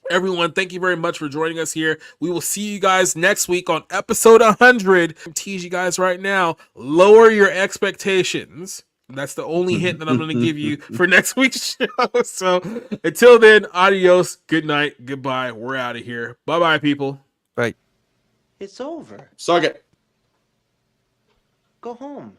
Everyone, thank you very much for joining us here. We will see you guys next week on episode 100. I tease you guys right now, lower your expectations. That's the only hint that I'm going to give you for next week's show. So until then, adios, good night, goodbye. We're out of here. Bye-bye, people.
Bye.
It's over.
Suck it.
Go home.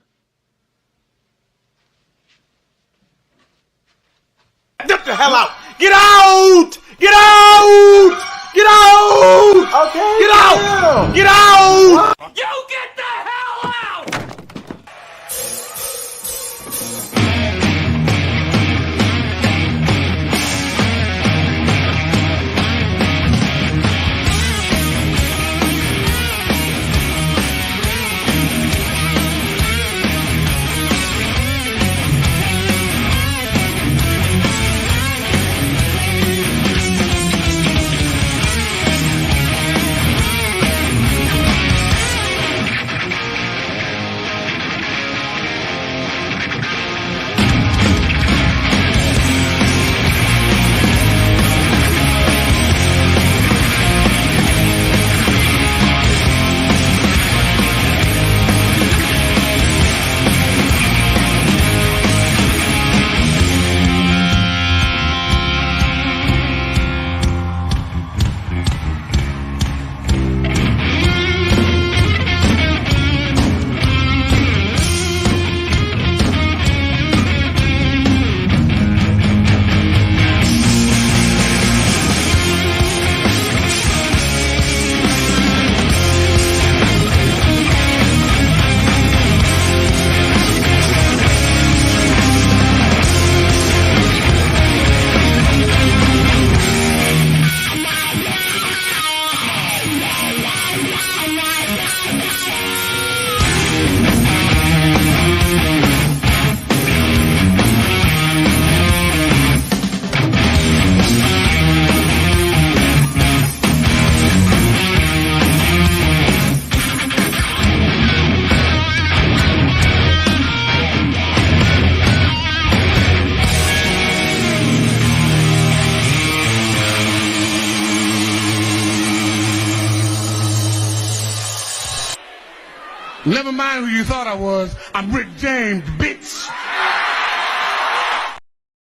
Get the hell out! Get out! Get out! Get out!
Okay.
Get out! Get out!
You get the hell out!
Never mind who you thought I was. I'm Rick James, bitch.